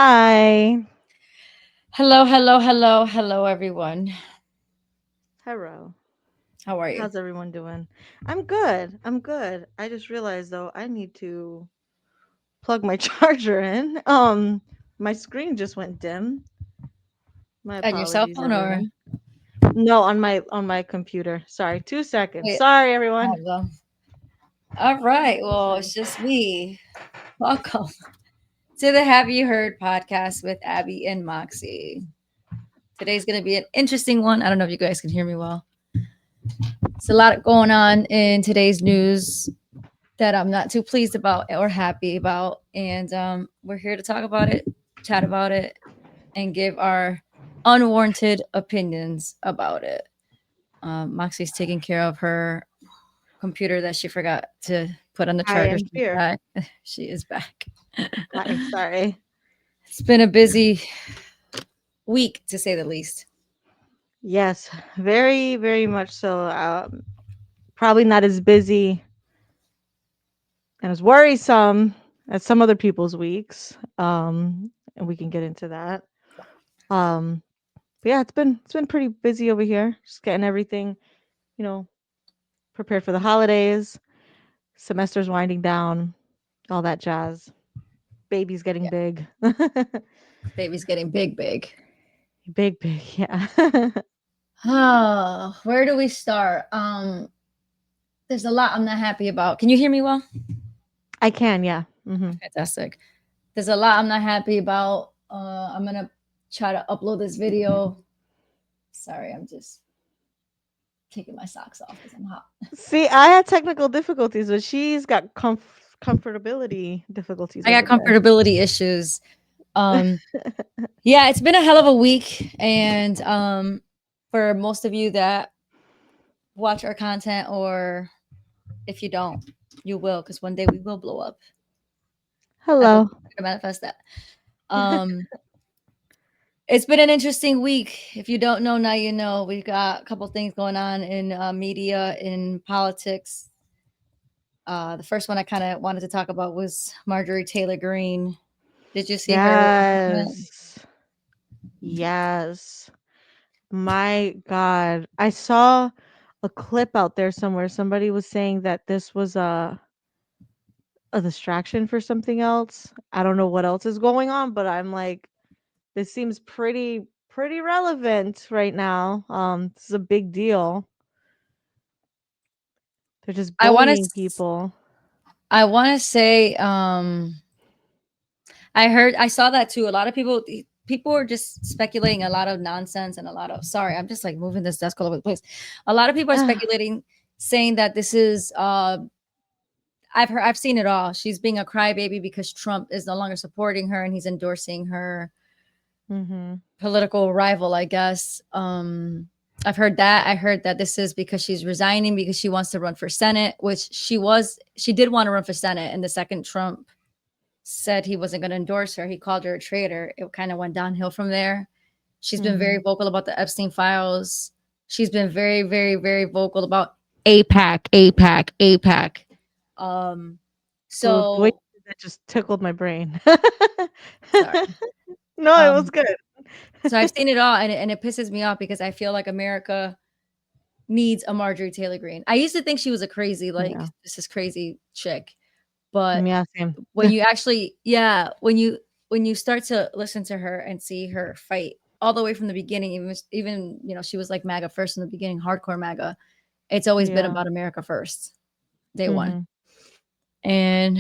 Hi. Hello, everyone. Hello. How are you? How's everyone doing? I'm good. I'm good. I just realized though I need to plug my charger in. My screen just went dim. My On your cell apologies phone or everyone. No, on my computer. Sorry. 2 seconds. wait? Sorry everyone. Well, all right. Two Well, it's seconds. just me. Welcome to the Have You Heard podcast with Abby and Moxie. Today's going to be an interesting one. I don't know if you guys can hear me well. It's a lot going on in today's news that I'm not too pleased about or happy about, and we're here to talk about it, chat about it, and give our unwarranted opinions about it. Moxie's taking care of her computer that she forgot to put on the I charger. am She's here. back. She is back. Hi. Sorry. It's been a busy week, to say the least. Yes, very very much so. Probably not as busy and as worrisome as some other people's weeks. And we can get into that. Um But yeah, it's been pretty busy over here. Just getting everything, you know, prepared for the holidays. Semester's winding down, all that jazz. Baby's getting Yeah, big. baby's getting big, big. Big, big, yeah. Oh, where do we start? There's a lot I'm not happy about. Can you hear me well? I can, yeah. Fantastic. There's a lot I'm not happy about. I'm gonna try to upload this video. Sorry, I'm just taking my socks off because I'm hot. See, I had technical difficulties, but she's got comfortability difficulties I got over there. comfortability issues. Um, yeah, it's been a hell of a week, and for most of you that watch our content, or if you don't, you will, because one day we will blow up. I believe Hello. we're gonna manifest that. Um, it's been an interesting week. If you don't know, now you know. We've got a couple things going on in media, in politics. The first one I kind of wanted to talk about was Marjorie Taylor Greene. Did you see her announcement? Yes. Yes. My God. I saw a clip out there somewhere. Somebody was saying that this was a distraction for something else. I don't know what else is going on, but I'm like, this seems pretty relevant right now. This is a big deal. They're just I want to. bullying people. I want to say. I saw that too. A lot of people are just speculating a lot of nonsense and a lot of. Sorry, I'm just like moving this desk all over the place. A lot of people are Ah, speculating, saying that this is. I've seen it all. She's being a crybaby because Trump is no longer supporting her and he's endorsing her mhm. political rival, I guess. I've heard that. I heard that this is because she's resigning because she wants to run for Senate, which she did want to run for Senate. And the second Trump said he wasn't going to endorse her, he called her a traitor. It kind of went downhill from there. She's been very Mhm. vocal about the Epstein files. She's been very, very, very vocal about APAC. Um, Ooh, the way so that just tickled my brain. sorry. No, it was Um, good. so I've seen it all, and it pisses me off because I feel like America needs a Marjorie Taylor Greene. I used to think she was a crazy, like Yeah. this is crazy chick, but Yeah, same. when you actually, yeah, when you start to listen to her and see her fight all the way from the beginning, even she was like MAGA first in the beginning, hardcore MAGA. It's always been Yeah. about America first, day one, Mhm. and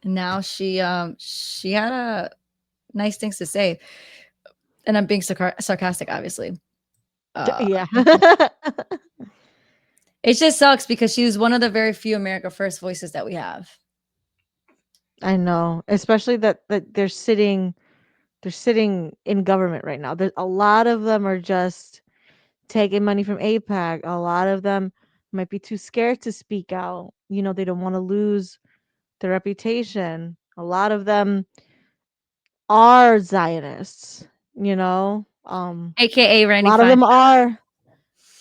now she had a nice things to say, and I'm being sarcastic, obviously. Uh, Yeah. it just sucks because she was one of the very few America First voices that we have. I know, especially that they're sitting in government right now. There's a lot of them are just taking money from APAC. A lot of them might be too scared to speak out. They don't want to lose their reputation. A lot of them are Zionists, you know? AKA A Randy lot of Fine. them are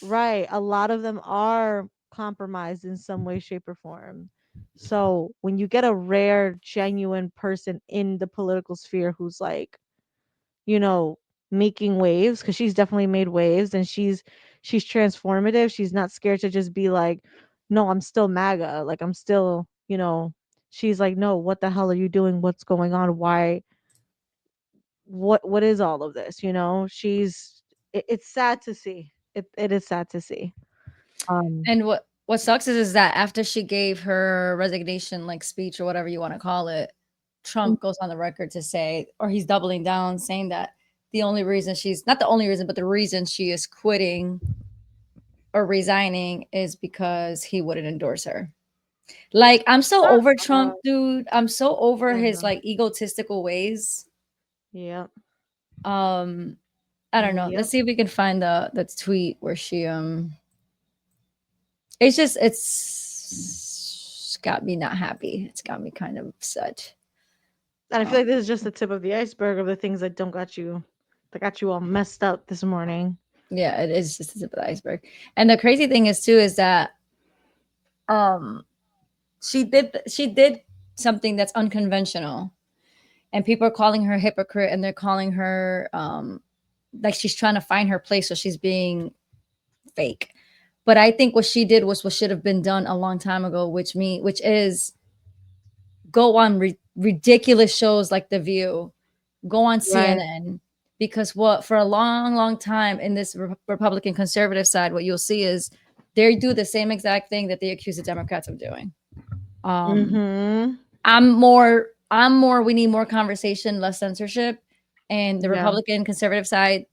right. A lot of them are compromised in some way, shape, or form. So when you get a rare, genuine person in the political sphere who's like, you know, making waves, because she's definitely made waves, and she's transformative. She's not scared to just be like, no, I'm still MAGA. Like I'm still, she's like, no, what the hell are you doing? What's going on? Why what is all of this? It's sad to see. It is sad to see. Um And what sucks is that after she gave her resignation like speech or whatever you want to call it, Trump goes on the record to say, or he's doubling down, saying that the only reason she's not the only reason, but the reason she is quitting or resigning is because he wouldn't endorse her. Like, I'm so Shut over up. Trump, dude. I'm so over I his know. like egotistical ways. Yep. Um, I don't know. Yep. Let's see if we can find the tweet where she it's just it's got me not happy. It's got me kind of upset. And I Um, feel like this is just the tip of the iceberg of the things that got you all messed up this morning. yeah, it is just the tip of the iceberg. And the crazy thing is too is that um she did something that's unconventional, and people are calling her a hypocrite, and they're calling her like she's trying to find her place, so she's being fake. But I think what she did was what should have been done a long time ago, which is go on ridiculous shows like The View, go on Right. CNN, because what for a long, long time in this Republican conservative side, what you'll see is they do the same exact thing that they accuse the Democrats of doing. Um, Mhm. I'm more. We need more conversation, less censorship, and the Yeah. Republican conservative side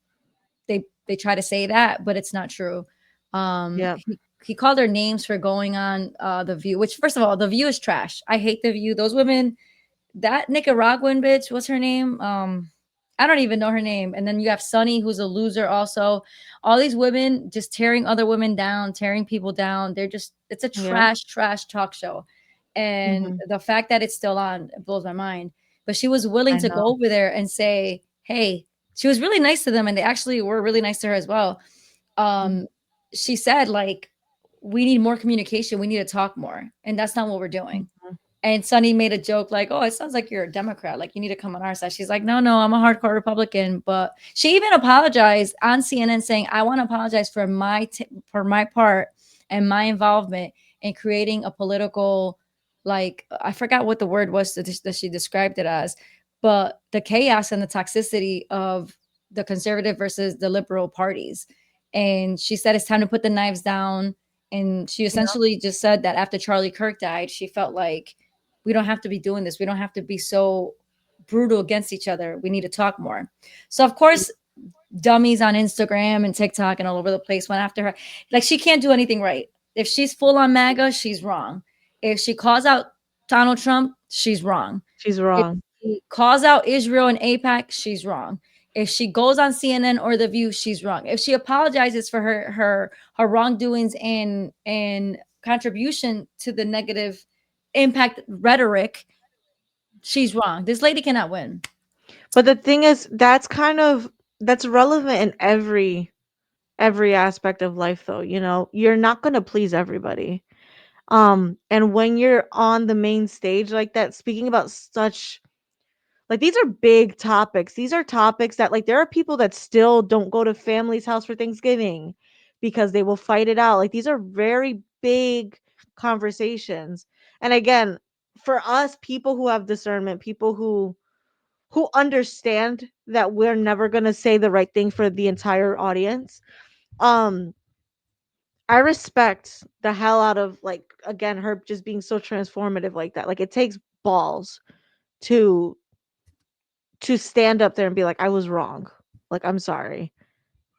they try to say that, but it's not true. Yep. He called her names for going on the View, which first of all, the View is trash. I hate the View. Those women, that Nicaraguan bitch, what's her name? I don't even know her name. And then you have Sunny, who's a loser. Also, all these women just tearing other women down, tearing people down. It's a Yep. trash talk show. And Mhm. the fact that it's still on, it blows my mind. But she was willing I to go know. over there and say, "Hey," she was really nice to them, and they actually were really nice to her as well. Mhm. Um, she said, like, we need more communication. We need to talk more, and that's not what we're doing. Mhm. And Sunny made a joke like, "Oh, it sounds like you're a Democrat. Like you need to come on our side." She's like, "No, no, I'm a hardcore Republican." But she even apologized on CNN, saying, "I want to apologize for for my part and my involvement in creating a political, like I forgot what the word was that she described it as, but the chaos and the toxicity of the conservative versus the liberal parties." And she said it's time to put the knives down. And she Yep. essentially just said that after Charlie Kirk died, she felt like we don't have to be doing this. We don't have to be so brutal against each other. We need to talk more. So of course, dummies on Instagram and TikTok and all over the place went after her. Like she can't do anything right. If she's full on MAGA, she's wrong. If she calls out Donald Trump, she's wrong. She's If wrong. she calls out Israel and APAC, she's wrong. If she goes on CNN or The View, she's wrong. If she apologizes for her wrongdoings and contribution to the negative impact rhetoric, she's wrong. This lady cannot win. But the thing is, that's relevant in every aspect of life though, You're not going to please everybody. And when you're on the main stage like that, speaking about such like these are big topics. These are topics that like there are people that still don't go to family's house for Thanksgiving because they will fight it out. Like these are very big conversations. And again, for us people who have discernment, people who understand that we're never going to say the right thing for the entire audience, um I respect the hell out of like again her just being so transformative like that. Like it takes balls to stand up there and be like I was wrong. Like I'm sorry.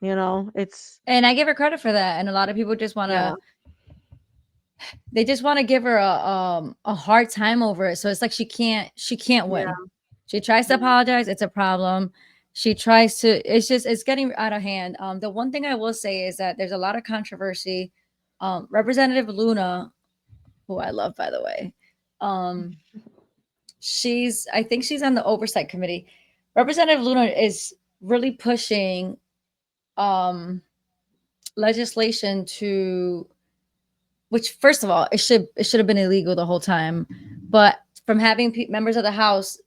It's And I give her credit for that. And a lot of people just want yeah. to they just want to give her a hard time over it. So it's like she can't Yeah. win. She tries to Yeah. apologize, it's a problem. She tries to it's getting out of hand. The one thing I will say is that there's a lot of controversy. Representative Luna, who I love by the way, um, I think she's on the oversight committee. Representative Luna is really pushing um legislation to which first of all, it should have been illegal the whole time, but from having members of the House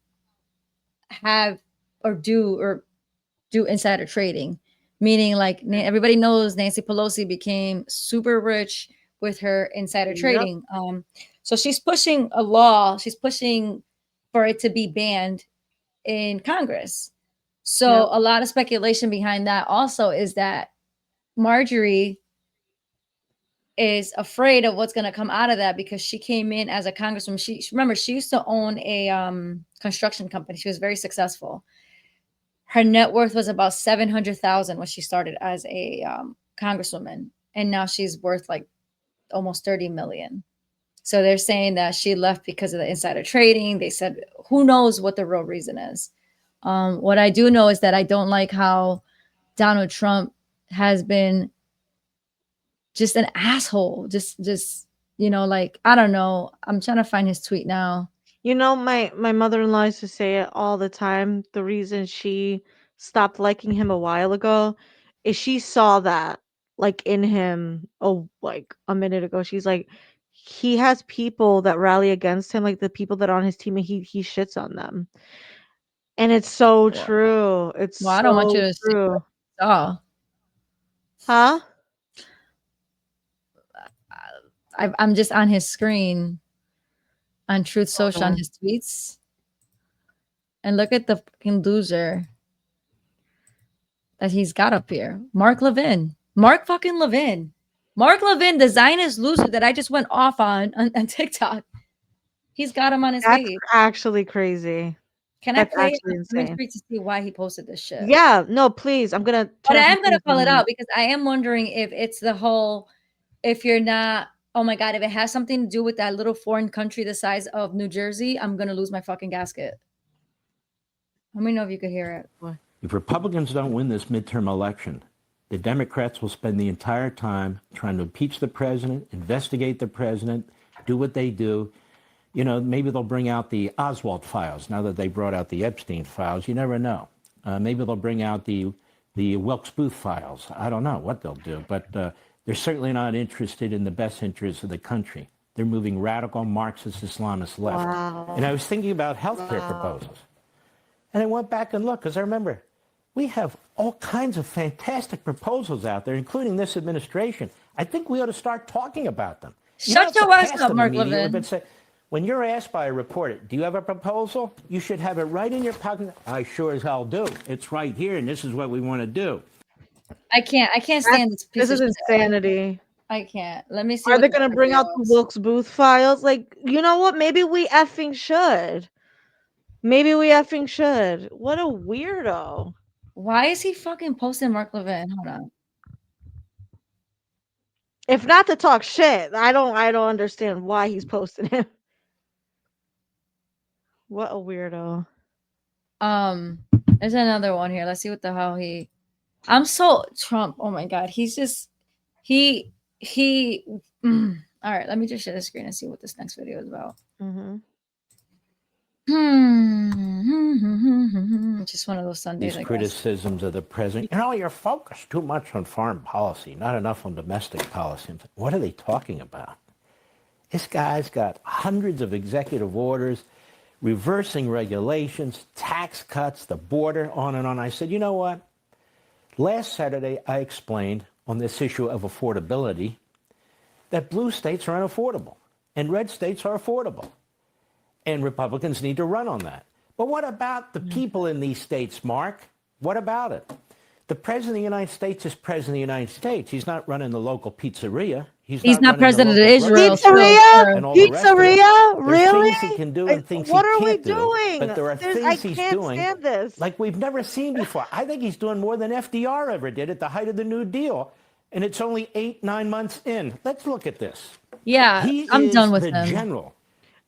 have or do insider trading, meaning like everybody knows Nancy Pelosi became super rich with her insider Yep. trading. So she's pushing a law. She's pushing for it to be banned in Congress. So Yep. a lot of speculation behind that also is that Marjorie is afraid of what's going to come out of that because she came in as a congresswoman. Remember, she used to own a construction company. She was very successful. Her net worth was about 700,000 when she started as a congresswoman, and now she's worth like almost 30 million. So they're saying that she left because of the insider trading. They said who knows what the real reason is. What I do know is that I don't like how Donald Trump has been just an asshole. Just like I don't know. I'm trying to find his tweet now. You know, my mother-in-law used to say it all the time. The reason she stopped liking him a while ago is she saw that like in him like a minute ago. She's like he has people that rally against him, like the people that are on his team and he shits on them. And it's so Well, true. It's well, I don't want you so to see what true. I saw. Huh? I'm just on his screen on Truth Social on Okay. his tweets, and look at the fucking loser that he's got up here. Mark Levin. Mark fucking Levin. Mark Levin, the Zionist loser that I just went off on TikTok. He's got him on his That's page. actually crazy. Can I That's play it? actually I'm insane. intrigued to see why he posted this shit. Yeah, no, please. I'm gonna But turn I some am gonna things call it on. out because I am wondering if it's the whole if you're not oh my god, if it has something to do with that little foreign country the size of New Jersey, I'm gonna lose my fucking gasket. Let me know if you could hear it. What? If Republicans don't win this midterm election, the Democrats will spend the entire time trying to impeach the president, investigate the president, do what they do. You know, maybe they'll bring out the Oswald files now that they brought out the Epstein files. You never know. Maybe they'll bring out the Wilkes Booth files. I don't know what they'll do, but they're certainly not interested in the best interests of the country. They're moving radical Marxist Islamist left. And I Wow. was thinking about health care proposals. And I went back and looked because I remember we have all kinds of fantastic proposals out there, including this administration. I think we ought to start talking about them. You don't Shut have to your ass pass up, them Mark immediately, but Levin. say, when you're asked by a reporter, do you have a proposal? You should have it right in your pocket. I sure as hell do. It's right here, and this is what we want to do. I can't That's stand this piece this of is shit. insanity. I can't. Let me see Are what they the gonna bring video out the is. Wilkes Booth files? Like, you know what? Maybe we effing should. Maybe we effing should. What a weirdo. Why is he fucking posting Mark Levin? Hold on. If not to talk shit, I don't understand why he's posting him. What a weirdo. Um, there's another one here. Let's see what the hell he. I'm so Trump. Oh my god, he's just he. All right, let me just share the screen and see what this next video is about. Mhm. Just one of those Sundays, These I guess. criticisms of the president, you know, you're focused too much on foreign policy, not enough on domestic policy. What are they talking about? This guy's got hundreds of executive orders, reversing regulations, tax cuts, the border, on and on. I said, you know what? Last Saturday, I explained on this issue of affordability that blue states are unaffordable and red states are affordable. And Republicans need to run on that. But what about the people in these states, Mark? What about it? The President of the United States is President of the United States. He's not running the local pizzeria. He's He's not not running the president of local Israel, grocery still, store Pizzeria? sir. and all the rest of it. Pizzeria? There's Really? things he can do and things he What are we can't do, doing? but there are I things he's can't doing stand this. like we've never seen before. I think he's doing more than FDR ever did at the height of the New Deal, and it's only 8, 9 months in. Let's look at this. Yeah, He I'm done is with the him. general.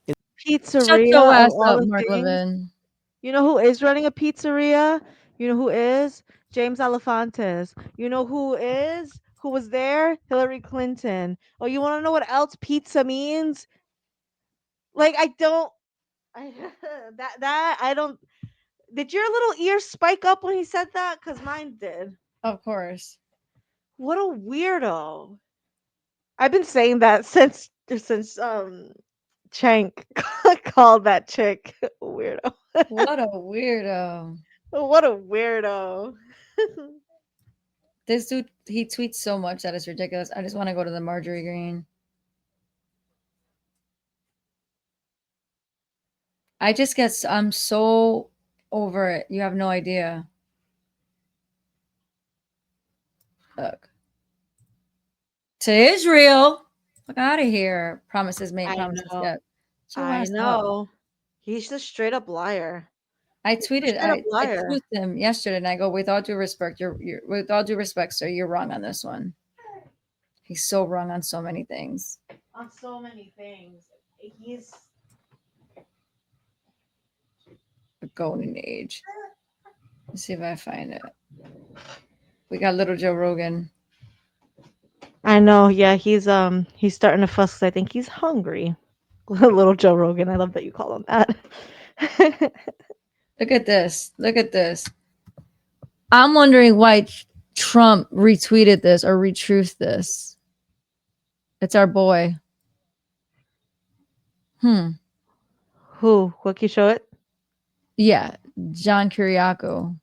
Shut your Pizzeria of ass all up, the Mark things. Levin. You know who is running a pizzeria? You know who is? James Alefantis. You know who is? Who was there? Hillary Clinton. Oh, you want to know what else pizza means? Like I don't I that I don't did your little ear spike up when he said that? Cuz mine did. Of course. What a weirdo. I've been saying that since Chank called that chick a weirdo. What a weirdo. What a weirdo. This dude, he tweets so much that is ridiculous. I just want to go to the Marjorie Green. I'm so over it. You have no idea. Look. To Israel. Fuck out of here. Promises made, I promises know. kept. Shut your I ass up. know. He's just straight up liar. I He's a tweeted, straight up I liar. tweeted him yesterday, and I go, with all due respect, with all due respect, sir, you're wrong on this one. He's so wrong on so many things. On so many things. He's The golden age. Let's see if I find it. We got little Joe Rogan. I know, yeah, he's starting to fuss 'cause I think he's hungry. Little Joe Rogan. I love that you call him that. Look at this. Look at this. I'm wondering why Trump retweeted this or retruthed this. It's our boy. Who? What can you show it? Yeah, John Kiriakou.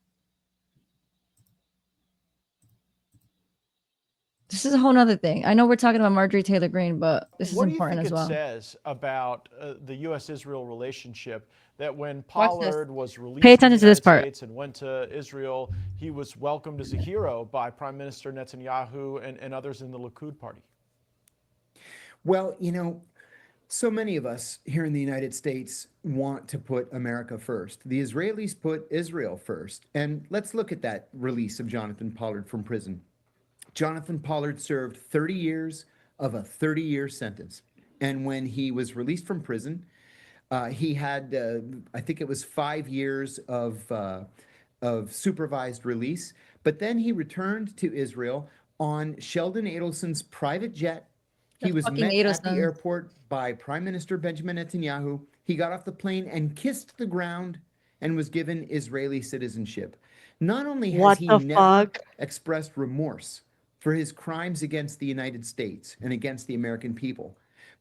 This is a whole nother thing. I know we're talking about Marjorie Taylor Greene, but this is What do you important think as it well. says about the U.S.-Israel relationship that when Watch this. Pollard was released Pay from the attention to this United part. States and went to Israel, he was welcomed as a hero by Prime Minister Netanyahu and others in the Likud party? Well, so many of us here in the United States want to put America first. The Israelis put Israel first. And let's look at that release of Jonathan Pollard from prison. Jonathan Pollard served 30 years of a 30-year sentence. And when he was released from prison, he had, I think it was 5 years of supervised release. But then he returned to Israel on Sheldon Adelson's private jet. He was fucking met at the Adelson. airport by Prime Minister Benjamin Netanyahu. He got off the plane and kissed the ground and was given Israeli citizenship. Not only has What he the never fuck? expressed remorse for his crimes against the United States and against the American people,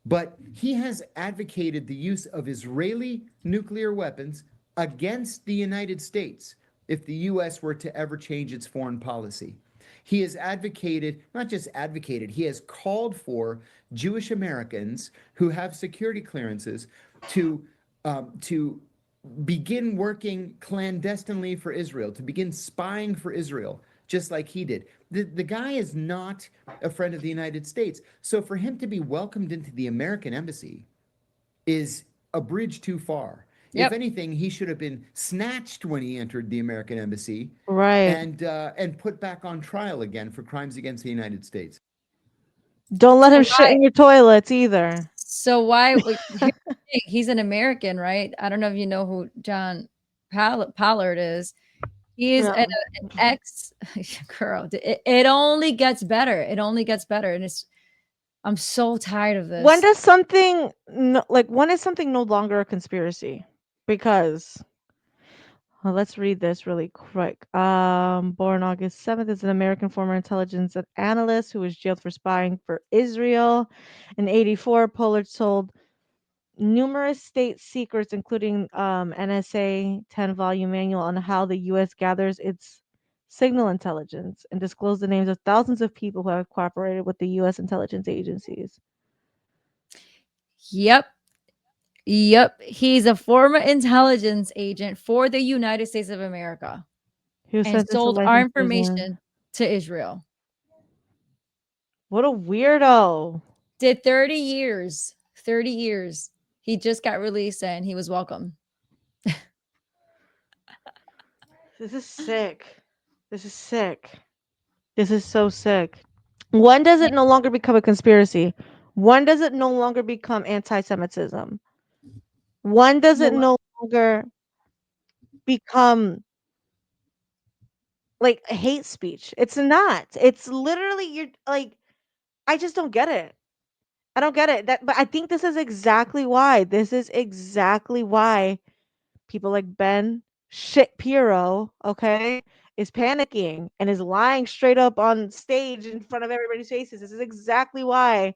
but he has advocated the use of Israeli nuclear weapons against the United States if the U.S. were to ever change its foreign policy. He has advocated, not just advocated, he has called for Jewish Americans who have security clearances to begin working clandestinely for Israel, to begin spying for Israel, just like he did. The guy is not a friend of the United States. So for him to be welcomed into the American embassy is a bridge too far. Yep. If anything, he should have been snatched when he entered the American embassy Right. and put back on trial again for crimes against the United States. Don't let him So shit in your toilets either. So why? Here's the thing, he's an American, right? I don't know if you know who John Pollard is. He is No. an ex girl. It only gets better. It only gets better, and I'm so tired of this. When does something when is something no longer a conspiracy? Because let's read this really quick. Born August 7th, is an American former intelligence analyst who was jailed for spying for Israel. In 84, Pollard sold numerous state secrets, including NSA 10-volume manual on how the U.S. gathers its signal intelligence, and disclosed the names of thousands of people who have cooperated with the U.S. intelligence agencies. Yep. Yep. He's a former intelligence agent for the United States of America He was and sentenced to sold life our in prison. information to Israel. What a weirdo. Did 30 years. 30 years. He just got released and he was welcome. This is sick. This is sick. This is so sick. When does it no longer become a conspiracy? When does it no longer become anti-Semitism? When does it no longer become like hate speech? It's not. It's literally you're like, I just don't get it. I don't get it. But I think this is exactly why. This is exactly why people like Ben Shapiro, okay, is panicking and is lying straight up on stage in front of everybody's faces. This is exactly why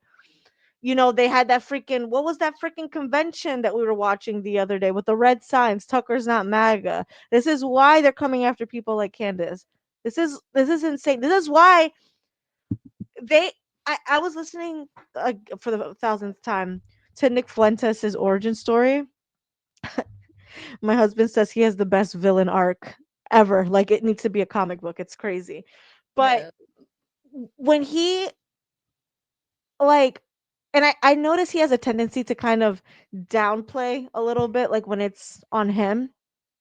They had that freaking, what was that freaking convention that we were watching the other day with the red signs, Tucker's not MAGA. This is why they're coming after people like Candace. This is insane. This is why they I was listening for the thousandth time to Nick Fuentes' origin story. My husband says he has the best villain arc ever. Like, it needs to be a comic book. It's crazy. But Yeah. when he, like, and I notice he has a tendency to kind of downplay a little bit, like when it's on him,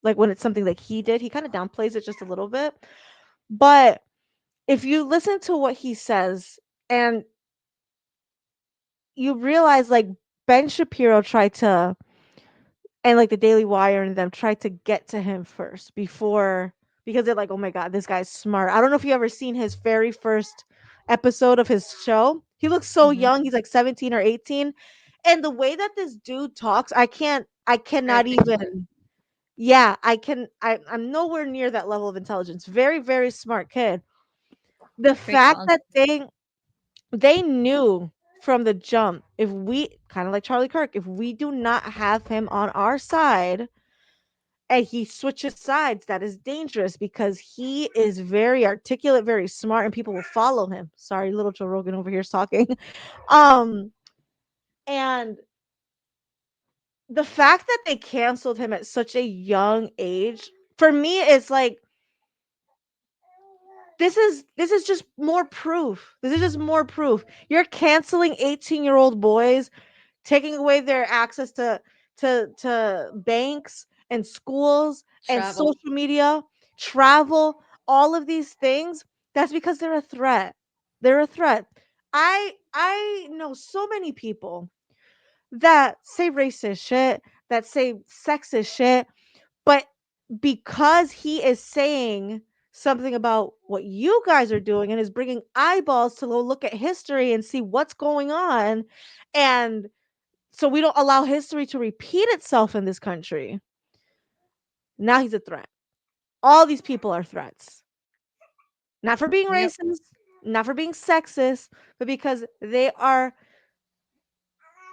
like when it's something that he did, he kind of downplays it just a little bit. But if you listen to what he says, and you realize, like, Ben Shapiro tried to, and like the Daily Wire and them tried to get to him first before, because they're like, oh my god, this guy's smart. I don't know if you ever seen his very first episode of his show. He looks so Mhm. young. He's like 17 or 18. And the way that this dude talks, I Very cannot articulate. even, yeah, I'm nowhere near that level of intelligence. Very, very smart kid. The Great fact talent. that they knew from the jump, if we, kind of like Charlie Kirk, if we do not have him on our side and he switches sides, that is dangerous because he is very articulate, very smart, and people will follow him. Sorry, little Joe Rogan over here is talking. um and the fact that they canceled him at such a young age, for me, is like, this is just more proof. This is just more proof. You're canceling 18-year-old boys, taking away their access to banks and schools and Travel. social media, travel, all of these things. That's because they're a threat. They're a threat. I know so many people that say racist shit, that say sexist shit, but because he is saying something about what you guys are doing and is bringing eyeballs to go look at history and see what's going on, and so we don't allow history to repeat itself in this country. Now he's a threat. All these people are threats. Not for being Yep. racist, not for being sexist, but because they are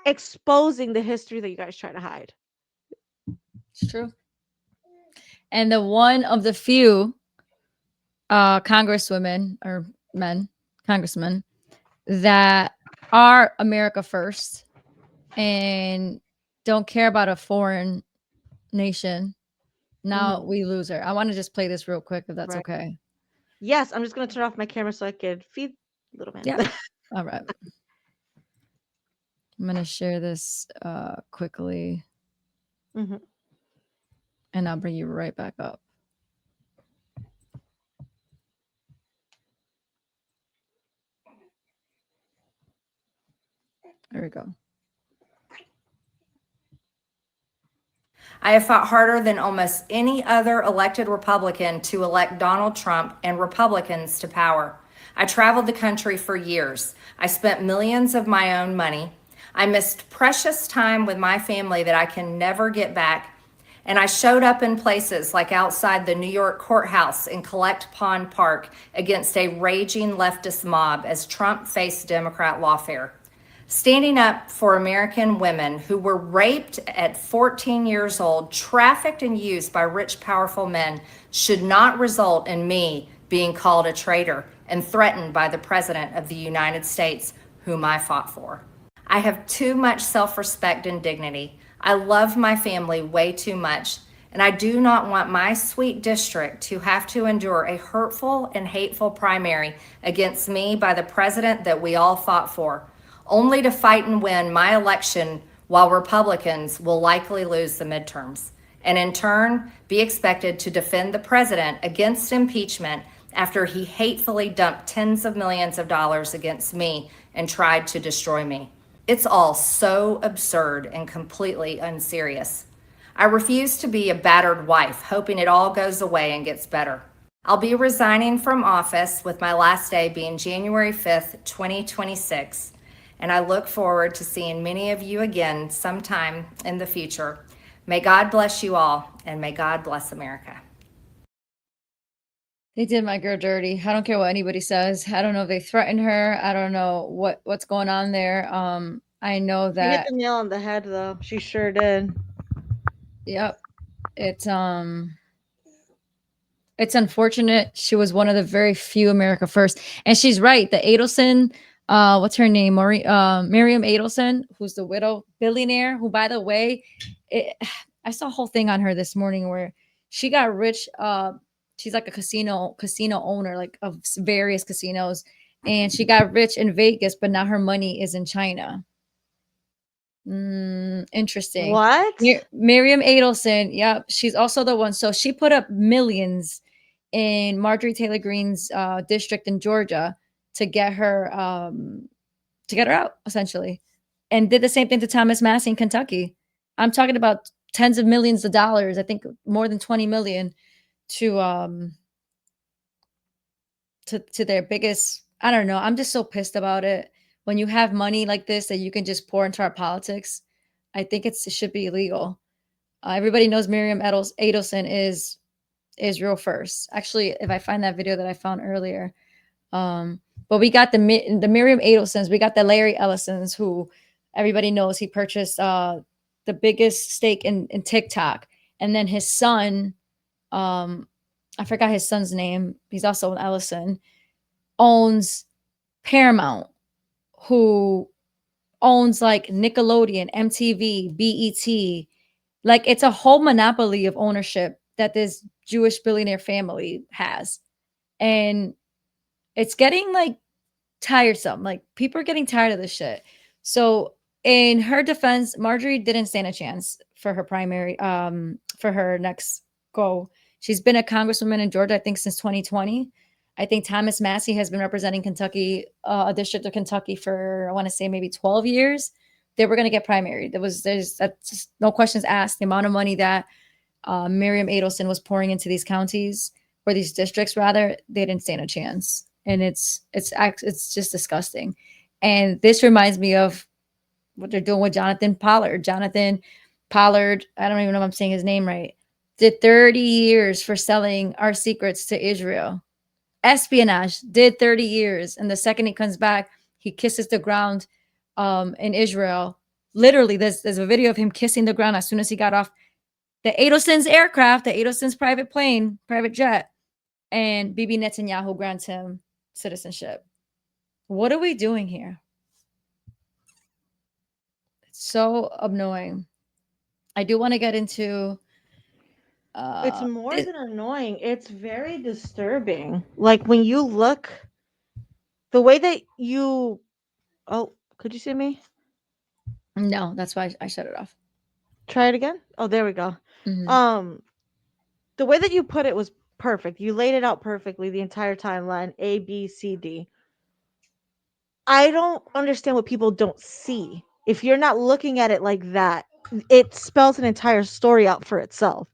exposing the history that you guys try to hide. It's true. And the one of the few congresswomen or men, congressmen, that are America first and don't care about a foreign nation. Now Mhm. we lose her. I want to just play this real quick if that's Right. okay. Yes, I'm just gonna turn off my camera so I can feed little man. Yeah. All right. I'm going to share this quickly Mhm. and I'll bring you right back up. There we go. I have fought harder than almost any other elected Republican to elect Donald Trump and Republicans to power. I traveled the country for years. I spent millions of my own money. I missed precious time with my family that I can never get back. And I showed up in places like outside the New York courthouse in Collect Pond Park against a raging leftist mob as Trump faced Democrat lawfare. Standing up for American women who were raped at 14 years old, trafficked and used by rich, powerful men should not result in me being called a traitor and threatened by the President of the United States, whom I fought for. I have too much self-respect and dignity. I love my family way too much, and I do not want my sweet district to have to endure a hurtful and hateful primary against me by the president that we all fought for, only to fight and win my election while Republicans will likely lose the midterms, and in turn be expected to defend the president against impeachment after he hatefully dumped tens of millions of dollars against me and tried to destroy me. It's all so absurd and completely unserious. I refuse to be a battered wife, hoping it all goes away and gets better. I'll be resigning from office with my last day being January 5th, 2026, and I look forward to seeing many of you again sometime in the future. May God bless you all, and may God bless America. They did my girl dirty. I don't care what anybody says. I don't know if they threatened her. I don't know what's going on there. I know She hit that. the nail on the head, though. She sure did. Yep. It's it's unfortunate. She was one of the very few America First, and she's right. The Adelson, what's her name? Miriam Adelson, who's the widow billionaire. Who, by the way, it, I saw a whole thing on her this morning where she got rich. She's like a casino owner, like of various casinos, and she got rich in Vegas, but now her money is in China. Interesting. What? Miriam Adelson. Yep. She's also the one. So she put up millions in Marjorie Taylor Greene's district in Georgia to get her out essentially, and did the same thing to Thomas Massey in Kentucky. I'm talking about tens of millions of dollars. I think more than 20 million to to their biggest. I don't know. I'm just so pissed about it. When you have money like this that you can just pour into our politics, I think it should be illegal. Everybody knows Miriam Adelson is Israel first. Actually, if I find that video that I found earlier, but we got the Miriam Adelsons, we got the Larry Ellisons, who everybody knows he purchased the biggest stake in TikTok, and then his son, um, I forgot his son's name. He's also an Ellison, owns Paramount, who owns like Nickelodeon, MTV, BET. Like it's a whole monopoly of ownership that this Jewish billionaire family has. And it's getting like tiresome. Like people are getting tired of this shit. So in her defense, Marjorie didn't stand a chance for her primary, for her next go. She's been a congresswoman in Georgia, I think, since 2020. I think Thomas Massey has been representing Kentucky, a district of Kentucky, for I want to say maybe 12 years. They were going to get primary. There's that's just no questions asked. The amount of money that Miriam Adelson was pouring into these counties or these districts, rather, they didn't stand a chance, and it's just disgusting. And this reminds me of what they're doing with Jonathan Pollard. Jonathan Pollard, I don't even know if I'm saying his name right, did 30 years for selling our secrets to Israel. Espionage, did 30 years. And the second he comes back, he kisses the ground in Israel. Literally, there's a video of him kissing the ground as soon as he got off the Adelson's aircraft, the Adelson's private plane, private jet, and Bibi Netanyahu grants him citizenship. What are we doing here? It's so annoying. I do want to get into It's more this. than annoying. It's very disturbing. Like when you look, the way that you. Oh, could you see me? No, that's why I shut it off. Try it again. Oh, there we go. Mhm. Um, the way that you put it was perfect. You laid it out perfectly, the entire timeline, A, B, C, D. I don't understand what people don't see. If you're not looking at it like that, it spells an entire story out for itself.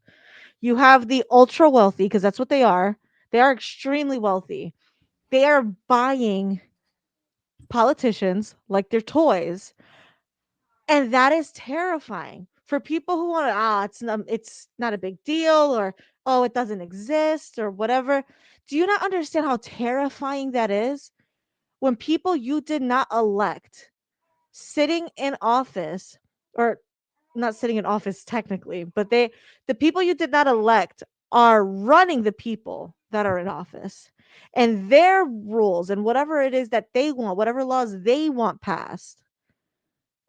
You have the ultra wealthy, because that's what they are. They are extremely wealthy. They are buying politicians like their toys, and that is terrifying for people who want to, it's not a big deal, or oh, it doesn't exist, or whatever. Do you not understand how terrifying that is when people you did not elect sitting in office, or not sitting in office technically, but the people you did not elect are running the people that are in office, and their rules and whatever it is that they want, whatever laws they want passed,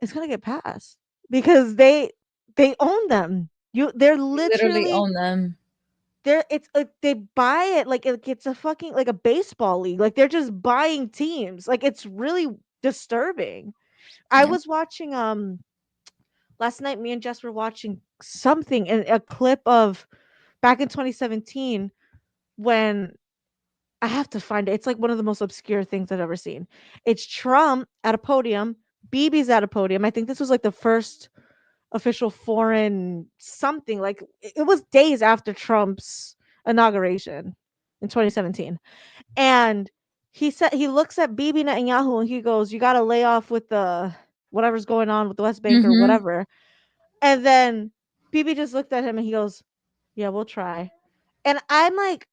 it's going to get passed because they own them. They're They literally literally, own them. it's like they buy it like it's a fucking, like a baseball league. Like they're just buying teams. Like it's really disturbing. I Yep. was watching last night, me and Jess were watching something in a clip of back in 2017 when, I have to find it. It's like one of the most obscure things I've ever seen. It's Trump at a podium, BB's at a podium. I think this was like the first official foreign something. Like it was days after Trump's inauguration in 2017. And he looks at Bibi Netanyahu and he goes, "You got to lay off with the whatever's going on with the West Bank or Mhm. whatever." And then BB just looked at him and he goes, "Yeah, we'll try." And I'm like,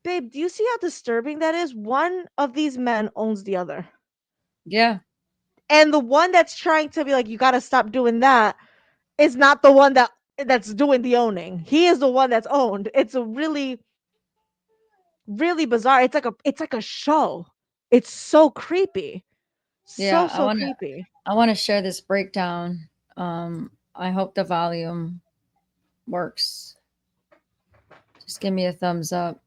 "Babe, do you see how disturbing that is? One of these men owns the other." Yeah. And the one that's trying to be like, you got to stop doing that, is not the one that's doing the owning. He is the one that's owned. It's a really, really bizarre. It's like a show. It's so creepy. Yeah, So creepy. I want to share this breakdown. I hope the volume works. Just give me a thumbs up.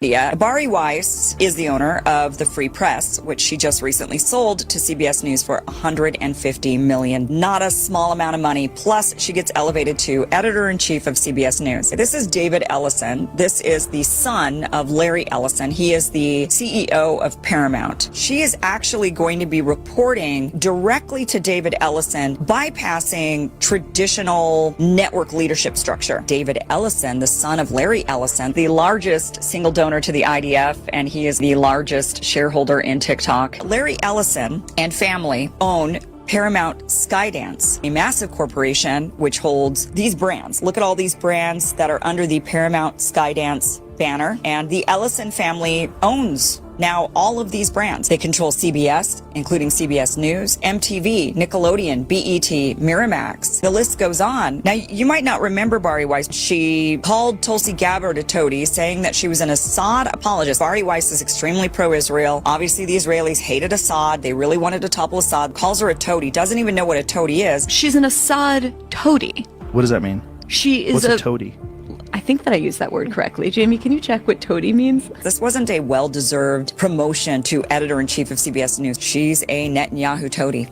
Yeah, Bari Weiss is the owner of the Free Press, which she just recently sold to CBS News for $150 million. Not a small amount of money. Plus, she gets elevated to editor-in-chief of CBS News. This is David Ellison. This is the son of Larry Ellison. He is the CEO of Paramount. She is actually going to be reporting directly to David Ellison, bypassing traditional network leadership structure. David Ellison, the son of Larry Ellison, the largest single donor to the IDF, and he is the largest shareholder in TikTok. Larry Ellison and family own Paramount Skydance, a massive corporation which holds these brands. Look at all these brands that are under the Paramount Skydance banner, and the Ellison family owns now all of these brands. They control CBS, including CBS News, MTV, Nickelodeon, BET, Miramax. The list goes on. Now, you might not remember Bari Weiss. She called Tulsi Gabbard a toady, saying that she was an Assad apologist. Bari Weiss is extremely pro-Israel. Obviously, the Israelis hated Assad. They really wanted to topple Assad. Calls her a toady. Doesn't even know what a toady is. She's an Assad toady. What does that mean? She is What's a toady? I think that I used that word correctly. Jamie, can you check what toady means? This wasn't a well-deserved promotion to editor-in-chief of CBS News. She's a Netanyahu toady.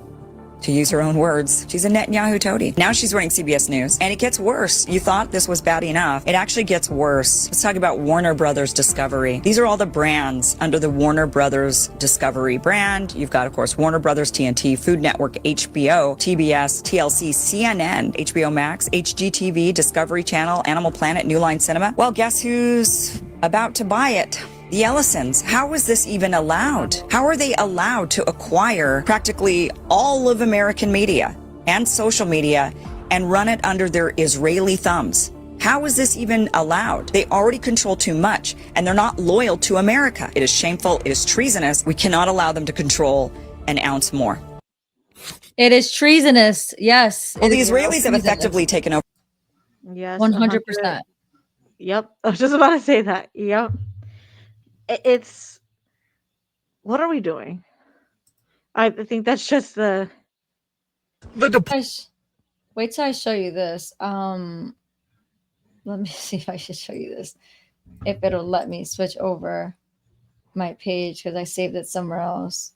To use her own words, she's a Netanyahu toady. Now she's running CBS News, and it gets worse. You thought this was bad enough. It actually gets worse. Let's talk about Warner Brothers Discovery. These are all the brands under the Warner Brothers Discovery brand. You've got, of course, Warner Brothers, TNT, Food Network, HBO, TBS, TLC, CNN, HBO Max, HGTV, Discovery Channel, Animal Planet, New Line Cinema. Well, guess who's about to buy it? The Ellisons. How is this even allowed? How are they allowed to acquire practically all of American media and social media and run it under their Israeli thumbs? How is this even allowed? They already control too much, and they're not loyal to America. It is shameful. It is treasonous. We cannot allow them to control an ounce more. It is treasonous. Yes. Well, the Israelis have effectively taken over. Yes, 100%. Yep. I was just about to say that. Yep. It's, what are we doing? I think that's just the Wait till I show you this. Let me see if I should show you this. If it'll let me switch over my page because I saved it somewhere else.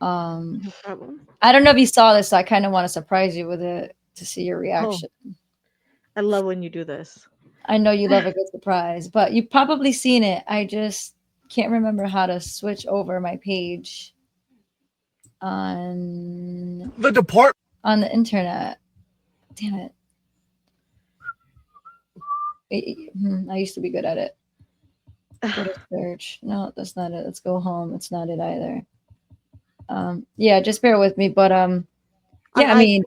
no problem. I don't know if you saw this, so I kind of want to surprise you with it to see your reaction. I love when you do this. I know you love a good surprise, but you've probably seen it. I just can't remember how to switch over my page on the internet. Damn it. I used to be good at it. Go to search. No, that's not it. Let's go home. It's not it either. Yeah, just bear with me. But yeah, I mean,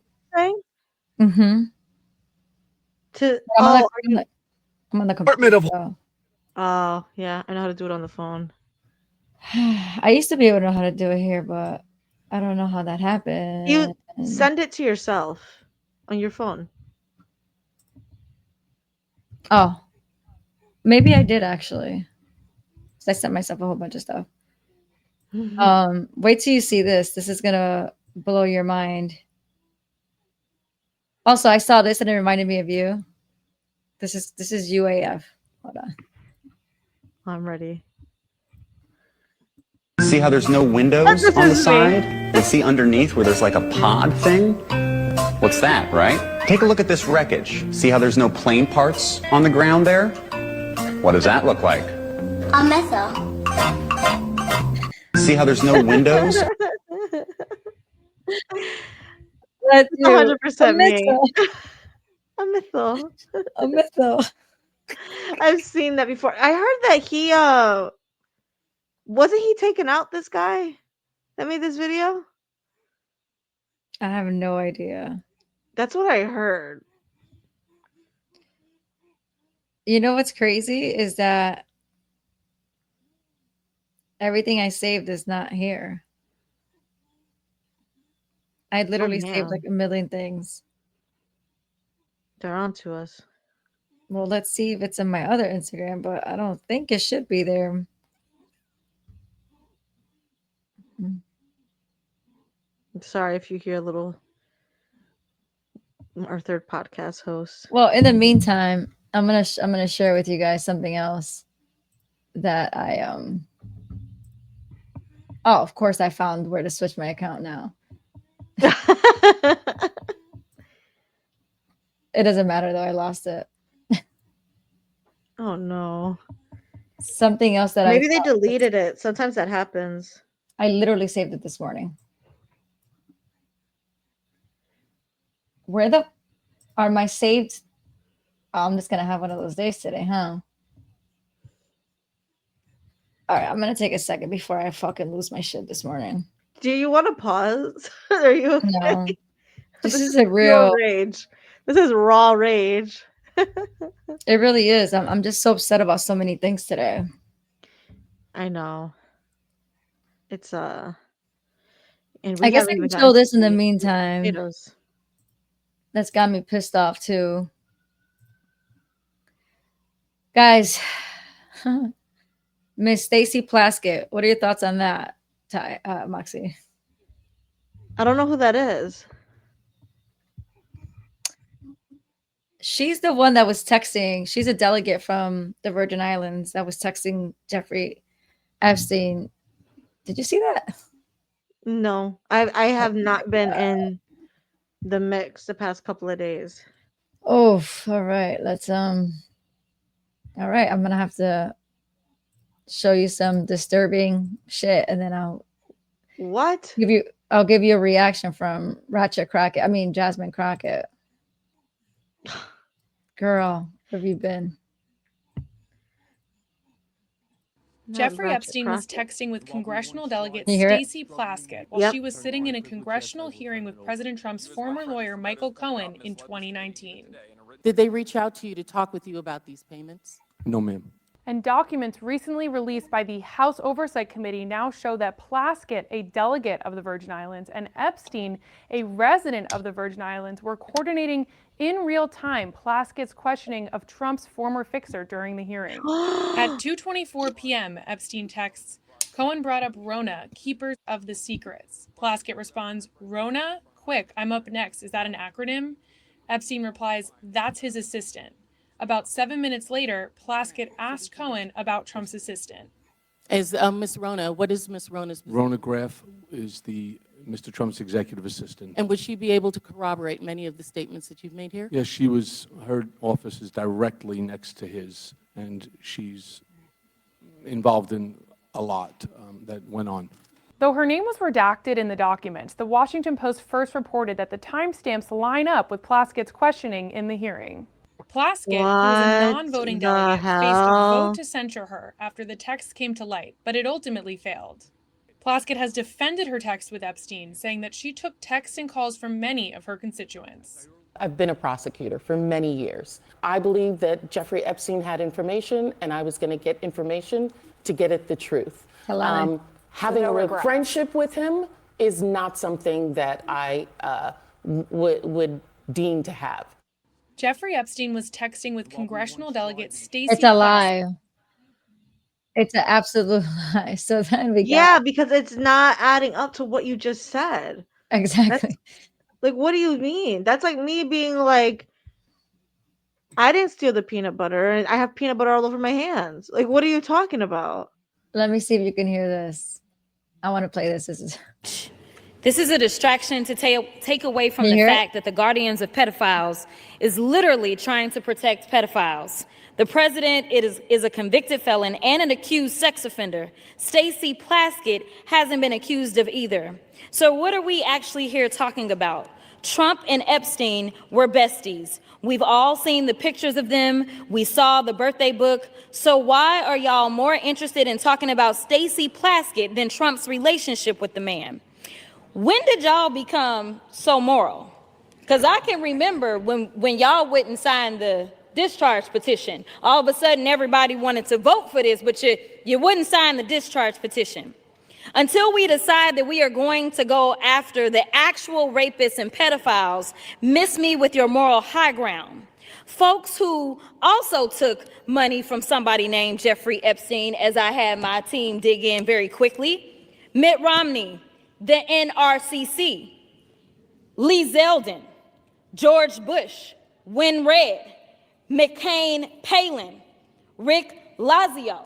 to I'm on the computer. Oh, yeah, I know how to do it on the phone. I used to be able to know how to do it here, but I don't know how that happened. You send it to yourself on your phone. Oh, maybe I did actually. I sent myself a whole bunch of stuff. Wait till you see this. This is gonna blow your mind. Also, I saw this and it reminded me of you. This is UAF. Hold on. I'm ready. See how there's no windows This on the is me. side? And see underneath where there's like a pod thing? What's that, right? Take a look at this wreckage. See how there's no plane parts on the ground there? What does that look like? A missile. See how there's no windows? That's you. 100% me. missile. A missile. A missile. I've seen that before. I heard that he wasn't he taken out, this guy that made this video? I have no idea. That's what I heard. You know what's crazy is that everything I saved is not here. I literally saved man. like a million things. They're on to us. Well, let's see if it's in my other Instagram, but I don't think it should be there. I'm sorry if you hear a little our third podcast host. Well, in the meantime, I'm gonna share with you guys something else that I Oh, of course I found where to switch my account now. It doesn't matter though, I lost it. Oh no. Something else that Maybe they found- deleted it. Sometimes that happens. I literally saved it this morning. Where the are my saved? Oh, I'm just gonna have one of those days today, huh? All right, I'm gonna take a second before I fucking lose my shit this morning. Do you want to pause? Are you okay? No, this is a pure real. rage. This is raw rage. It really is. I'm just so upset about so many things today. I know. It's and I guess I can show this in the meantime. Potatoes. That's got me pissed off too, guys. Miss Stacy Plaskett, what are your thoughts on that, Moxie? I don't know who that is. She's the one that was texting. She's a delegate from the Virgin Islands that was texting Jeffrey Epstein. Did you see that? No, I have not been in the mix the past couple of days. Oh, all right. Let's all right, I'm gonna have to show you some disturbing shit, and then I'll give you a reaction from Jasmine Crockett. Girl, where have you been? Jeffrey Epstein was texting with congressional delegate You hear it? Stacy Plaskett while she was sitting in a congressional hearing with President Trump's former lawyer Michael Cohen in 2019. Did they reach out to you to talk with you about these payments? No, ma'am. And documents recently released by the House Oversight Committee now show that Plaskett, a delegate of the Virgin Islands, and Epstein, a resident of the Virgin Islands, were coordinating in real time Plaskett's questioning of Trump's former fixer during the hearing. At 2:24 p.m., Epstein texts, Cohen brought up Rona, keepers of the secrets. Plaskett responds, Rona? Quick, I'm up next. Is that an acronym? Epstein replies, that's his assistant. About 7 minutes later, Plaskett asked Cohen about Trump's assistant. As Miss Rona, what is Miss Rona's position? Rona Graff is Mr. Trump's executive assistant. And would she be able to corroborate many of the statements that you've made here? Yes, her office is directly next to his, and she's involved in a lot that went on. Though her name was redacted in the documents, the Washington Post first reported that the timestamps line up with Plaskett's questioning in the hearing. Plaskett, who was a non-voting delegate, faced a vote to censure her after the text came to light, but it ultimately failed. Plaskett has defended her text with Epstein, saying that she took texts and calls from many of her constituents. I've been a prosecutor for many years. I believe that Jeffrey Epstein had information, and I was going to get information to get at the truth. Having a friendship with him is not something that I would deem to have. Jeffrey Epstein was texting with congressional delegate Stacy. It's a lie. It's an absolute lie. So then we because it's not adding up to what you just said. Exactly. Like, what do you mean? That's like me being like, I didn't steal the peanut butter, and I have peanut butter all over my hands. Like, what are you talking about? Let me see if you can hear this. I want to play this. This is a distraction to take away from the fact that the Guardians of Pedophiles is literally trying to protect pedophiles. The president is a convicted felon and an accused sex offender. Stacy Plaskett hasn't been accused of either. So what are we actually here talking about? Trump and Epstein were besties. We've all seen the pictures of them. We saw the birthday book. So why are y'all more interested in talking about Stacy Plaskett than Trump's relationship with the man? When did y'all become so moral? Because I can remember when y'all wouldn't sign the discharge petition. All of a sudden, everybody wanted to vote for this, but you wouldn't sign the discharge petition. Until we decide that we are going to go after the actual rapists and pedophiles, miss me with your moral high ground. Folks who also took money from somebody named Jeffrey Epstein, as I had my team dig in very quickly: Mitt Romney, the NRCC, Lee Zeldin, George Bush, Win Red, McCain Palin, Rick Lazio.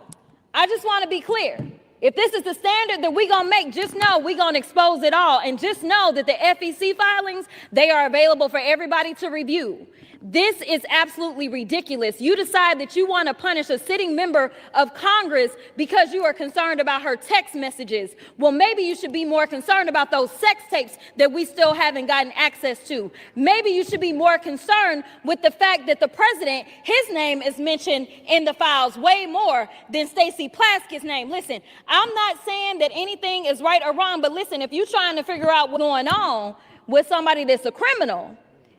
I just want to be clear. If this is the standard that we're going to make, just know we're going to expose it all. And just know that the FEC filings, they are available for everybody to review. This is absolutely ridiculous. You decide that you want to punish a sitting member of Congress because you are concerned about her text messages. Well, maybe you should be more concerned about those sex tapes that we still haven't gotten access to. Maybe you should be more concerned with the fact that the president, his name is mentioned in the files way more than Stacey Plaskett's name. Listen, I'm not saying that anything is right or wrong, but listen, if you're trying to figure out what's going on with somebody that's a criminal,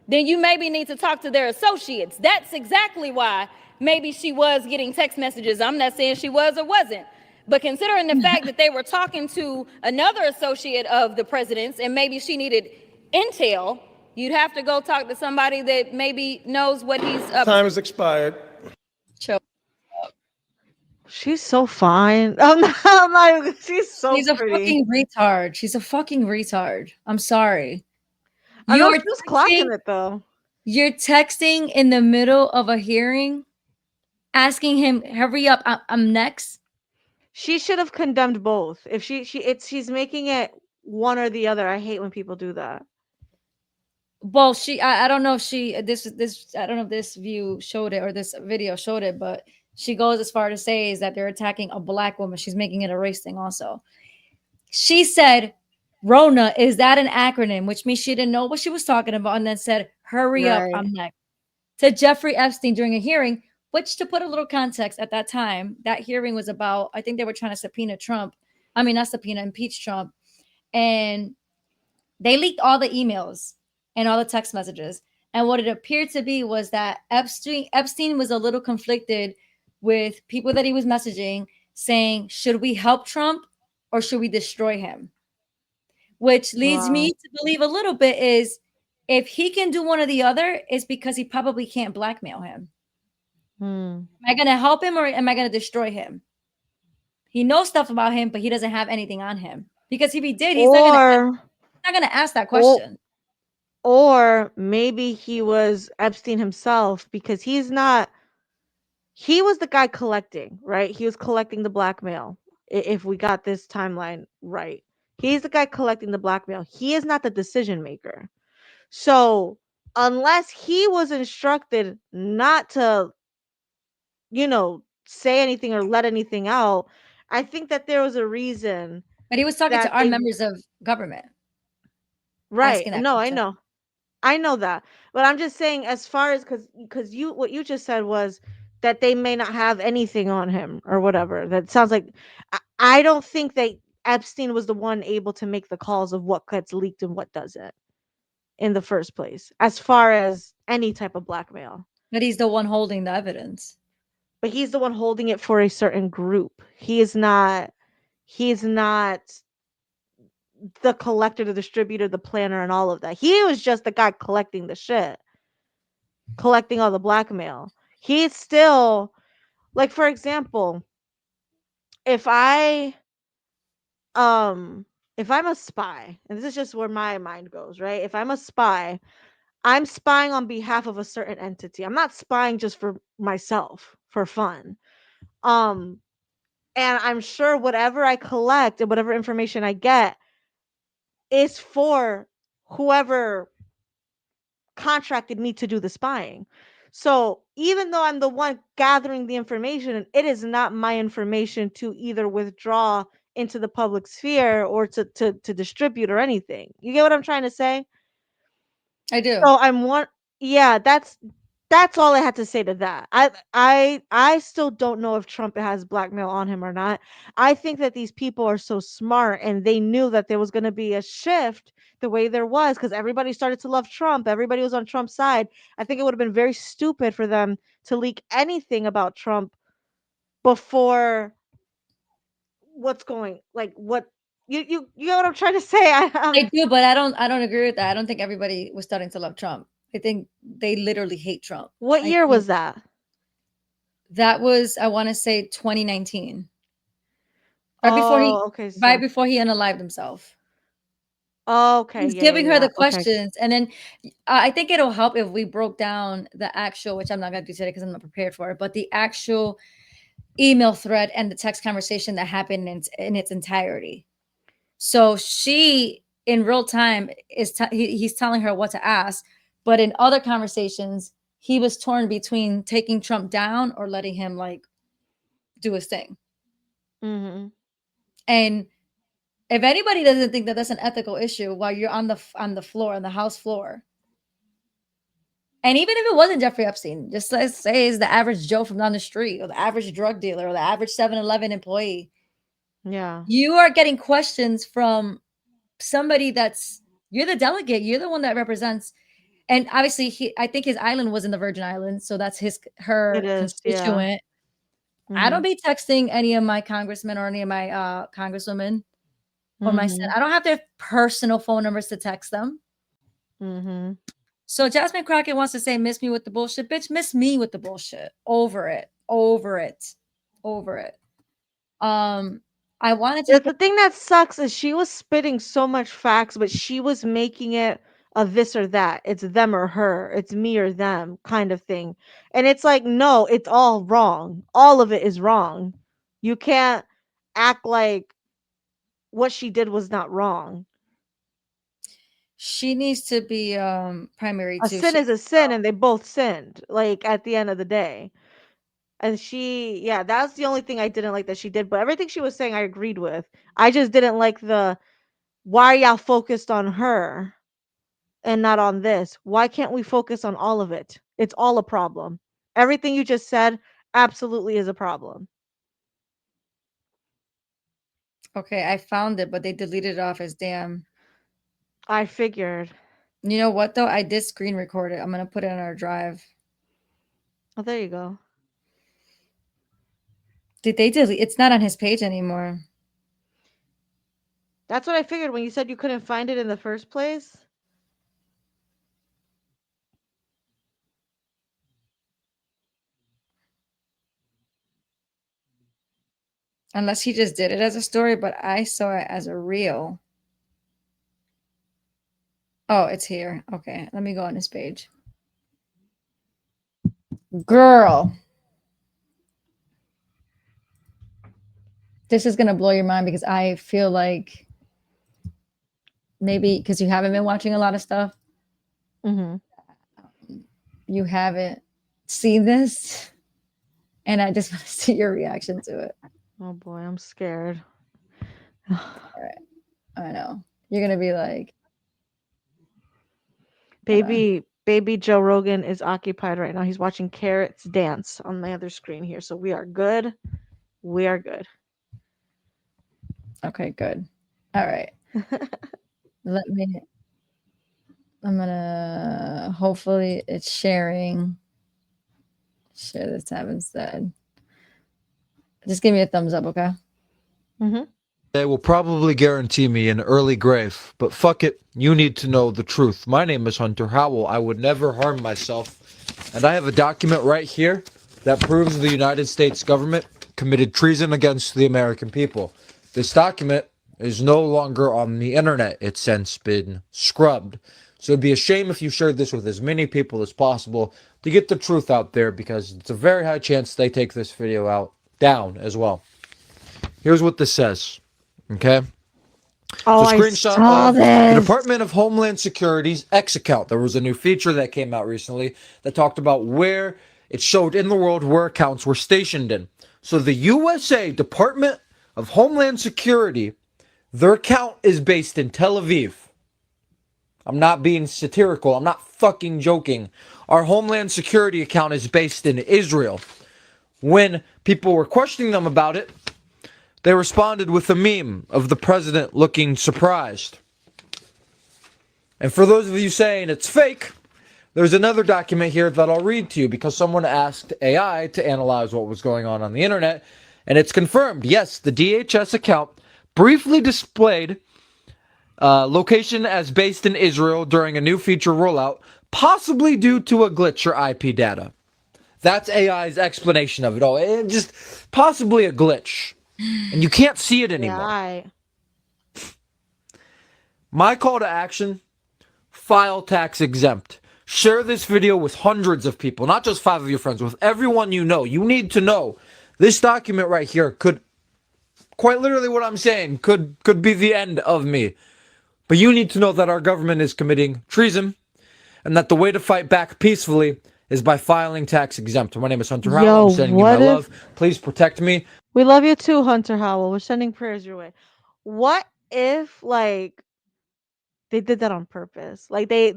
then you maybe need to talk to their associates. That's exactly why maybe she was getting text messages. I'm not saying she was or wasn't, but considering the fact that they were talking to another associate of the president's and maybe she needed intel, you'd have to go talk to somebody that maybe knows what he's up to. Time has expired. She's so fine. I'm not, she's so She's a pretty. fucking retard. She's a fucking retard. I'm sorry. I know You're she was clocking it though. You're texting in the middle of a hearing, asking him, "Hurry up, I'm next." She should have condemned both. If she's making it one or the other. I hate when people do that. Well, I don't know if I don't know if this view showed it or this video showed it, but she goes as far to say is that they're attacking a black woman. She's making it a race thing also. She said, Rona, is that an acronym? Which means she didn't know what she was talking about, and then said, hurry up, I'm next. To Jeffrey Epstein during a hearing, which, to put a little context, at that time, that hearing was about, I think they were trying to subpoena Trump. I mean, not subpoena, impeach Trump. And they leaked all the emails and all the text messages. And what it appeared to be was that Epstein was a little conflicted with people that he was messaging saying, should we help Trump or should we destroy him? Which leads me to believe a little bit is if he can do one or the other, it's because he probably can't blackmail him. Am I going to help him or am I going to destroy him? He knows stuff about him, but he doesn't have anything on him. Because if he did, he's not going to ask that question. Or maybe he was Epstein himself because he was the guy collecting, right? He was collecting the blackmail. If we got this timeline right. He's the guy collecting the blackmail. He is not the decision maker. So unless he was instructed not to, say anything or let anything out, I think that there was a reason. But he was talking to our members of government. Right. No, I know. I know that. But I'm just saying as far as because what you just said was that they may not have anything on him or whatever. That sounds like I don't think that Epstein was the one able to make the calls of what gets leaked and what doesn't in the first place, as far as any type of blackmail. But he's the one holding the evidence. But he's the one holding it for a certain group. He is not the collector, the distributor, the planner, and all of that. He was just the guy collecting the shit, collecting all the blackmail. He's still, like, for example, if I'm a spy, and this is just where my mind goes, right? If I'm a spy, I'm spying on behalf of a certain entity. I'm not spying just for myself for fun. And I'm sure whatever I collect and whatever information I get is for whoever contracted me to do the spying. So even though I'm the one gathering the information, it is not my information to either withdraw into the public sphere or to distribute or anything. You get what I'm trying to say? I do. So that's all I had to say to that. I still don't know if Trump has blackmail on him or not. I think that these people are so smart and they knew that there was going to be a shift the way there was because everybody started to love Trump. Everybody was on Trump's side. I think it would have been very stupid for them to leak anything about Trump before what You know what I'm trying to say? I do, but I don't agree with that. I don't think everybody was starting to love Trump. I think they literally hate Trump. What year was that? That was, I want to say 2019. Oh, okay. Right So, before he unalived himself. okay. He's Yeah, giving her yeah. the Okay. questions. And then I think it'll help if we broke down the actual, which I'm not going to do today because I'm not prepared for it, but the actual email thread and the text conversation that happened in its entirety. So she, in real time, he's telling her what to ask. But in other conversations, he was torn between taking Trump down or letting him like do his thing. Mm-hmm. And if anybody doesn't think that that's an ethical issue while you're on the floor, on the House floor, and even if it wasn't Jeffrey Epstein, just let's say it's the average Joe from down the street or the average drug dealer or the average 7-Eleven employee, Yeah. you are getting questions from somebody you're the delegate, you're the one that represents. And obviously I think his island was in the Virgin Islands, so that's her It is. Yeah. constituent. I Mm-hmm. don't be texting any of my congressmen or any of my congresswomen or my Mm-hmm. I don't have their personal phone numbers to text them. Mm-hmm. So Jasmine Crockett wants to say, miss me with the bullshit. Bitch, miss me with the bullshit. Over it. Over it. Over it. I wanted to The thing that sucks is she was spitting so much facts, but she was making it a this or that. It's them or her. It's me or them kind of thing. And it's like, no, it's all wrong. All of it is wrong. You can't act like what she did was not wrong. she needs to be primary A too. sin is a sin, and they both sinned, like at the end of the day. And yeah, that's the only thing I didn't like that she did. But everything she was saying, I agreed with. I just didn't like why are y'all focused on her and not on this? Why can't we focus on all of it? It's all a problem. Everything you just said absolutely is a problem. Okay, I found it, but they deleted it off as damn. I figured. You know what though? I did screen record it. I'm gonna put it on our drive. Oh, there you go. Did they delete? It's not on his page anymore. That's what I figured when you said you couldn't find it in the first place. Unless he just did it as a story, but I saw it as a reel. Oh, it's here. Okay, let me go on his page. Girl. This is going to blow your mind because I feel like maybe because you haven't been watching a lot of stuff. Mm-hmm. You haven't seen this. And I just want to see your reaction to it. Oh boy, I'm scared. All right. I know. You're going to be like, Baby Joe Rogan is occupied right now. He's watching Carrots dance on my other screen here. So we are good. We are good. okay, good. All right. I'm going to, hopefully it's sharing. Share this tab instead. Just give me a thumbs up, okay? Mm-hmm. They will probably guarantee me an early grave, but fuck it, you need to know the truth. My name is Hunter Howell. I would never harm myself. And I have a document right here that proves the United States government committed treason against the American people. This document is no longer on the internet. It's since been scrubbed. So it'd be a shame if you shared this with as many people as possible to get the truth out there, because it's a very high chance they take this video down as well. Here's what this says. Okay. Oh, so I saw this. The Department of Homeland Security's X account. There was a new feature that came out recently that talked about where it showed in the world where accounts were stationed in. So the USA Department of Homeland Security, their account is based in Tel Aviv. I'm not being satirical. I'm not fucking joking. Our Homeland Security account is based in Israel. When people were questioning them about it, they responded with a meme of the president looking surprised. And for those of you saying it's fake, there's another document here that I'll read to you because someone asked AI to analyze what was going on the internet, and it's confirmed. Yes, the DHS account briefly displayed location as based in Israel during a new feature rollout, possibly due to a glitch or IP data. That's AI's explanation of it all. It just possibly a glitch. And you can't see it anymore. Yeah, My call to action, file tax exempt. Share this video with hundreds of people, not just 5 of your friends, with everyone you know. You need to know this document right here could, quite literally what I'm saying, could be the end of me. But you need to know that our government is committing treason and that the way to fight back peacefully is by filing tax exempt. My name is Hunter Howell. yo, I'm sending you my what if love. Please protect me. we love you too, Hunter Howell? We're sending prayers your way. What if like they did that on purpose? Like they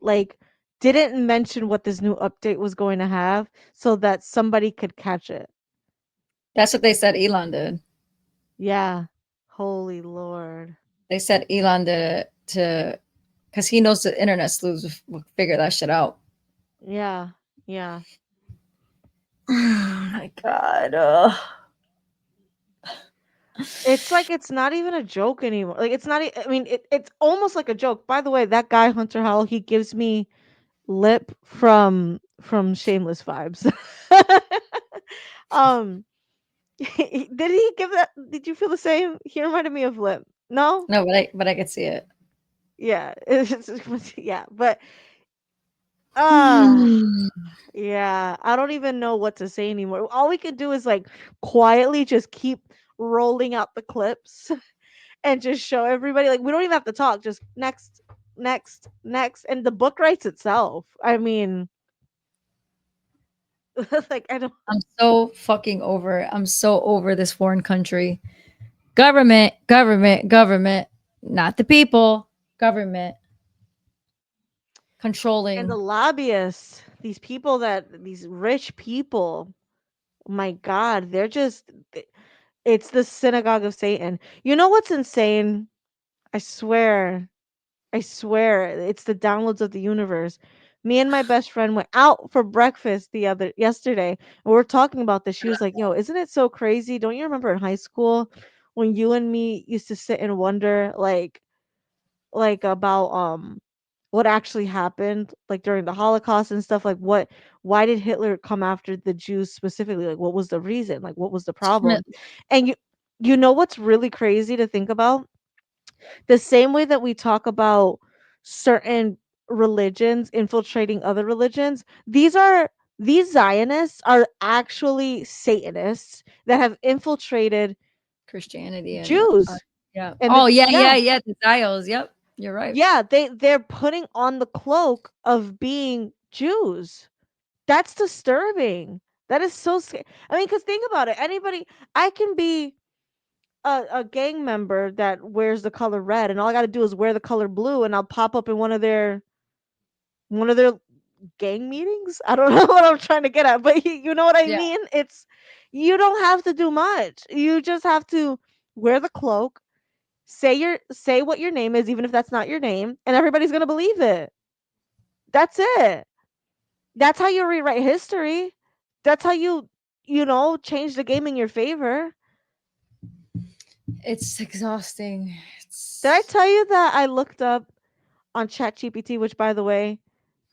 like didn't mention what this new update was going to have so that somebody could catch it. That's what they said Elon did. Yeah. Holy Lord. They said Elon did it to because he knows the internet sleuths will figure that shit out. Yeah. Yeah. Oh my god. It's like it's not even a joke anymore. Like it's not. I mean, it's almost like a joke. By the way, that guy Hunter Howell, he gives me lip from Shameless vibes. um, did he give that? Did you feel the same? He reminded me of Lip. No. No, but I could see it. Yeah. Yeah. But uh yeah. I don't even know what to say anymore. All we can do is like quietly just keep rolling out the clips and just show everybody like we don't even have to talk, just next, next, next, and the book writes itself. I mean, like I don't. I'm so fucking over it. I'm so over this foreign country. Government, government, government, not the people. Government And the controlling. lobbyists, these people that these rich people, my god, they're just it's the synagogue of Satan. You know what's insane? I swear, I swear, it's the downloads of the universe. Me and my best friend went out for breakfast yesterday, and we were talking about this. She was like, "Yo, isn't it so crazy? Don't you remember in high school when you and me used to sit and wonder like about what actually happened like during the Holocaust and stuff, like why did Hitler come after the Jews specifically? Like what was the reason? Like what was the problem?" And you know what's really crazy to think about? The same way that we talk about certain religions infiltrating other religions, these Zionists are actually Satanists that have infiltrated Christianity and Jews. yeah. And Oh yeah, yeah, the Dials. Yep, you're right. yeah, they're putting on the cloak of being Jews. That's disturbing. That is so scary. I mean, because think about it. Anybody, I can be a gang member that wears the color red, and all I got to do is wear the color blue, and I'll pop up in one of their gang meetings. I don't know what I'm trying to get at, but you know what I Yeah. mean. It's you don't have to do much. You just have to wear the cloak, say what your name is, even if that's not your name, and everybody's gonna believe it. That's it. That's how you rewrite history. That's how you change the game in your favor. It's exhausting. Did I tell you that I looked up on ChatGPT, which by the way,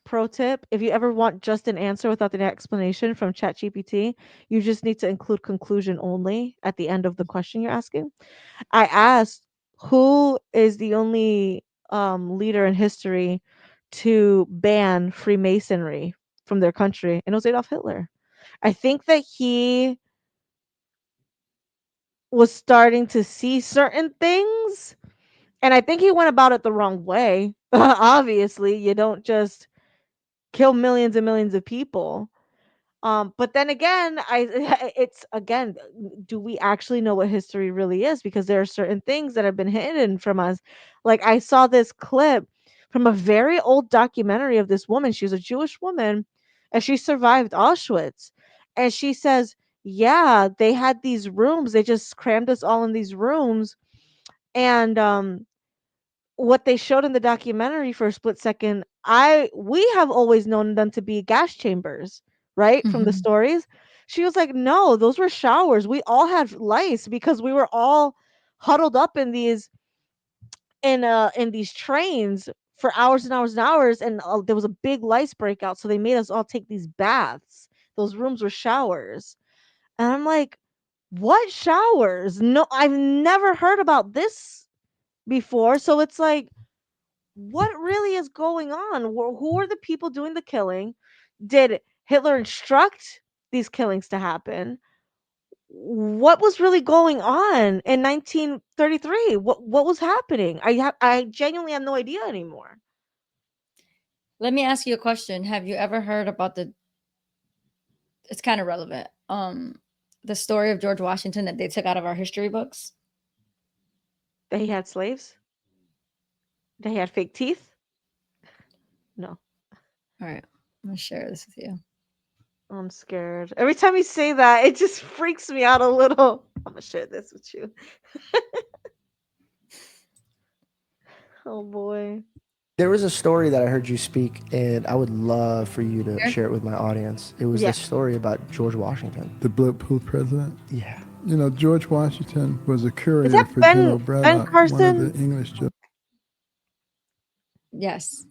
pro tip, if you ever want just an answer without the explanation from ChatGPT, you just need to include conclusion only at the end of the question you're asking. I asked who is the only leader in history to ban Freemasonry from their country, and it was Adolf Hitler. I think that he was starting to see certain things, and I think he went about it the wrong way. Obviously, you don't just kill millions and millions of people. But then again, I it's again, do we actually know what history really is? Because there are certain things that have been hidden from us. Like I saw this clip from a very old documentary of this woman. She was a Jewish woman, and she survived Auschwitz. And she says, "Yeah, they had these rooms. They just crammed us all in these rooms, and what they showed in the documentary for a split second, we have always known them to be gas chambers, right? From the Mhm. stories." She was like, "No, those were showers. We all had lice because we were all huddled up in these trains for hours and hours and hours, and there was a big lice breakout, so they made us all take these baths. Those rooms were showers. And I'm like, what showers? No, I've never heard about this before. So it's like, what really is going on? Who are the people doing the killing? Did Hitler instruct these killings to happen? What was really going on in 1933? What was happening? I genuinely have no idea anymore. Let me ask you a question. Have you ever heard about it's kind of relevant. The story of George Washington that they took out of our history books? That he had slaves? That he had fake teeth? No. All right. I'm going to share this with you. I'm scared. Every time you say that, it just freaks me out a little. I'm gonna share this with you. Oh boy. There was a story that I heard you speak, and I would love for you to share it with my audience. It was the story about George Washington. The bulletproof president? Yeah. You know, George Washington was a courier that for Ben- General Ben Braddock, one Carson? of the English generals. Yes.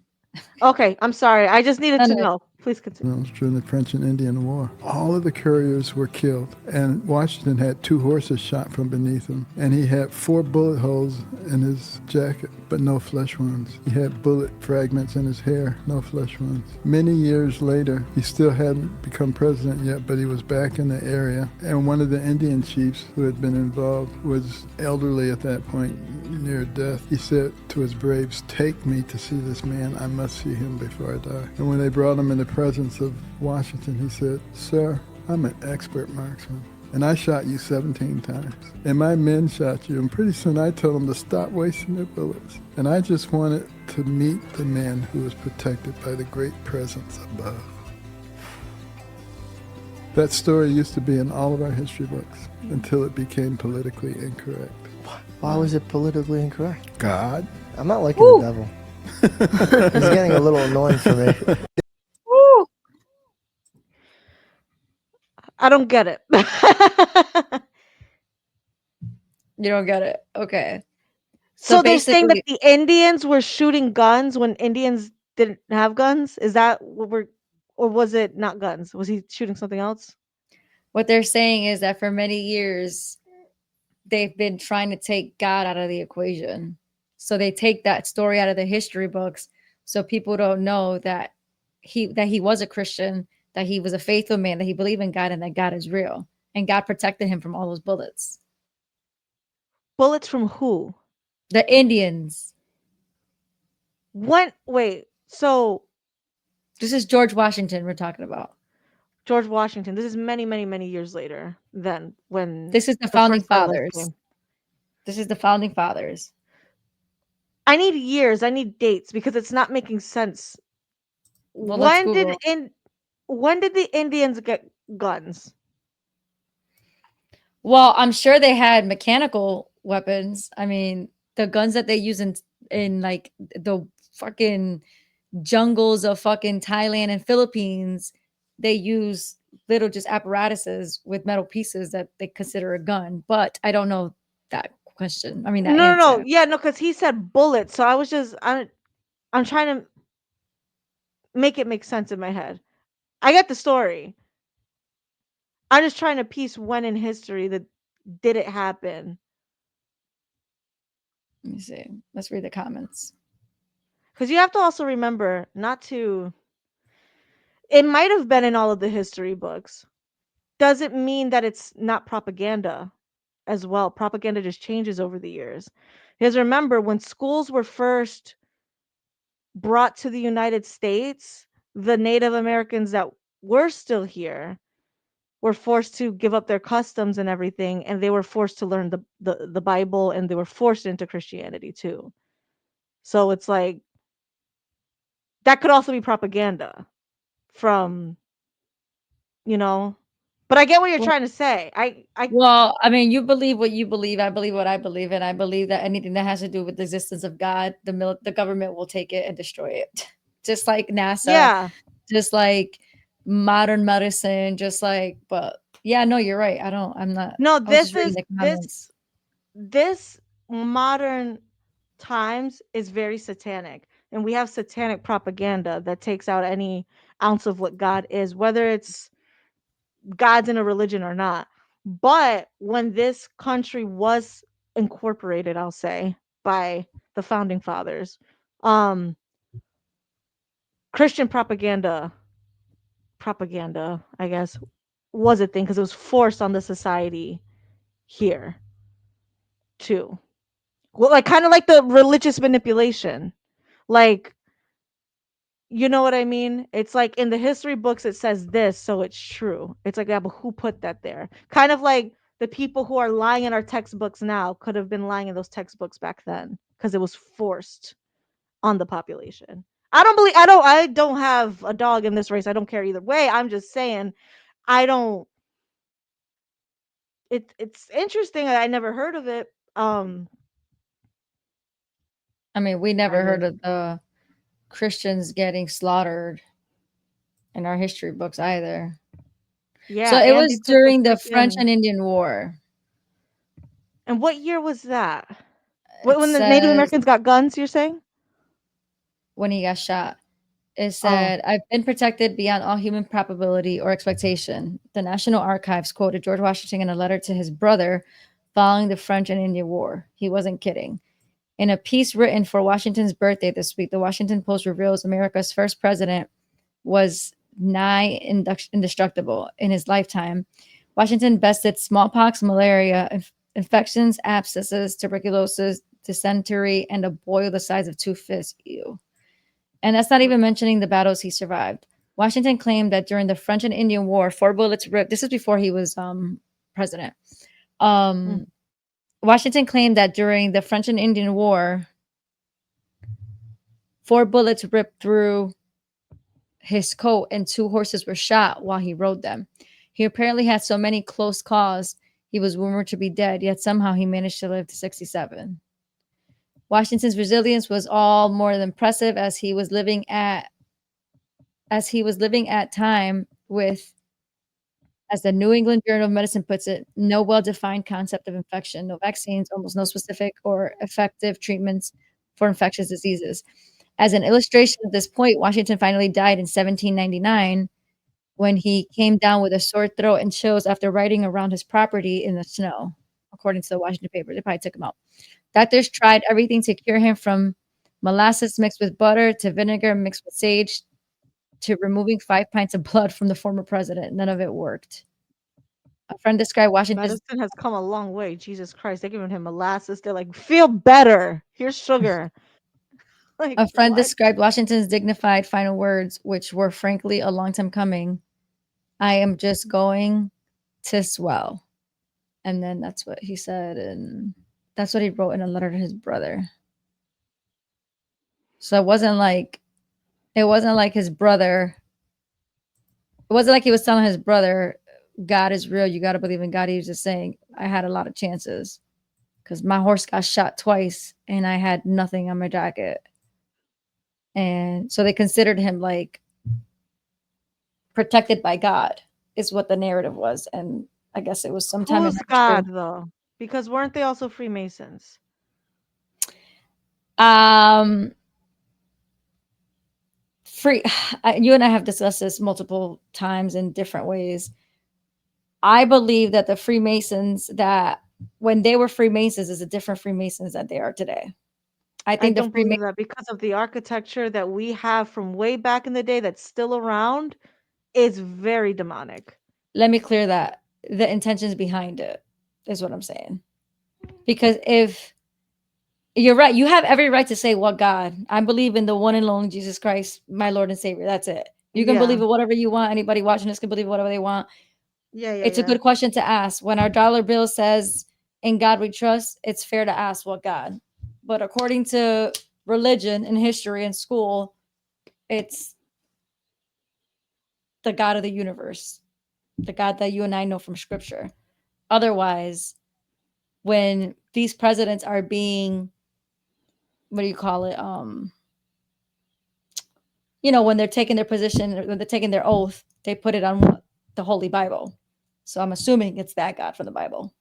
Okay, I'm sorry. I just needed to know. Please continue. During the French and Indian War. All of the couriers were killed, and Washington had 2 horses shot from beneath him, and he had 4 bullet holes in his jacket, but no flesh wounds. He had bullet fragments in his hair, no flesh wounds. Many years later, he still hadn't become president yet, but he was back in the area, and one of the Indian chiefs who had been involved was elderly at that point, near death. He said to his braves, "Take me to see this man. I must see him before I die." And when they brought him in the presence of Washington, he said, "Sir, I'm an expert marksman, and I shot you 17 times. And my men shot you, and pretty soon I told them to stop wasting their bullets. And I just wanted to meet the man who was protected by the great presence above." That story used to be in all of our history books until it became politically incorrect. Why was it politically incorrect? God. I'm not liking the devil. He's getting a little annoying for me. Woo! I don't get it. You don't get it. Okay. So they're saying that the Indians were shooting guns when Indians didn't have guns? Is that what or was it not guns? Was he shooting something else? What they're saying is that for many years, they've been trying to take God out of the equation. So they take that story out of the history books, so people don't know that he was a Christian, that he was a faithful man, that he believed in God, and that God is real, and God protected him from all those bullets. Bullets from who? The Indians. Wait, so this is George Washington we're talking about. George Washington. This is many, many, many years later than when this is the founding first settlers fathers. came. This is the founding fathers. I need years. I need dates because it's not making sense. Well, when did the Indians get guns? Well, I'm sure they had mechanical weapons. I mean, the guns that they use in like the fucking jungles of fucking Thailand and Philippines, they use little just apparatuses with metal pieces that they consider a gun. But I don't know that question. I mean, that answer. No. Yeah, no, because he said bullets. So I was just I'm trying to make it make sense in my head. I get the story. I'm just trying to piece when in history that did it happen. Let me see. Let's read the comments. Because you have to also remember not to. It might have been in all of the history books. Doesn't mean that it's not propaganda as well. Propaganda just changes over the years. Because remember, when schools were first brought to the United States, the Native Americans that were still here were forced to give up their customs and everything, and they were forced to learn the Bible, and they were forced into Christianity too. So it's like that could also be propaganda from, but I get what you're trying to say. Well, I mean, you believe what you believe. I believe what I believe, and I believe that anything that has to do with the existence of God, the government will take it and destroy it, just like NASA. Yeah. Just like modern medicine, just like. But yeah, no, you're right. I'm not. No, this modern times is very satanic, and we have satanic propaganda that takes out any ounce of what God is, whether it's God's in a religion or not. But when this country was incorporated, I'll say, by the founding fathers, um Christian propaganda, I guess, was a thing because it was forced on the society here too. Well, like kind of like the religious manipulation. Like, you know what I mean? It's like in the history books it says this, so it's true. It's like, yeah, but who put that there? Kind of like the people who are lying in our textbooks now could have been lying in those textbooks back then because it was forced on the population. I don't have a dog in this race. I don't care either way. I'm just saying I don't it's interesting. I never heard of it. I mean, we never heard of the Christians getting slaughtered in our history books either. So Yeah, it and they was took the during the French freaking. and Indian War. And what year was that? It When the Native says Americans got guns, you're saying? when he got shot. It Oh. said, I've been protected beyond all human probability or expectation. The National Archives quoted George Washington in a letter to his brother following the French and Indian War. He wasn't kidding. In a piece written for Washington's birthday this week, the Washington Post reveals America's first president was nigh indestructible in his lifetime. Washington bested smallpox, malaria, infections, abscesses, tuberculosis, dysentery, and a boil the size of two fists. Ew. And that's not even mentioning the battles he survived. Washington claimed that during the French and Indian War, 4 bullets ripped. This is before he was president. Washington claimed that during the French and Indian War, 4 bullets ripped through his coat and 2 horses were shot while he rode them. He apparently had so many close calls, he was rumored to be dead, yet somehow he managed to live to 67. Washington's resilience was all more than impressive as he was living at time with, as the New England Journal of Medicine puts it, no well-defined concept of infection, no vaccines, almost no specific or effective treatments for infectious diseases. As an illustration of this point, Washington finally died in 1799 when he came down with a sore throat and chills after riding around his property in the snow, according to the Washington paper. They probably took him out. Doctors tried everything to cure him, from molasses mixed with butter to vinegar mixed with sage to removing 5 pints of blood from the former president. None of it worked. A friend described Washington's Medicine has come a long way. Jesus Christ. They're giving him molasses. They're like, feel better. Here's sugar. Like, A friend what? described Washington's dignified final words, which were frankly a long time coming. I am just going to swell. And then that's what he said, and that's what he wrote in a letter to his brother. So it wasn't like his brother. It wasn't like he was telling his brother, God is real. You got to believe in God. He was just saying, I had a lot of chances because my horse got shot twice and I had nothing on my jacket. And so they considered him like protected by God, is what the narrative was. And I guess it was sometime in Who's history. God, though? Because weren't they also Freemasons? You and I have discussed this multiple times in different ways. I believe that the Freemasons, that when they were Freemasons, is a different Freemasons that they are today. I think don't believe that because of the architecture that we have from way back in the day that's still around is very demonic. Let me clear that. The intentions behind it is what I'm saying. Because if you're right, you have every right to say, what God? I believe in the one and only Jesus Christ, my Lord and Savior. That's it. You can believe in whatever you want. Anybody watching this can believe whatever they want. It's a good question to ask. When our dollar bill says, in God we trust, it's fair to ask, what God? But according to religion and history and school, it's the God of the universe, the God that you and I know from scripture. Otherwise, when these presidents are being, what do you call it? When they're taking their position, when they're taking their oath, they put it on the Holy Bible. So I'm assuming it's that God from the Bible.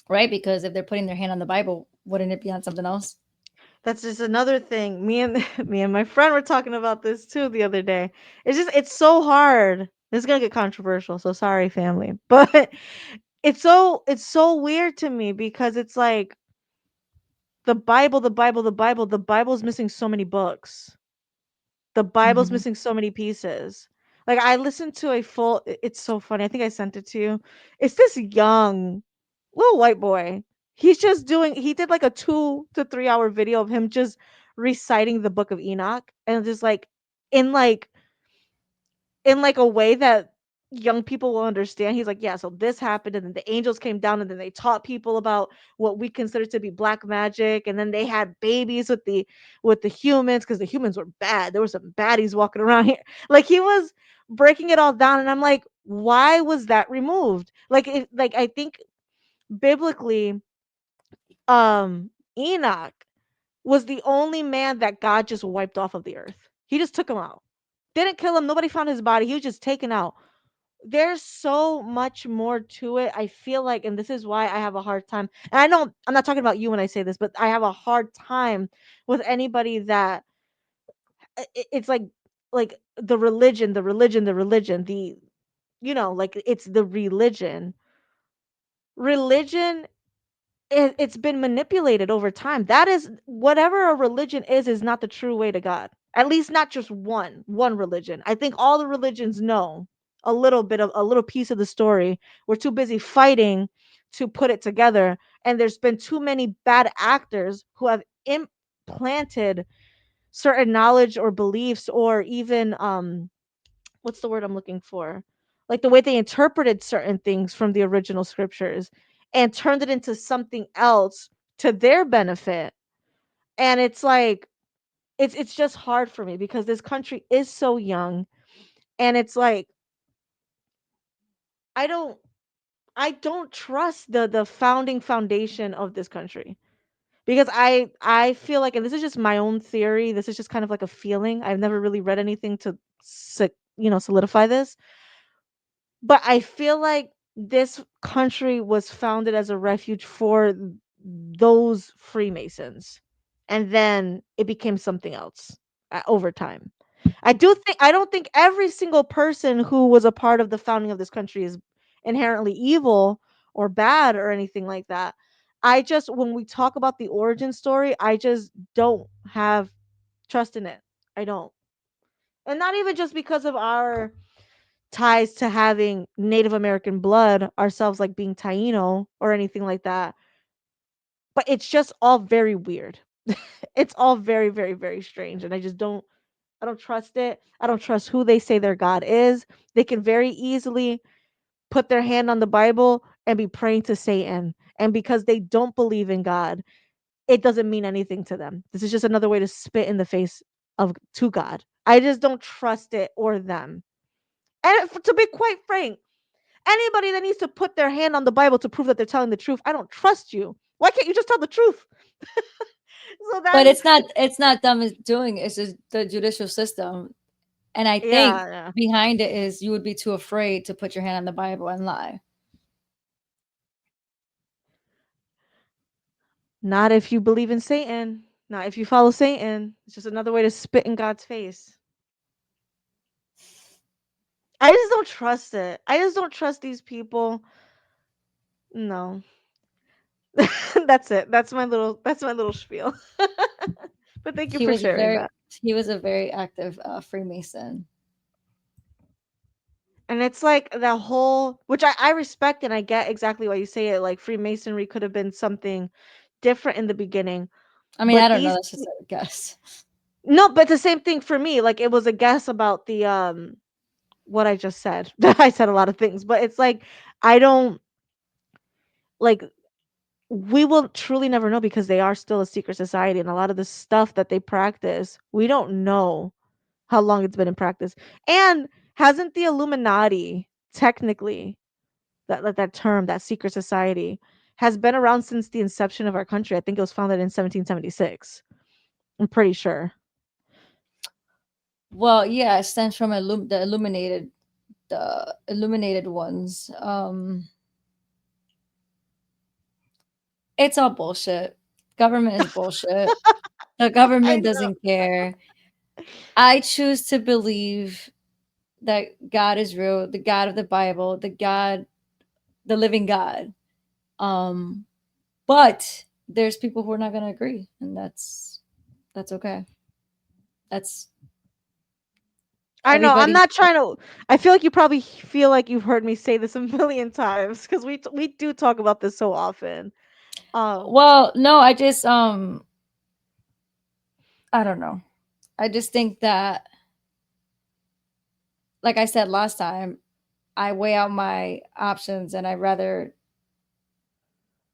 right? Because if they're putting their hand on the Bible, wouldn't it be on something else? That's just another thing. Me and me and my friend were talking about this too the other day. It's so hard. This is gonna get controversial, so sorry, family. But it's so weird to me because it's like the Bible, the Bible, the Bible. The Bible's missing so many books. The Bible's Mhm. missing so many pieces. Like I listened to a full. It's so funny. I think I sent it to you. It's this young little white boy. He's just doing. He did like a 2 to 3 hour video of him just reciting the Book of Enoch, and just like in like a way that young people will understand. He's like, yeah, so this happened, and then the angels came down, and then they taught people about what we consider to be black magic, and then they had babies with the humans because the humans were bad. There were some baddies walking around here. Like he was breaking it all down, and I'm like, why was that removed? Like I think biblically, Enoch was the only man that God just wiped off of the earth. He just took him out. Didn't kill him. Nobody found his body. He was just taken out. There's so much more to it. I feel like, and this is why I have a hard time. And I know I'm not talking about you when I say this, but I have a hard time with anybody that it's like the religion, the religion, the religion, the like it's the religion. Religion it's been manipulated over time. That is whatever a religion is not the true way to God. At least not just one religion. I think all the religions know a little piece of the story. We're too busy fighting to put it together, and there's been too many bad actors who have implanted certain knowledge or beliefs or even what's the word I'm looking for? Like the way they interpreted certain things from the original scriptures and turned it into something else to their benefit. And it's like it's just hard for me because this country is so young, and it's like I don't I don't trust the founding foundation of this country because I feel like, and this is just my own theory, this is just kind of like a feeling. I've never really read anything to solidify this. But I feel like this country was founded as a refuge for those Freemasons, and then it became something else over time. I don't think every single person who was a part of the founding of this country is inherently evil or bad or anything like that. I just when we talk about the origin story, I just don't have trust in it. I don't. And not even just because of our ties to having Native American blood ourselves, like being Taino or anything like that. But it's just all very weird. It's all very, very, very strange. And I don't trust it. I don't trust who they say their God is. They can very easily put their hand on the Bible and be praying to Satan. And because they don't believe in God, it doesn't mean anything to them. This is just another way to spit in the face of to God. I just don't trust it or them. And to be quite frank, anybody that needs to put their hand on the Bible to prove that they're telling the truth, I don't trust you. Why can't you just tell the truth? So But that's it's not them doing it, it's just the judicial system. And I think yeah. behind it is you would be too afraid to put your hand on the Bible and lie. Not if you believe in Satan. Not if you follow Satan. It's just another way to spit in God's face. I just don't trust it. I just don't trust these people. No. That's it. That's my little spiel. But thank you He for was a sharing very that. he was a very active Freemason. And it's like the whole, which I respect and I get exactly why you say it. Like Freemasonry could have been something different in the beginning, I mean, I but don't know, these that's just a guess. no, but the same thing for me. Like it was a guess about the what I just said. I said a lot of things, but it's like I don't like we will truly never know because they are still a secret society, and a lot of the stuff that they practice, we don't know how long it's been in practice. And hasn't the Illuminati technically that term, that secret society, has been around since the inception of our country? I think it was founded in 1776. I'm pretty sure. Well, yeah, it stems from the illuminated ones. It's all bullshit. Government is bullshit. The I government know. doesn't care. I choose to believe that God is real, the God of the Bible, the living God. But there's people who are not going to agree, and that's okay. That's I know. I'm everybody. not trying to. I feel like you probably feel like you've heard me say this a million times because we do talk about this so often. Well, no, I just I don't know. I just think that, like I said last time, I weigh out my options, and I rather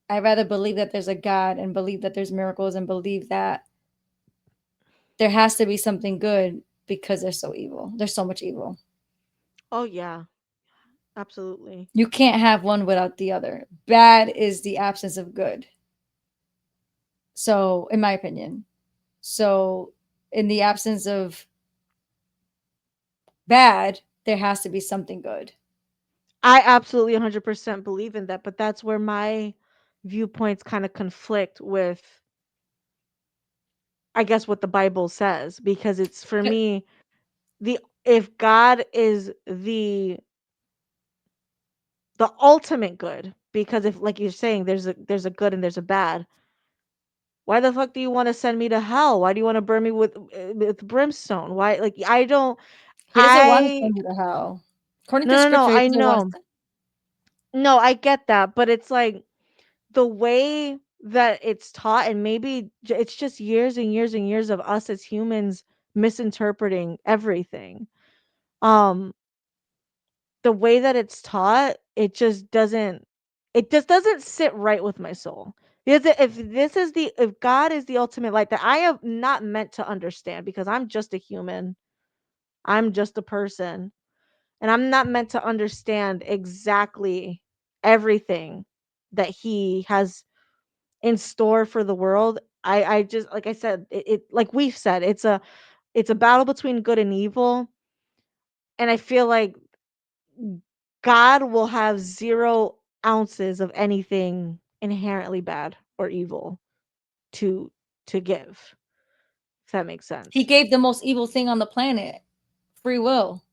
believe that there's a God and believe that there's miracles and believe that there has to be something good because they're so evil. There's so much evil. Oh yeah, absolutely. You can't have one without the other. Bad is the absence of good. So, in my opinion, so in the absence of bad, there has to be something good. I absolutely 100% believe in that, but that's where my viewpoints kind of conflict with, I guess, what the Bible says, because it's for me the if God is the ultimate good, because if, like you're saying, there's a good and there's a bad, why the fuck do you want to send me to hell? Why do you want to burn me with brimstone? Why, like, I don't. He doesn't want to I send you to hell. According to No, no, no, scripture, he I doesn't want know. to. No, I get that, but it's like the way that it's taught, and maybe it's just years and years and years of us as humans misinterpreting everything. Um the way that it's taught, it just doesn't sit right with my soul. Because if God is the ultimate light that I am not meant to understand, because I'm just a human, I'm just a person, and I'm not meant to understand exactly everything that he has in store for the world. I just, like I said, like we've said, it's a battle between good and evil, and I feel like God will have 0 ounces of anything inherently bad or evil to give, if that makes He sense. gave the most evil thing on the planet, free will.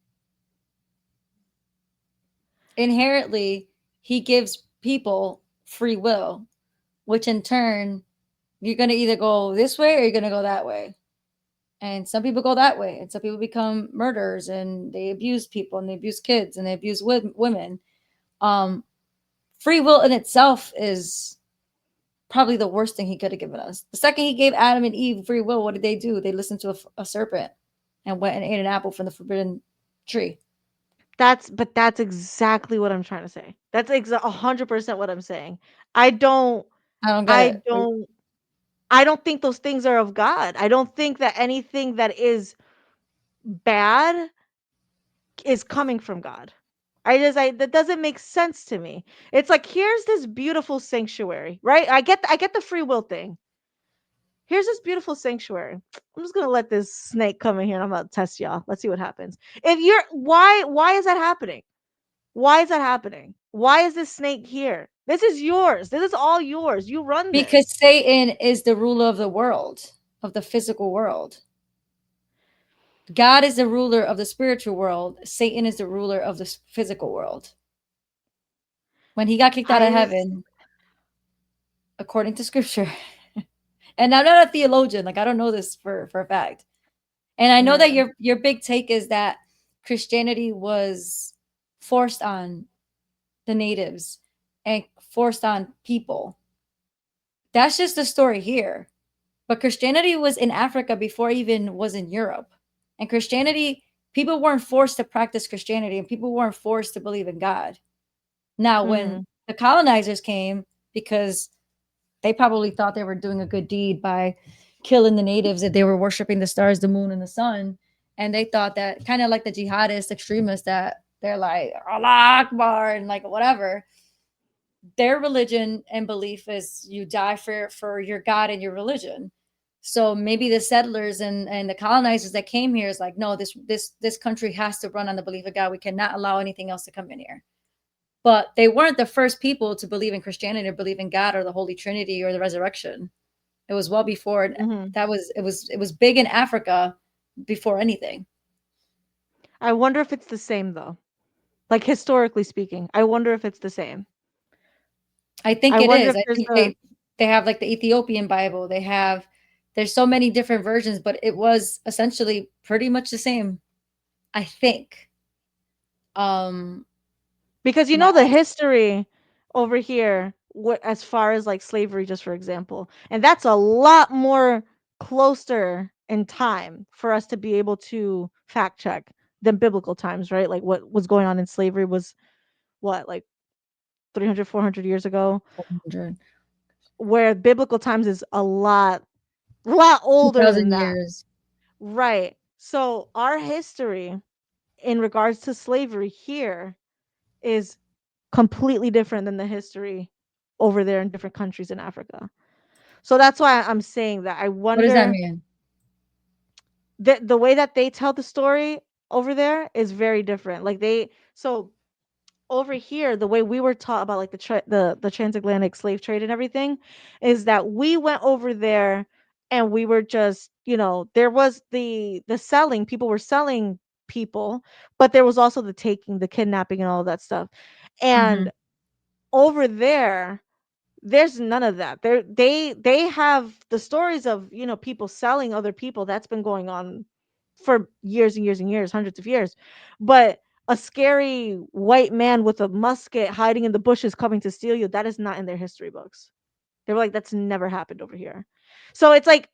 Inherently, he gives people free will, which in turn, you're going to either go this way or you're going to go that way. And some people go that way, and some people become murderers, and they abuse people, and they abuse kids, and they abuse women. Um, Free will in itself is probably the worst thing he could have given us. The second he gave Adam and Eve free will, what did they do? They listened to a serpent and went and ate an apple from the forbidden tree. That's exactly what I'm trying to say. That's 100% what I'm saying. I don't I don't get I it. don't I don't think those things are of God. I don't think that anything that is bad is coming from God. I that doesn't make sense to me. It's like, here's this beautiful sanctuary, right? I get the free will thing. Here's this beautiful sanctuary. I'm just gonna let this snake come in here and I'm gonna test y'all. Let's see what happens. If you're why is that happening? Why is that happening? Why is this snake here? This is yours. This is all yours. You run Because this. Satan is the ruler of the world, of the physical world. God is the ruler of the spiritual world. Satan is the ruler of the physical world. When he got kicked out of I just heaven, according to scripture, and I'm not a theologian, like I don't know this for a fact. And I know that yeah. your big take is that Christianity was forced on the natives and forced on people. That's just the story here. But Christianity was in Africa before it even was in Europe. And Christianity, people weren't forced to practice Christianity and people weren't forced to believe in God. Now, when Mm. the colonizers came, because they probably thought they were doing a good deed by killing the natives, that they were worshiping the stars, the moon, and the sun. And they thought that, kind of like the jihadist extremists, that they're like, Allah Akbar, and like whatever. Their religion and belief is you die for your God and your religion. So maybe the settlers and the colonizers that came here is like, no, this country has to run on the belief of God. We cannot allow anything else to come in here. but they weren't the first people to believe in Christianity or believe in God or the Holy Trinity or the resurrection. It was well before that was it was big in Africa before anything. I wonder if it's the same though. Like historically speaking, I wonder if it's the same. I think I it wonder is. if I there's think a they have like the Ethiopian Bible. There's so many different versions, but it was essentially pretty much the same. I think. because you My know the history over here, what as far as like slavery, just for example, and that's a lot more closer in time for us to be able to fact check than biblical times, right? Like what was going on in slavery was what, like 300, 400 years ago, 400. where biblical times is a lot older than 2,000 that. years. Right. So our history in regards to slavery here is completely different than the history over there in different countries in Africa. So that's why I'm saying that I What does that wonder mean? the way that they tell the story over there is very different. Like so over here, the way we were taught about like the transatlantic slave trade and everything is that we went over there and we were just, there was the selling, people were selling people, but there was also the taking, the kidnapping and all of that stuff. And over there, there's none of that. They have the stories of, people selling other people. That's been going on for years and years and years, hundreds of years. But a scary white man with a musket hiding in the bushes coming to steal you, that is not in their history books. They were like, that's never happened over here. So it's like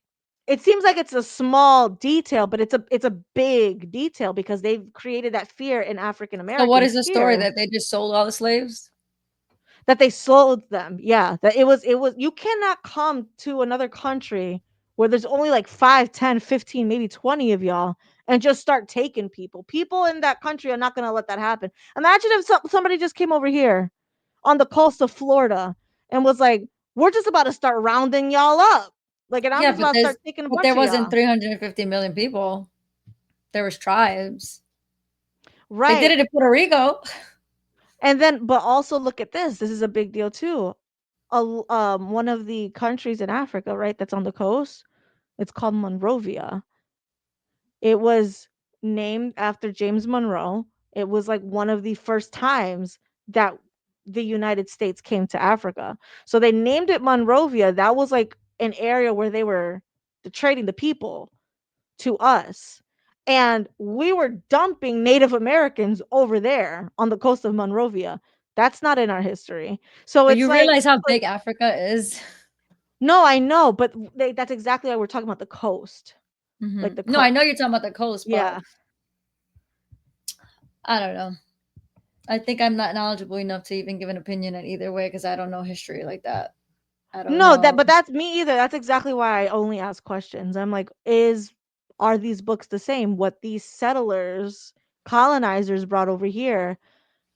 it seems like it's a small detail, but it's a big detail because they've created that fear in African So what is Americans the story here that they just sold all the slaves? that they sold them. Yeah, that it was you cannot come to another country where there's only like 5, 10, 15, maybe 20 of y'all and just start taking people. People in that country are not going to let that happen. Imagine if somebody just came over here on the coast of Florida and was like, "We're just about to start rounding y'all up." Like, and I'm Yeah, just about to start taking a but bunch there of wasn't y'all. 350 million people. There was tribes. They did Right. it in Puerto Rico. And then but also look at this. This is a big deal too. One of the countries in Africa, right, that's on the coast, it's called Monrovia. It was named after James Monroe. It was like one of the first times that the United States came to Africa. So they named it Monrovia. That was like an area where they were trading the people to us. And we were dumping Native Americans over there on the coast of Monrovia. That's not in our history. So But it's you like, realize how big Africa is? no, I know, but that's exactly why we're talking about the coast. Like the No, I coast. know you're talking about the coast, but Yeah. I don't know. I think I'm not knowledgeable enough to even give an opinion in either way because I don't know history like that. I don't No, know. but that's me either. That's exactly why I only ask questions. I'm like, are these books the same? What these settlers, colonizers brought over here,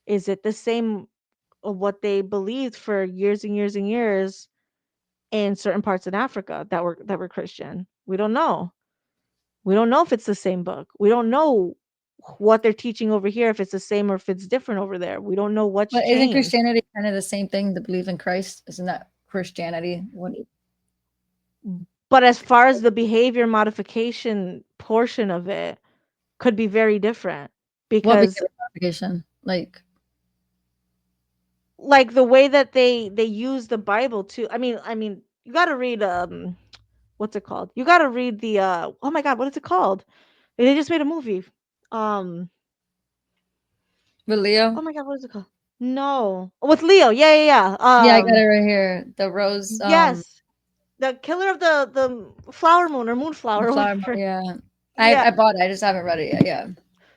is it the same of what they believed for years and years and years in certain parts in Africa that were Christian? We don't know. We don't know if it's the same book. We don't know what they're teaching over here, if it's the same or if it's different over there. We don't know what's But isn't changed. Christianity kind of the same thing to believe in Christ? Isn't that Christianity? But as far as the behavior modification portion of it could be very different What because behavior modification? like the way that they use the Bible to I mean you got to read what's it called? You got to read the oh my god, what is it called? They just made a movie. Um With Leo? oh my god, what is it called? No. With Leo. Yeah, yeah, yeah. Yeah, I got it right here. The rose, Yes. The killer of the flower moon or moonflower or flower. whatever. Yeah, Yeah. I bought it. I just haven't read it yet. Yeah.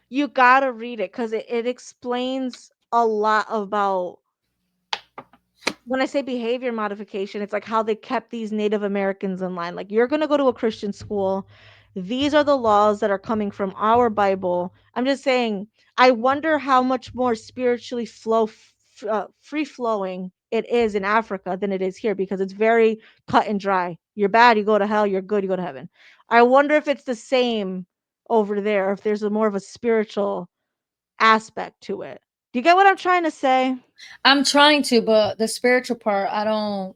You got to read it cuz it explains a lot about when I say behavior modification, it's like how they kept these Native Americans in line. Like, you're going to go to a Christian school. These are the laws that are coming from our Bible. I'm just saying, I wonder how much more spiritually free flowing it is in Africa than it is here because it's very cut and dry. You're bad, you go to hell. You're good, you go to heaven. I wonder if it's the same over there, if there's a more of a spiritual aspect to it. Do you get what I'm trying to say? I'm trying to, but the spiritual part, I don't.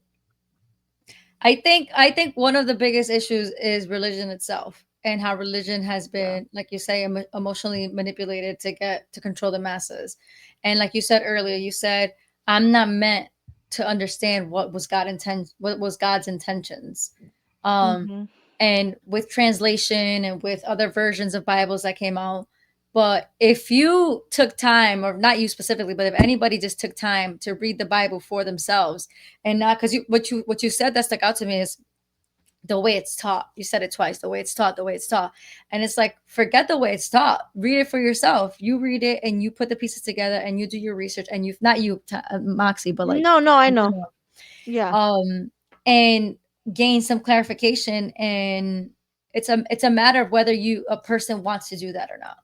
I think one of the biggest issues is religion itself and how religion has been, like you say, emotionally manipulated to control the masses. And like you said earlier, you said I'm not meant to understand what was God's intentions. Um, Mm-hmm. and with translation and with other versions of Bibles that came out. But if you took time, or not you specifically, but if anybody just took time to read the Bible for themselves, and not because what you said that stuck out to me is the way it's taught. You said it twice, the way it's taught, the way it's taught. And it's like, forget the way it's taught. Read it for yourself. You read it and you put the pieces together and you do your research, and not you, Moxie, but like, No, I know. Yeah. And gain some clarification. And it's a matter of whether a person wants to do that or not.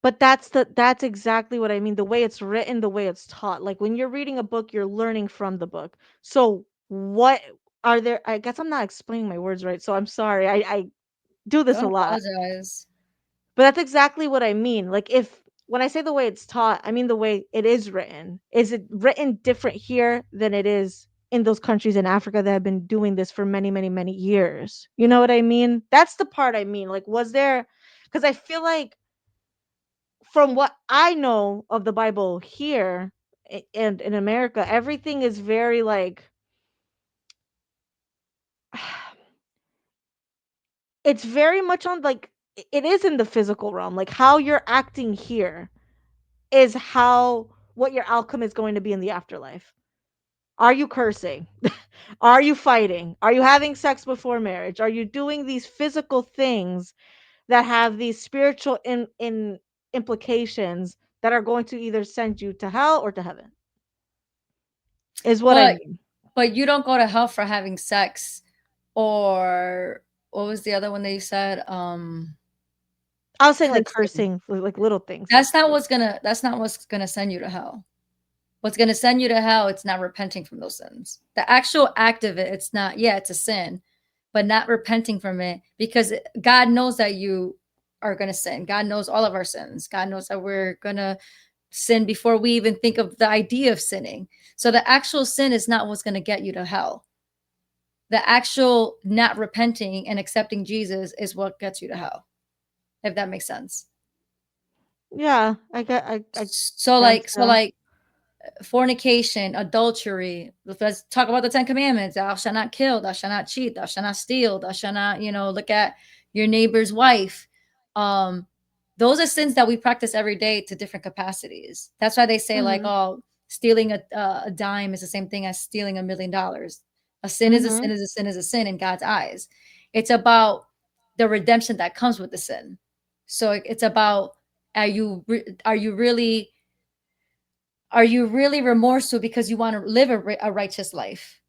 But that's exactly what I mean. The way it's written, the way it's taught. Like when you're reading a book, you're learning from the book. So what are there? I guess I'm not explaining my words right. So I'm sorry. I do this a Don't lot. apologize. But that's exactly what I mean. Like when I say the way it's taught, I mean the way it is written. Is it written different here than it is in those countries in Africa that have been doing this for many, many, many years? You know what I mean? That's the part I mean. Like, was there, because I feel like from what I know of the Bible here and in America, everything is very like it's very much on like it is in the physical realm. Like how you're acting here is how what your outcome is going to be in the afterlife. Are you cursing? Are you fighting? Are you having sex before marriage? Are you doing these physical things that have these spiritual in implications that are going to either send you to hell or to heaven? Is what I But mean. but you don't go to hell for having sex, or what was the other one that you said? I was saying like Cursing. cursing, like little things. That's not what's gonna send you to hell. What's gonna send you to hell, it's not repenting from those sins. The actual act of it, it's not, yeah, it's a sin, but not repenting from it, because God knows that you are gonna sin. God knows all of our sins. God knows that we're gonna sin before we even think of the idea of sinning. So the actual sin is not what's gonna get you to hell. The actual not repenting and accepting Jesus is what gets you to hell, if that makes sense. Yeah, I So guess like so so. like fornication, adultery. Let's talk about the 10 Commandments. Thou shalt not kill, thou shalt not cheat, thou shalt not steal, thou shalt not, look at your neighbor's wife. Um, those are sins that we practice every day to different capacities. That's why they say, like, Mhm. oh, stealing a dime is the same thing as stealing $1,000,000. A sin is a sin Mhm. is a sin is a sin in God's eyes. It's about the redemption that comes with the sin. So it's about, are you really remorseful because you want to live a righteous life?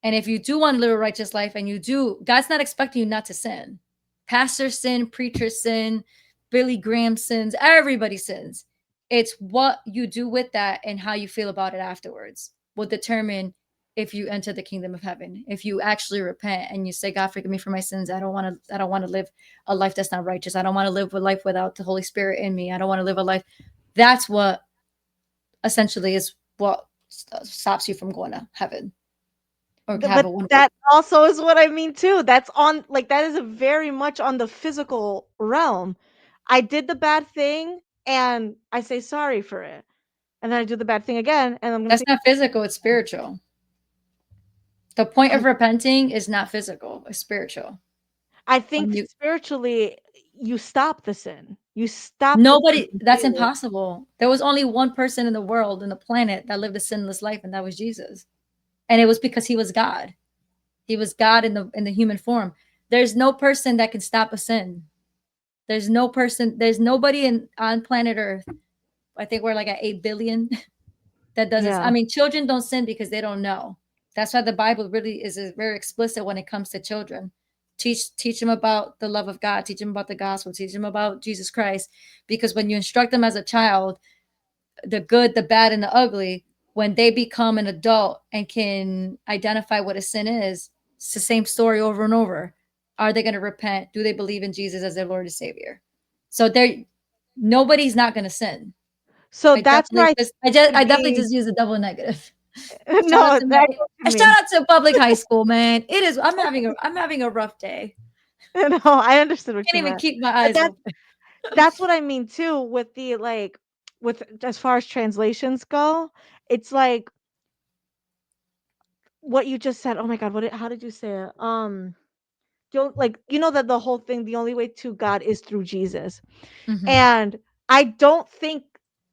And if you do want to live a righteous life, and you do, God's not expecting you not to sin. Pastor sin, preacher sin, Billy Graham sins, everybody sins. It's what you do with that and how you feel about it afterwards will determine if you enter the kingdom of heaven. If you actually repent and you say, God, forgive me for my sins. I don't want to live a life that's not righteous. I don't want to live a life without the Holy Spirit in me. I don't want to live a life. That's what essentially is what stops you from going to heaven or have But a wonderful. that also is what I mean too. That's on like that is a very much on the physical realm. I did the bad thing and I say sorry for it. And then I do the bad thing again and I'm going to That's say not physical, it's spiritual. The point I of repenting is not physical, it's spiritual. I When think you spiritually you stop the sin. You stop the sin Nobody, that's completely. impossible. There was only one person in the world, in the planet, that lived a sinless life, and that was Jesus. And it was because he was God. He was God in the human form. There's no person that can stop a sin. There's nobody on planet Earth. I think we're like at 8 billion that doesn't. I Yeah. mean, children don't sin because they don't know. That's why the Bible really is very explicit when it comes to children. Teach them about the love of God, teach them about the gospel, teach them about Jesus Christ, because when you instruct them as a child, the good, the bad, and the ugly, when they become an adult and can identify what a sin is, it's the same story over and over. Are they going to repent? Do they believe in Jesus as their Lord and Savior? So nobody's not going to sin. So I that's where definitely I just, think I would definitely be just use a double negative. no, that's what A you shout mean. out to public high school, man. It is. I'm having a rough day. No, I understood what Can't you even meant. keep my But eyes open. that's what I mean too with the like with as far as translations go. It's like what you just said. Oh my god, how did you say it? Don't like that the whole thing, the only way to God is through Jesus. Mhm. And I don't think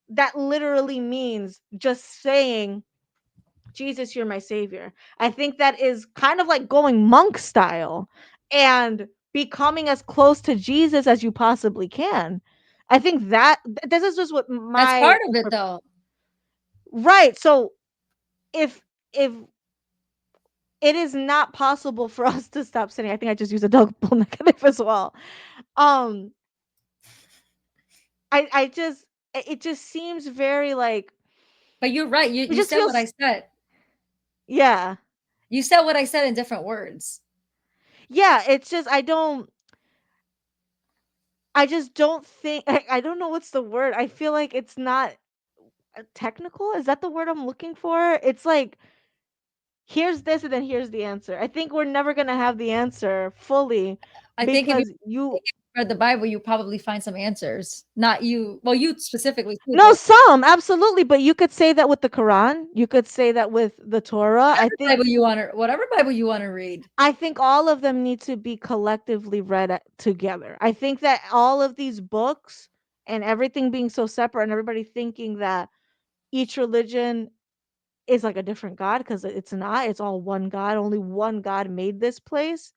that literally means just saying, Jesus, you're my savior. I think that is kind of like going monk style and becoming as close to Jesus as you possibly can. I think that this is just what That's my part of it, though. right. So if it is not possible for us to stop sinning, I think I just use a double negative as well. Um, I just it just seems very like But you're right. You it you just said what I feels said. yeah. You said what I said in different words. Yeah, it's just I just don't think I don't know what's the word. I feel like it's not technical. Is that the word I'm looking for? It's like here's this and then here's the answer. I think we're never going to have the answer fully I think because you if you read the Bible, you probably find some answers. Not you. Well, you specifically too, no, but some absolutely, but you could say that with the Quran. You could say that with the Torah. whatever Bible you want to read. I think all of them need to be collectively read together. I think that all of these books and everything being so separate and everybody thinking that each religion is like a different God because it's not. It's all one God. Only one God made this place.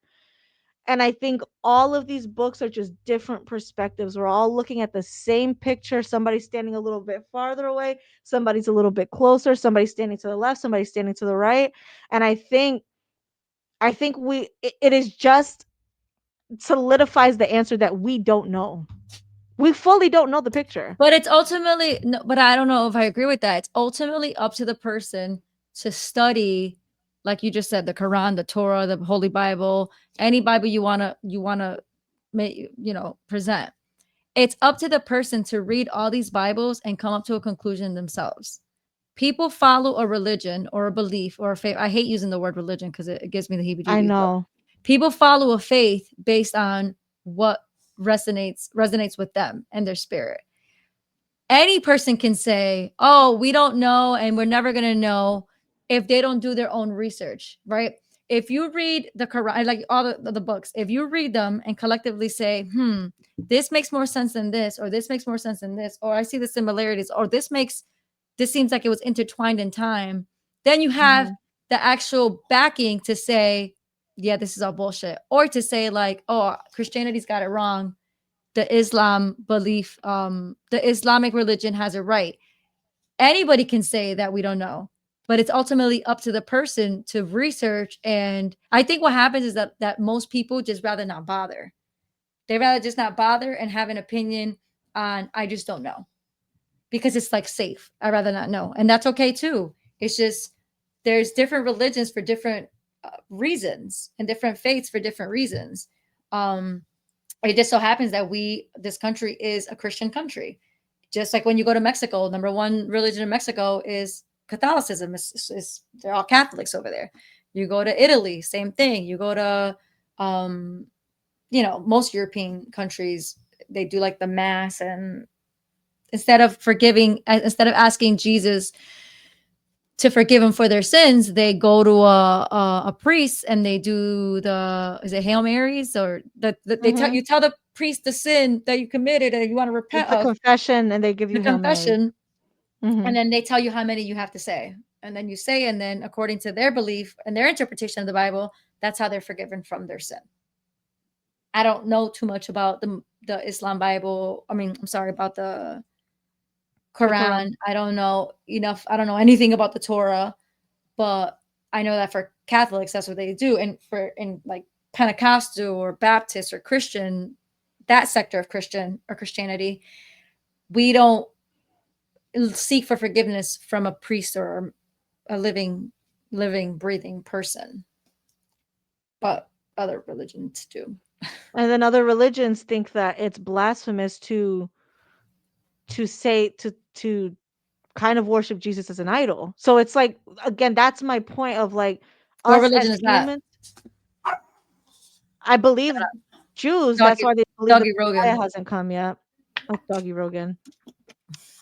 And I think all of these books are just different perspectives. We're all looking at the same picture. Somebody's standing a little bit farther away. Somebody's a little bit closer. Somebody's standing to the left. Somebody's standing to the right. And I think it is just solidifies the answer that we don't know. We fully don't know the picture. But it's ultimately, no, but I don't know if I agree with that. It's ultimately up to the person to study, like you just said, the Quran, the Torah, the Holy Bible, any Bible you wanna make present. It's up to the person to read all these Bibles and come up to a conclusion themselves. People follow a religion or a belief or a faith. I hate using the word religion because it gives me the I heebie-jeebies. But know. people follow a faith based on what resonates with them and their spirit. Any person can say, "Oh, we don't know and we're never going to know," if they don't do their own research, right? If you read the Quran, like all the books, if you read them and collectively say, this makes more sense than this, or this makes more sense than this, or I see the similarities, or this seems like it was intertwined in time, then you have Mhm. the actual backing to say, yeah, this is all bullshit. Or to say, like, oh, Christianity's got it wrong. The Islamic religion has it right. Anybody can say that we don't know, but it's ultimately up to the person to research. And I think what happens is that most people just rather not bother. They rather just not bother and have an opinion on, I just don't know, because it's like safe. I'd rather not know. And that's okay too. It's just there's different religions for different reasons and different faiths for different reasons. It just so happens that this country is a Christian country. Just like when you go to Mexico, number one religion in Mexico is Catholicism. They're all Catholics over there. You go to Italy, same thing. You go to, most European countries, they do like the mass, and instead of asking Jesus to forgive them for their sins, they go to a priest and they do is it Hail Marys, or Mhm. you tell the priest the sin that you committed and you want to repent It's a of, confession and they give the you Hail Mary. confession, and Mhm. then they tell you how many you have to say, and then you say, and then according to their belief and their interpretation of the Bible, that's how they're forgiven from their sin. I don't know too much about the Islam Bible. I mean, I'm sorry, about the The Quran. Quran. I don't know enough. I don't know anything about the Torah, but I know that for Catholics, that's what they do. And in like Pentecostal or Baptist or Christian, that sector of Christianity, we don't seek for forgiveness from a priest or a living, breathing person, but other religions do. And then other religions think that it's blasphemous to say to kind of worship Jesus as an idol. So it's like, again, that's my point of like What us as religion is that? humans. I believe Jews. That's Doggy, why they believe the Doggy Messiah Rogan. hasn't come yet. Oh, Doggy Rogan.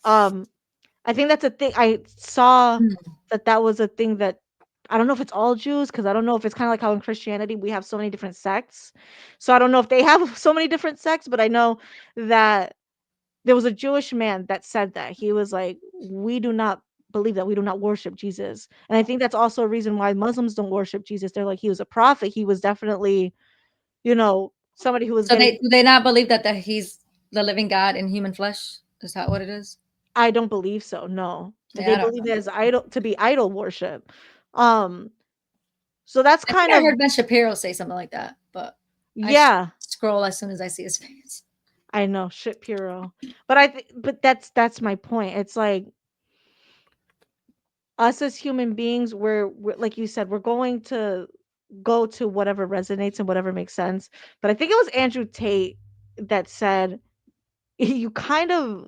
Um, I think that's a thing. I saw that was a thing that I don't know if it's all Jews because I don't know if it's kind of like how in Christianity we have so many different sects. So I don't know if they have so many different sects, but I know that there was a Jewish man that said that. He was like, "We do not believe that. We do not worship Jesus." And I think that's also a reason why Muslims don't worship Jesus. They're like, he was a prophet. He was definitely, somebody who was So getting. do they not believe that he's the living God in human flesh? Is that what it is? I don't believe so. No, Yeah, they I don't believe know. it as idol to be idol worship. So that's I think kind I of heard Ben Shapiro say something like that, but I yeah. scroll as soon as I see his face. I know shit puro, but but that's my point. It's like us as human beings, we're like you said, we're going to go to whatever resonates and whatever makes sense. But I think it was Andrew Tate that said you kind of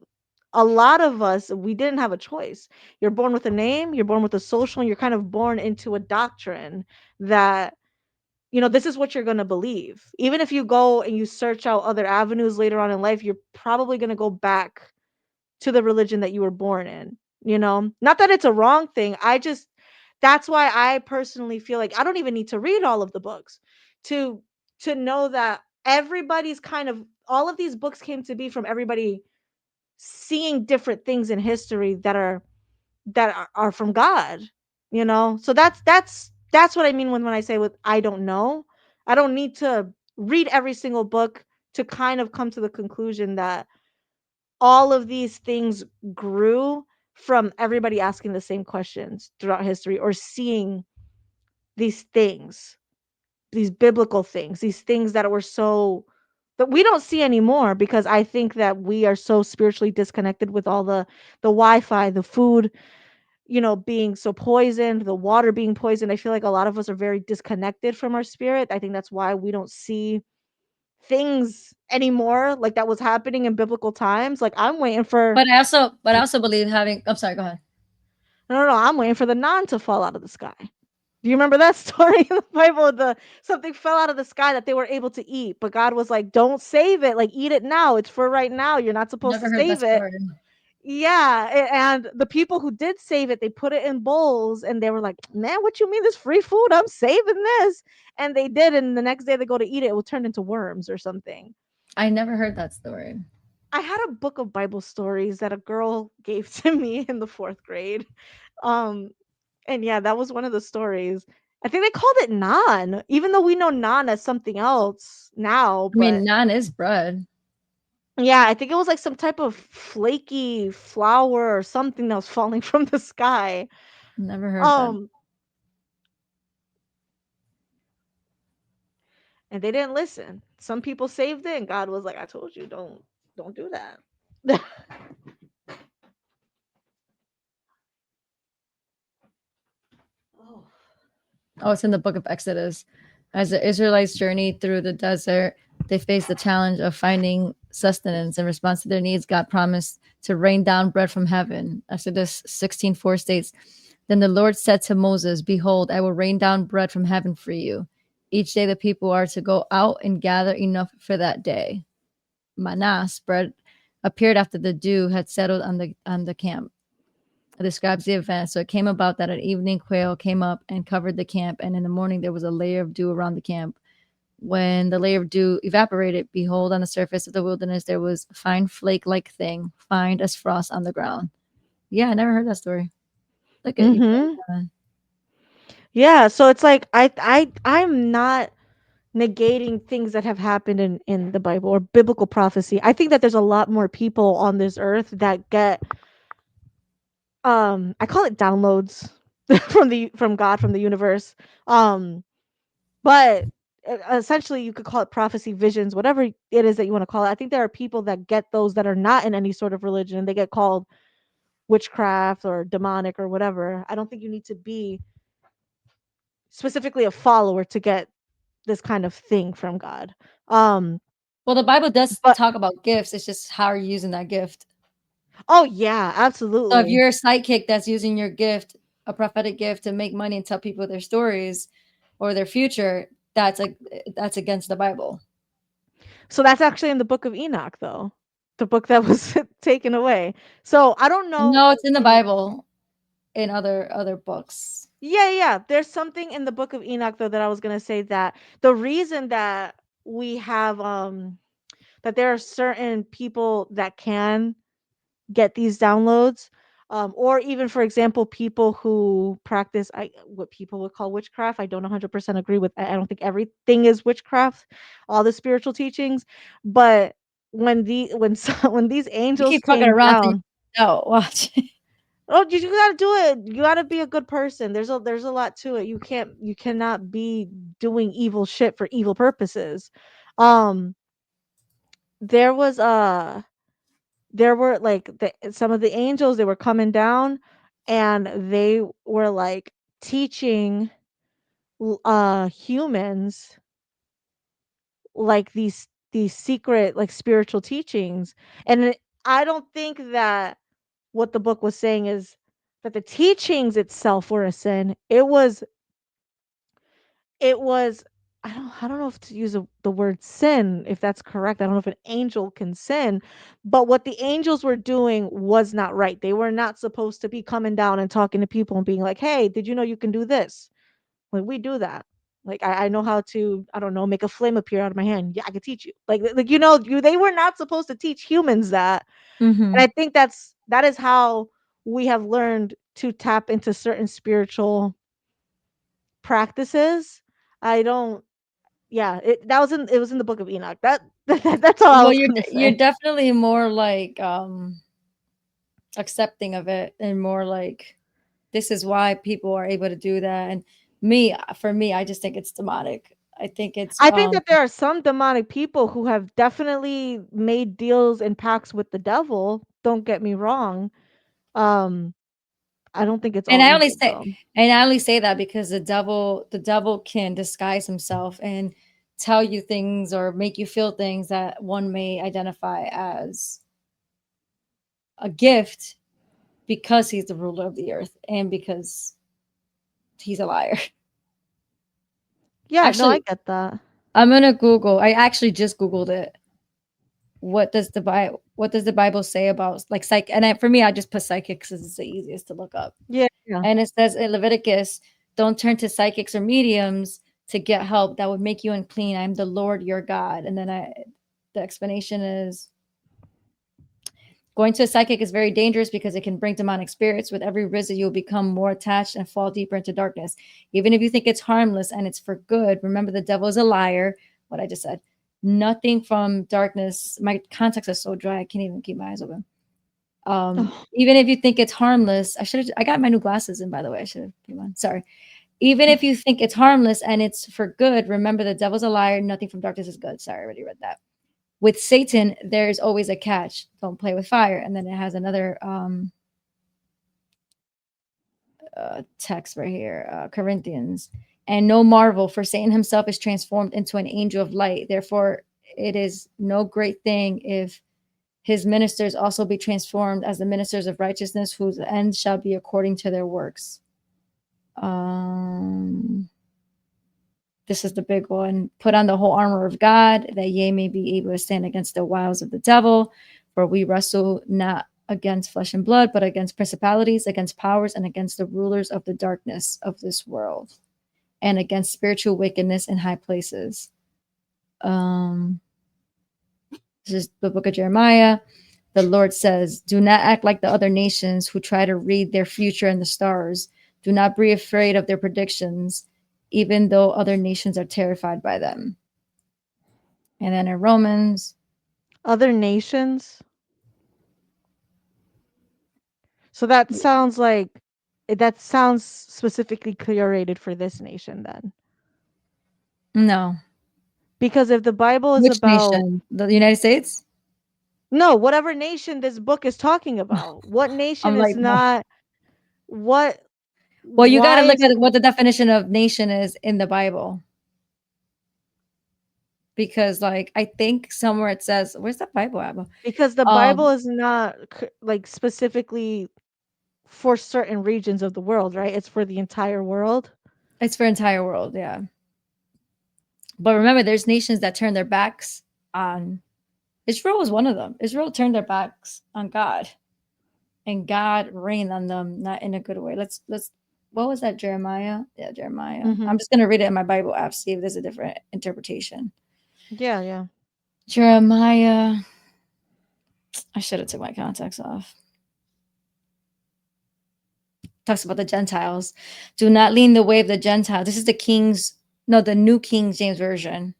a lot of us we didn't have a choice. You're born with a name, you're born with a social, and you're kind of born into a doctrine that this is what you're going to believe. Even if you go and you search out other avenues later on in life, you're probably going to go back to the religion that you were born in. Not that it's a wrong thing. That's why I personally feel like I don't even need to read all of the books to know that everybody's kind of all of these books came to be from everybody seeing different things in history that are from God. So that's what I mean when I say with I don't know. I don't need to read every single book to kind of come to the conclusion that all of these things grew from everybody asking the same questions throughout history or seeing these things, these biblical things, these things that were so that we don't see anymore because I think that we are so spiritually disconnected with all the Wi-Fi, the food, being so poisoned, the water being poisoned. I feel like a lot of us are very disconnected from our spirit. I think that's why we don't see things anymore like that was happening in biblical times. Like I'm waiting for But I also believe having. I'm sorry. Go ahead. no, I'm waiting for the naan to fall out of the sky. Do you remember that story in the Bible? Something fell out of the sky that they were able to eat, but God was like, "Don't save it. Like eat it now. It's for right now. You're not supposed to Never heard that save it." story. Yeah, and the people who did save it, they put it in bowls, and they were like, "Man, what you mean this free food? I'm saving this." And they did, and the next day they go to eat it, it will turn into worms or something. I never heard that story. I had a book of Bible stories that a girl gave to me in the 4th grade. Um, and yeah, that was one of the stories. I think they called it naan, even though we know naan as something else now, I mean, but naan is bread. yeah, I think it was like some type of flaky flour or something that was falling from the sky. Never heard that. Um, and they didn't listen. Some people saved it, and God was like, "I told you, don't do that." Oh, it's in the book of Exodus. As the Israelites journeyed through the desert, they faced the challenge of finding sustenance. In response to their needs, God promised to rain down bread from heaven. Exodus 16:4 states, "Then the Lord said to Moses, 'Behold, I will rain down bread from heaven for you. Each day the people are to go out and gather enough for that day.' Manna, spread, appeared after the dew had settled on the camp. It describes the event. So it came about that an evening quail came up and covered the camp, and in the morning there was a layer of dew around the camp. When the layer of dew evaporated, behold, on the surface of the wilderness there was a fine flake-like thing, fine as frost on the ground." Yeah, I never heard that story. Look at you. Mhm. Yeah, so it's like I'm not negating things that have happened in the Bible or biblical prophecy. I think that there's a lot more people on this earth that get I call it downloads from God, from the universe. Um but essentially you could call it prophecy, visions, whatever it is that you want to call it. I think there are people that get those that are not in any sort of religion. They get called witchcraft or demonic or whatever. I don't think you need to be specifically a follower to get this kind of thing from God. Um Well, the Bible does but talk about gifts. It's just how are you using that gift. Oh yeah, So if absolutely. you're a psychic that's using your gift, a prophetic gift, to make money and tell people their stories or their future, that's against the Bible. So that's actually in the book of Enoch, though, the book that was taken away. So I don't know. No, it's in the Bible, in other books. Yeah. There's something in the book of Enoch though that I was gonna say that the reason that we have that there are certain people that can get these downloads, or even for example people who practice what people would call witchcraft. I don't 100% agree with. I don't think everything is witchcraft, all the spiritual teachings, but when these You angels keep talking came around till you down. no, watch. Oh, you gotta do it. You gotta be a good person. There's a lot to it. You cannot be doing evil shit for evil purposes. Um, there was there were like some of the angels, they were coming down, and they were like teaching humans like these secret like spiritual teachings. And I don't think that what the book was saying is that the teachings itself were a sin. It was I don't know if to use the word sin, if that's correct. I don't know if an angel can sin, but what the angels were doing was not right. They were not supposed to be coming down and talking to people and being like, "Hey, did you know you can do this?" Like we do that. Like I know how to, I don't know, make a flame appear out of my hand. Yeah, I can teach you. Like they were not supposed to teach humans that. And I think that is how we have learned to tap into certain spiritual practices. I don't Yeah, it was in the book of Enoch. That's all I Well, was gonna you're say. definitely more like accepting of it, and more like this is why people are able to do that. And for me, I just think it's demonic. I think it's I think that there are some demonic people who have definitely made deals and pacts with the devil. Don't get me wrong. Um, I don't think it's and all I only evil say though. and I only say that because the devil can disguise himself and tell you things or make you feel things that one may identify as a gift, because he's the ruler of the earth and because he's a liar. Yeah, no, I Actually, get that. I'm gonna Google. I actually just Googled it. What does the Bible say about like psych? And for me, I just put psychics because it's the easiest to look up. Yeah. And it says in Leviticus, "Don't turn to psychics or mediums to get help. That would make you unclean. I'm the Lord your God." And then the explanation is, going to a psychic is very dangerous because it can bring demonic spirits. With every visit, you'll become more attached and fall deeper into darkness. Even if you think it's harmless and it's for good, remember the devil is a liar. What I just said. Nothing from darkness. My contacts are so dry, I can't even keep my eyes open. Even if you think it's harmless, I got my new glasses in, by the way. I should have put them on. Sorry. Even if you think it's harmless and it's for good, remember the devil's a liar. Nothing from darkness is good. Sorry, I already read that. With Satan, there's always a catch. Don't play with fire. And then it has another text right here, Corinthians. And no marvel, for Satan himself is transformed into an angel of light. Therefore, it is no great thing if his ministers also be transformed as the ministers of righteousness, whose end shall be according to their works. This is the big one. Put on the whole armor of God, that ye may be able to stand against the wiles of the devil. For we wrestle not against flesh and blood, but against principalities, against powers, and against the rulers of the darkness of this world, and against spiritual wickedness in high places. This is the book of Jeremiah. The Lord says, "Do not act like the other nations who try to read their future in the stars. Do not be afraid of their predictions, even though other nations are terrified by them." And then in Romans, Other nations. So that sounds specifically curated for this nation then. no. Because if the Bible is Which about nation? The United States? no, whatever nation this book is talking about. What nation I'm is like, no. not what Well, you got to why look is at what the definition of nation is in the Bible. because like I think somewhere it says, where's the Bible at? Because the Um, Bible is not like specifically for certain regions of the world, right? It's for the entire world. it's for entire world, yeah. But remember, there's nations that turn their backs on Israel was one of them. Israel turned their backs on God, and God rained on them, not in a good way. Let's. What was that? Jeremiah? Yeah, Jeremiah. I'm just gonna read it in my Bible app, see if there's a different interpretation. Yeah, yeah. Jeremiah. I should have took my contacts off. Talks about the Gentiles. Do not lean the way of the Gentile. This is the New King James Version.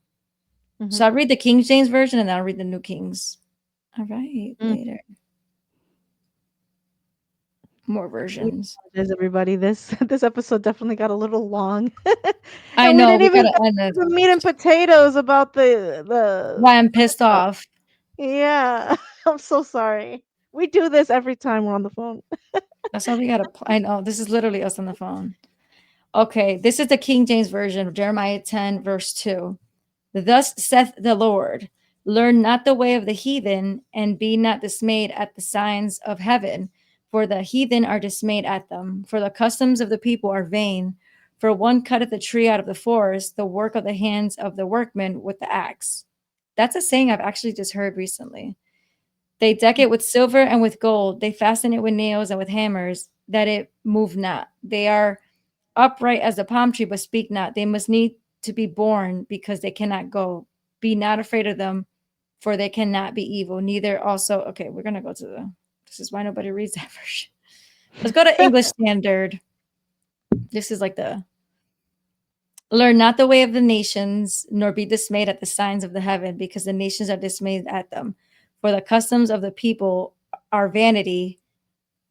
So I'll read the King James Version and then I'll read the New Kings. All right, later. More versions. There's everybody. This episode definitely got a little long. I And we know, didn't we even gotta get end to it. the meat and potatoes about the Why I'm pissed off. Yeah. I'm so sorry. We do this every time we're on the phone. That's why we gotta. I know this is literally us on the phone. Okay, this is the King James Version of Jeremiah 10, verse 2. Thus saith the Lord, learn not the way of the heathen, and be not dismayed at the signs of heaven, for the heathen are dismayed at them. For the customs of the people are vain. For one cutteth a tree out of the forest, the work of the hands of the workman with the axe. That's a saying I've actually just heard recently. They deck it with silver and with gold. They fasten it with nails and with hammers, that it move not. They are upright as a palm tree, but speak not. They must need to be born because they cannot go. Be not afraid of them, for they cannot be evil. Neither also, okay, we're going to go to this is why nobody reads that version. Let's go to English Standard. This is like learn not the way of the nations, nor be dismayed at the signs of the heaven, because the nations are dismayed at them. For the customs of the people are vanity.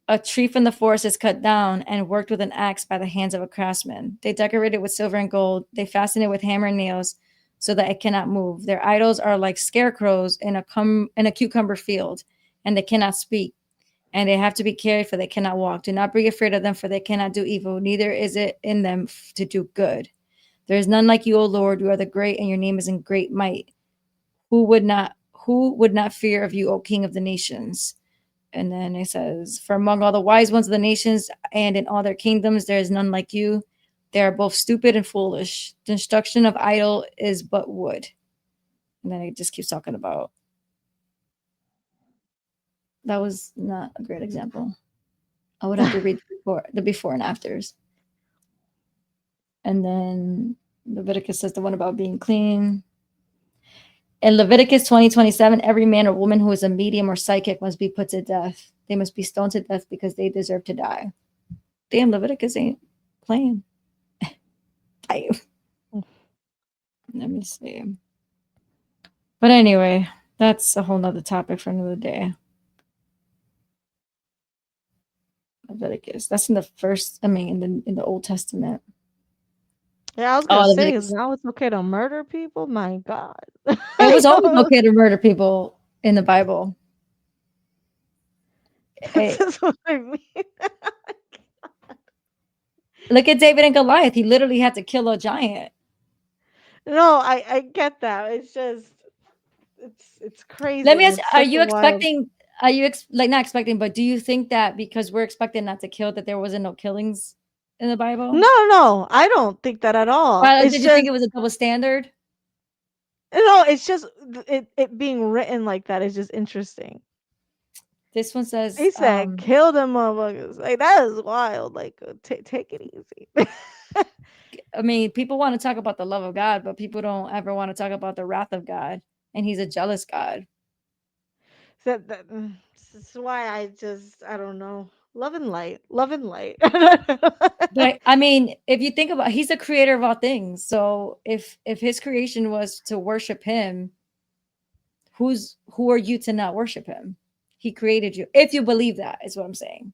A tree from the forest is cut down and worked with an axe by the hands of a craftsman. They decorate it with silver and gold. They fasten it with hammer and nails so that it cannot move. Their idols are like scarecrows in a cucumber field, and they cannot speak. And they have to be carried, for they cannot walk. Do not be afraid of them, for they cannot do evil. Neither is it in them to do good. There is none like you, O Lord. You are the great, and your name is in great might. Who would not fear of you, O King of the nations? And then it says, for among all the wise ones of the nations and in all their kingdoms, there is none like you. They are both stupid and foolish. The destruction of idol is but wood. And then it just keeps talking about. That was not a great example. I would have to read the before and afters. And then Leviticus says the one about being clean. In Leviticus 20:27, every man or woman who is a medium or psychic must be put to death. They must be stoned to death because they deserve to die. Damn, Leviticus ain't playing. Damn. Let me see. But anyway, that's a whole nother topic for another day. Leviticus. That's in the Old Testament. Yeah, I was gonna say is now it's okay to murder people. My God, it was always okay to murder people in the Bible. This is what I mean. Look at David and Goliath. He literally had to kill a giant. No, I get that. It's just it's crazy. Let me ask: It's Are such you a wild- expecting? Are you like not expecting? But do you think that because we're expecting not to kill, that there wasn't no killings in the Bible? No, I don't think that at all. Did you think it was a double standard? No, it's just it being written like that is just interesting. This one says he said, "Kill them motherfuckers." Like that is wild. Like take it easy. I mean, people want to talk about the love of God, but people don't ever want to talk about the wrath of God, and He's a jealous God. This is why I don't know. Love and light. But I mean, if you think about, He's the creator of all things. So if His creation was to worship Him, who are you to not worship Him? He created you. If you believe that, is what I'm saying.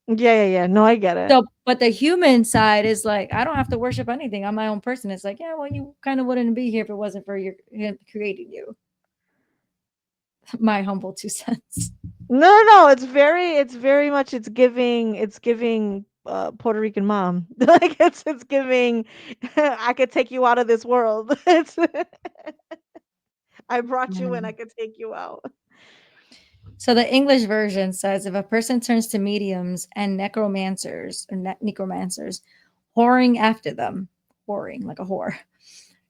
Yeah. No, I get it. So, but the human side is like, I don't have to worship anything. I'm my own person. It's like, yeah, well, you kind of wouldn't be here if it wasn't for Him creating you. My humble 2 cents. No. It's very much. It's giving Puerto Rican mom. Like it's giving. I could take you out of this world. It's I brought you in, I could take you out. So the English version says, if a person turns to mediums and necromancers or necromancers, whoring after them, whoring like a whore,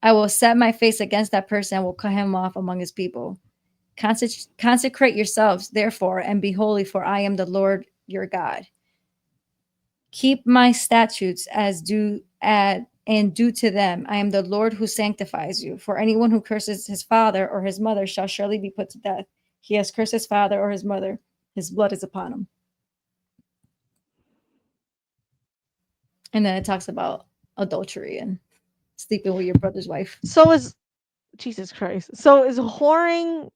I will set my face against that person and will cut him off among his people. Consecrate yourselves, therefore, and be holy, for I am the Lord your God. Keep my statutes as due and do to them. I am the Lord who sanctifies you. For anyone who curses his father or his mother shall surely be put to death. He has cursed his father or his mother. His blood is upon him. And then it talks about adultery and sleeping with your brother's wife. So is Jesus Christ. So is whoring,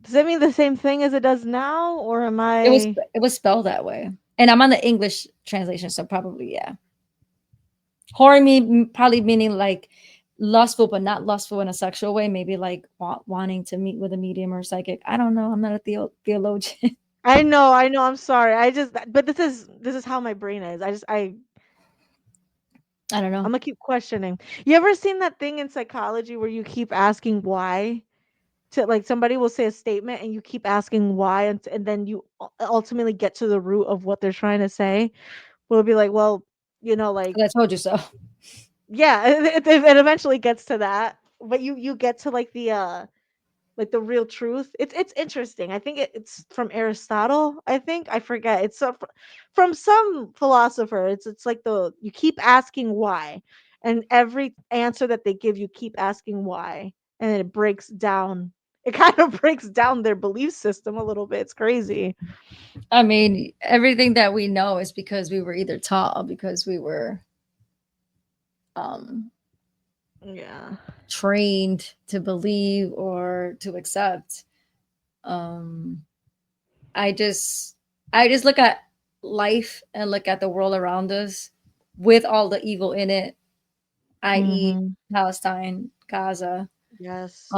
does that mean the same thing as it does now, or am I? It was spelled that way, and I'm on the English translation, so probably yeah. Whoring probably meaning like lustful, but not lustful in a sexual way. Maybe like wanting to meet with a medium or psychic. I don't know. I'm not a theologian. I know. I'm sorry. But this is how my brain is. I don't know. I'm gonna keep questioning. You ever seen that thing in psychology where you keep asking why? To like somebody will say a statement and you keep asking why, and then you ultimately get to the root of what they're trying to say. We'll be like, well, like, I told you so. yeah, it eventually gets to that, but you get to like the real truth. It's interesting. I think it's from Aristotle. I think I forget. It's from some philosopher. It's like you keep asking why, and every answer that they give, you keep asking why, and then it breaks down. It kind of breaks down their belief system a little bit. It's crazy. I mean, everything that we know is because we were either taught or because we were yeah, trained to believe or to accept. I just look at life and look at the world around us with all the evil in it, i.e. Mhm. Palestine, Gaza. Yes.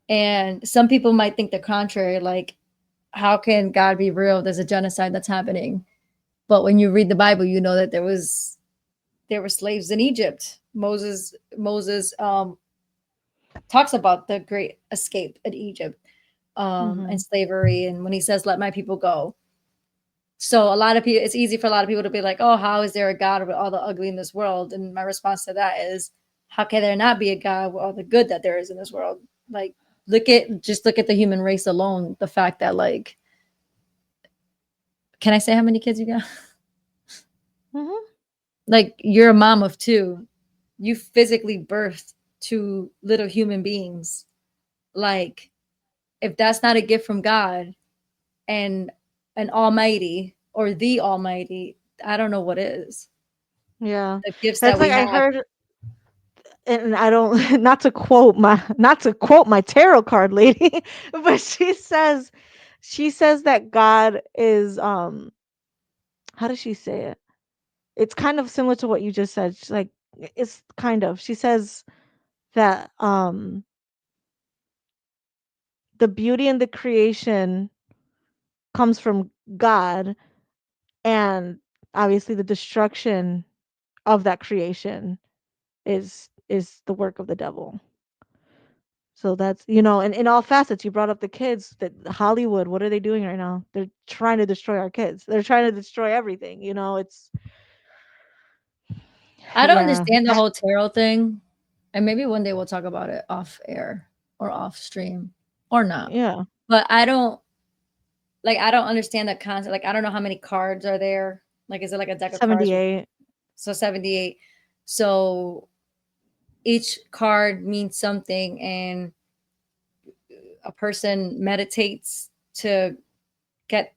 And some people might think the contrary, like, how can God be real? There's a genocide that's happening. But when you read the Bible, you know that there were slaves in Egypt. Moses talks about the great escape in Egypt, and Mhm. slavery, and when he says, "Let my people go." So a lot of people, it's easy for a lot of people to be like, "Oh, how is there a God with all the ugly in this world?" And my response to that is, "How can there not be a God with all the good that there is in this world?" Like, look at the human race alone. The fact that, like, can I say how many kids you got? Mhm. Like, you're a mom of two. You physically birthed two little human beings. Like, if that's not a gift from God and an almighty or the almighty, I don't know what is. Yeah. The gifts It's that like we I have. heard, and I don't not to quote my tarot card lady, but she says that God is how does she say it? It's kind of similar to what you just said. She's like, it's kind of, she says that the beauty in the creation comes from God, and obviously the destruction of that creation is the work of the devil. So that's, and in all facets, you brought up the kids, that Hollywood, what are they doing right now? They're trying to destroy our kids. They're trying to destroy everything, it's I don't yeah. understand the whole tarot thing. And maybe one day we'll talk about it off air or off stream or not. Yeah. But I don't understand the concept. Like, I don't know how many cards are there. Like, is it like a deck of cards? 78. So 78. So each card means something, and a person get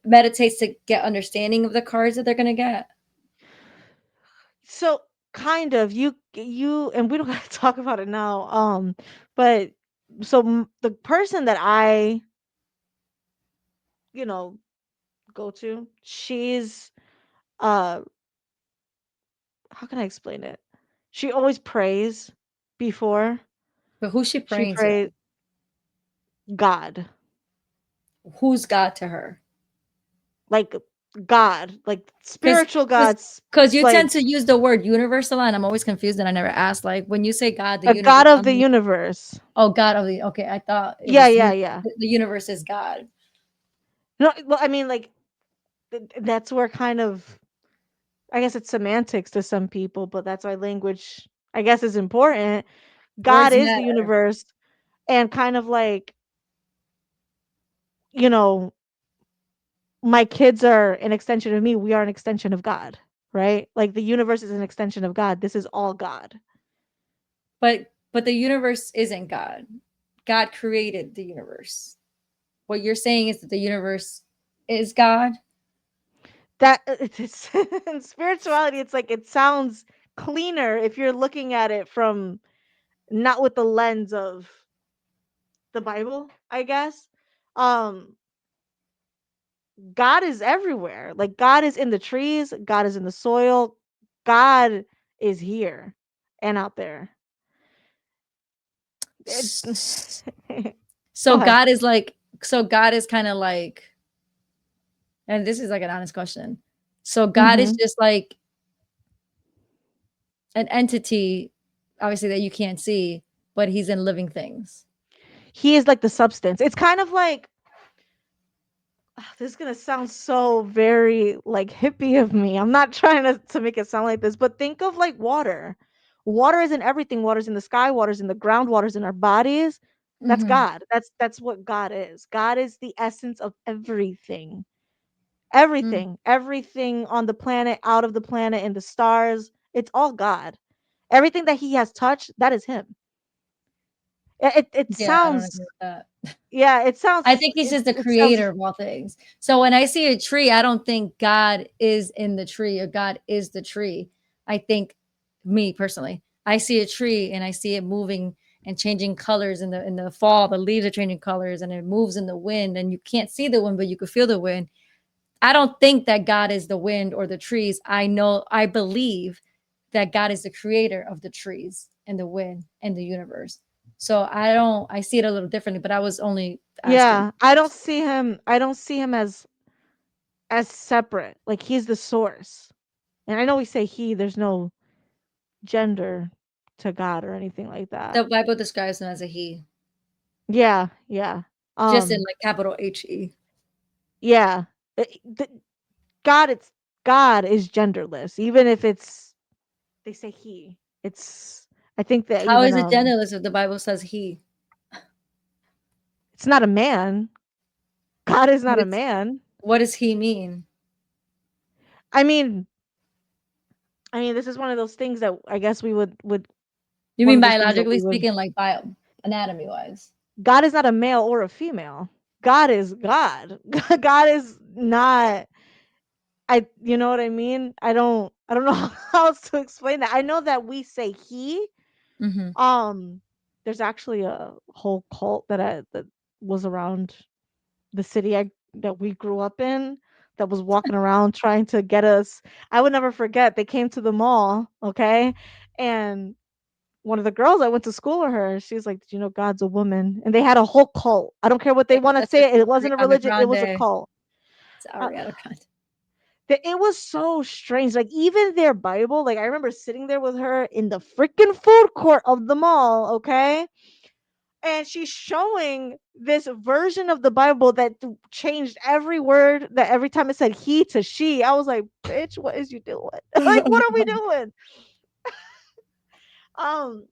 meditates to get understanding of the cards that they're going to get. So kind of, and we don't have to talk about it now. But so the person that I, you know, go to, she's uh how can I explain it? She always prays before. But who's she She praying to? prays God. Who's God to her? Like God, like spiritual gods, Because you like tend to use the word universe a lot, and I'm always confused, and I never asked. Like when you say God, the a universe. god of I'm the like, universe. oh, God of the. Okay, I thought it Yeah, was yeah, yeah. the universe is God. No, well, I mean, like that's where kind of, I guess it's semantics to some people, but that's why language, I guess, is important. God Words is the matter. universe, and kind of like, you know, my kids are an extension of me. We are an extension of God, right? Like the universe is an extension of God. This is all God. But the universe isn't God. God created the universe. What you're saying is that the universe is God. That it's in spirituality, it's like it sounds cleaner if you're looking at it from not with the lens of the Bible, I guess. Um God is everywhere. Like God is in the trees, God is in the soil, God is here and out there. It, So go ahead. God is like, so God is kind of like, and this is like an honest question. So God is Mhm. just like an entity, obviously, that you can't see, but he's in living things. He is like the substance. It's kind of like, this is gonna sound so very like hippie of me. I'm not trying to make it sound like this, but think of like water. Water is in everything. Water's in the sky, water's in the ground, water's in our bodies. That's Mhm. God. That's what God is. God is the essence of everything. Mm. Everything on the planet, out of the planet, in the stars, it's all God. Everything that he has touched, that is him. It Yeah, I don't sounds, agree with that. yeah, I think he's just the it sounds, creator of all things. So when I see a tree, I don't think God is in the tree or God is the tree. I think, me personally, I see a tree and I see it moving and changing colors in the fall. The leaves are changing colors and it moves in the wind, and you can't see the wind, but you can feel the wind. I don't think that God is the wind or the trees. I believe that God is the creator of the trees and the wind and the universe. So I see it a little differently, but I was only asking. yeah, I don't see him as separate. Like he's the source. And I know we say he, there's no gender to God or anything like that. The Bible describes him as a he, Yeah, yeah. just in Um like capital He. yeah. God, it's God is genderless. Even if it's, they say he. It's, I think that How even is it genderless if the Bible says he? it's not a man. God is not a What's man. what does he mean? I mean, this is one of those things that I guess we would You one mean of those things that biologically we would, speaking, like bio anatomy wise? God is not a male or a female. God is God. God is not, you know what I mean? I don't know how else to explain that. I know that we say he. Mhm. Um there's actually a whole cult that was around the city that we grew up in, that was walking around trying to get us. I would never forget. They came to the mall, okay? And one of the girls I went to school with her, she's like, "Did you know God's a woman?" And they had a whole cult. I don't care what they Like want to that's just say. It wasn't a Ariana religion. It was a Grande. cult. It's Uh, Ariana Grande. it was so strange. Like even their Bible, like I remember sitting there with her in the freaking food court of the mall, okay? And she's showing this version of the Bible that changed every word, that every time it said he to she. I was like, bitch, what is you doing? Like, what are we doing? Um,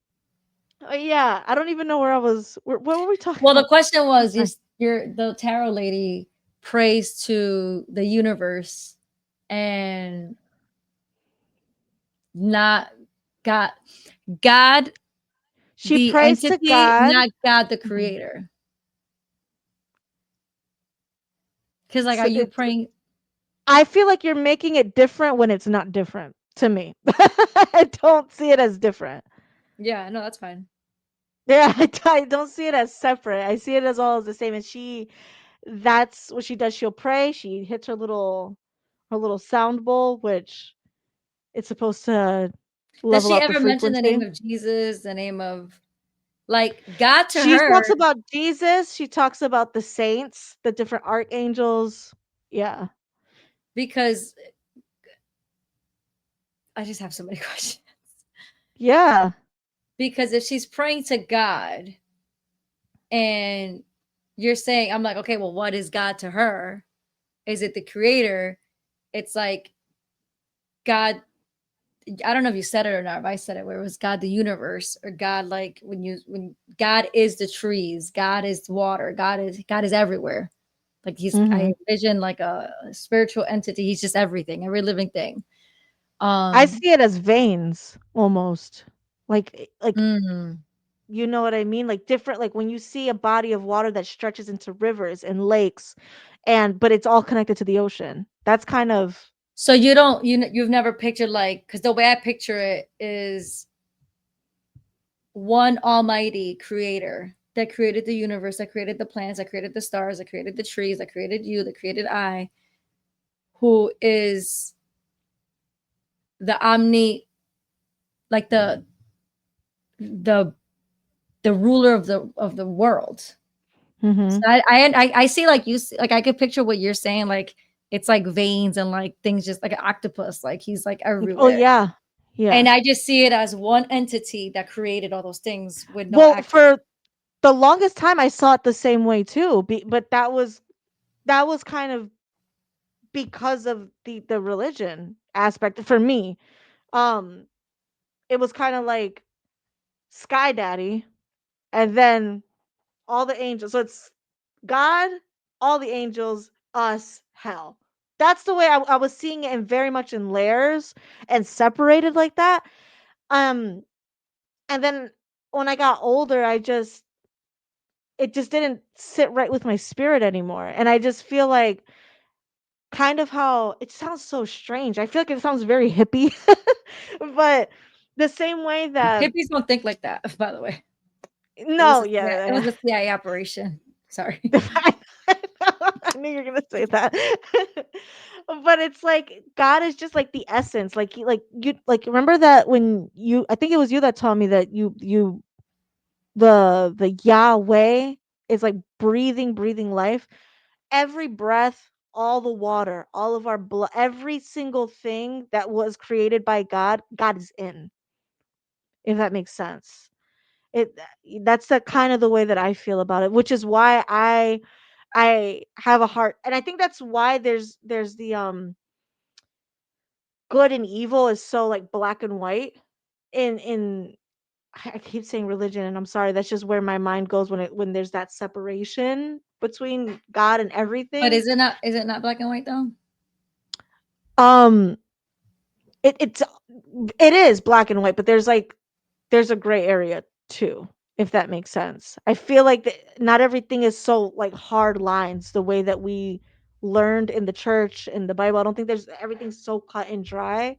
yeah, I don't even know where I was. What were we talking Well, the about? question I'm was, sorry. the tarot lady prays to the universe and not God. God, She the prays to entity, God. not God, the Mhm. creator. Because, like, are So you praying? I feel like you're making it different when it's not different to me. I don't see it as different. Yeah, no, that's fine. Yeah, I don't see it as separate. I see it as all as the same. And that's what she does. She'll pray. She hits her little sound bowl, which it's supposed to Does level she out the ever mention the frequency. name of Jesus, the name of, like, God to She her? talks about Jesus. She talks about the saints, the different archangels. Yeah. Because I just have so many questions. Yeah. Because if she's praying to God and you're saying, I'm like, okay, well, what is God to her? Is it the creator? It's like God, I don't know if you said it or not, if I said it, where it was God the universe, or God, like when God is the trees, God is water, God is everywhere. Like I envision like a spiritual entity. He's just everything, every living thing. I see it as veins almost. Like Mm. you know what I mean? Like different, like when you see a body of water that stretches into rivers and lakes, but it's all connected to the ocean. That's kind of. So you've never pictured, like, because the way I picture it is one almighty creator that created the universe, that created the planets, that created the stars, that created the trees, that created you, that created I, who is the like the ruler of the world. So I see, like, like I could picture what you're saying, like it's like veins and like things, just like an octopus, like he's like Oh everywhere. yeah. Yeah. And I just see it as one entity that created all those things with no Well, act. for the longest time I saw it the same way too, but that was kind of because of the religion aspect for me. Um it was kind of like Sky Daddy and then all the angels. So it's God, all the angels, us, hell. That's the way I was seeing it, and very much in layers and separated like that. Um, and then when I got older, it just didn't sit right with my spirit anymore. And I just feel like kind of how it sounds so strange. I feel like it sounds very hippie, but the same way that Hippies don't think like that, by the way. no, It was yeah. a CIA operation. Sorry. I knew you were gonna say that. But it's like God is just like the essence. Like you like remember that when you I think it was you that told me that the Yahweh is like breathing life. Every breath, all the water, all of our blood, every single thing that was created by God, God is in. If that makes sense. It that's the kind of the way that I feel about it, which is why I have a heart, and I think that's why there's the good and evil is so like black and white in I keep saying religion, and I'm sorry, that's just where my mind goes when there's that separation between God and But everything. is it not black and white though? Um it is black and white, but there's a gray area too, if that makes sense. I feel like not everything is so like hard lines the way that we learned in the church, in the Bible. I don't think there's everything's so cut and dry.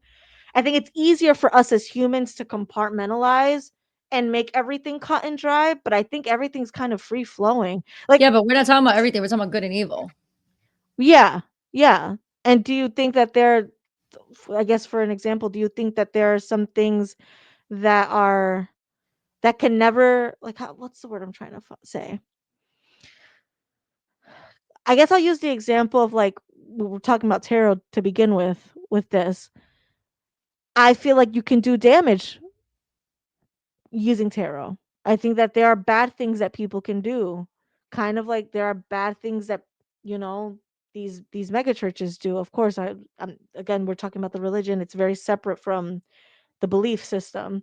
I think it's easier for us as humans to compartmentalize and make everything cut and dry, but I think everything's kind of free flowing. Like Yeah, but we're not talking about everything. We're talking about good and evil. yeah, yeah. And do you think that I guess for an example, do you think that there are some things that are that can never like what's the word I'm trying to say? I guess I'll use the example of like we were talking about tarot to begin with this. I feel like you can do damage using tarot. I think that there are bad things that people can do. Kind of like there are bad things that, you know, these mega churches do. Of course, I'm again we're talking about the religion. It's very separate from the belief system.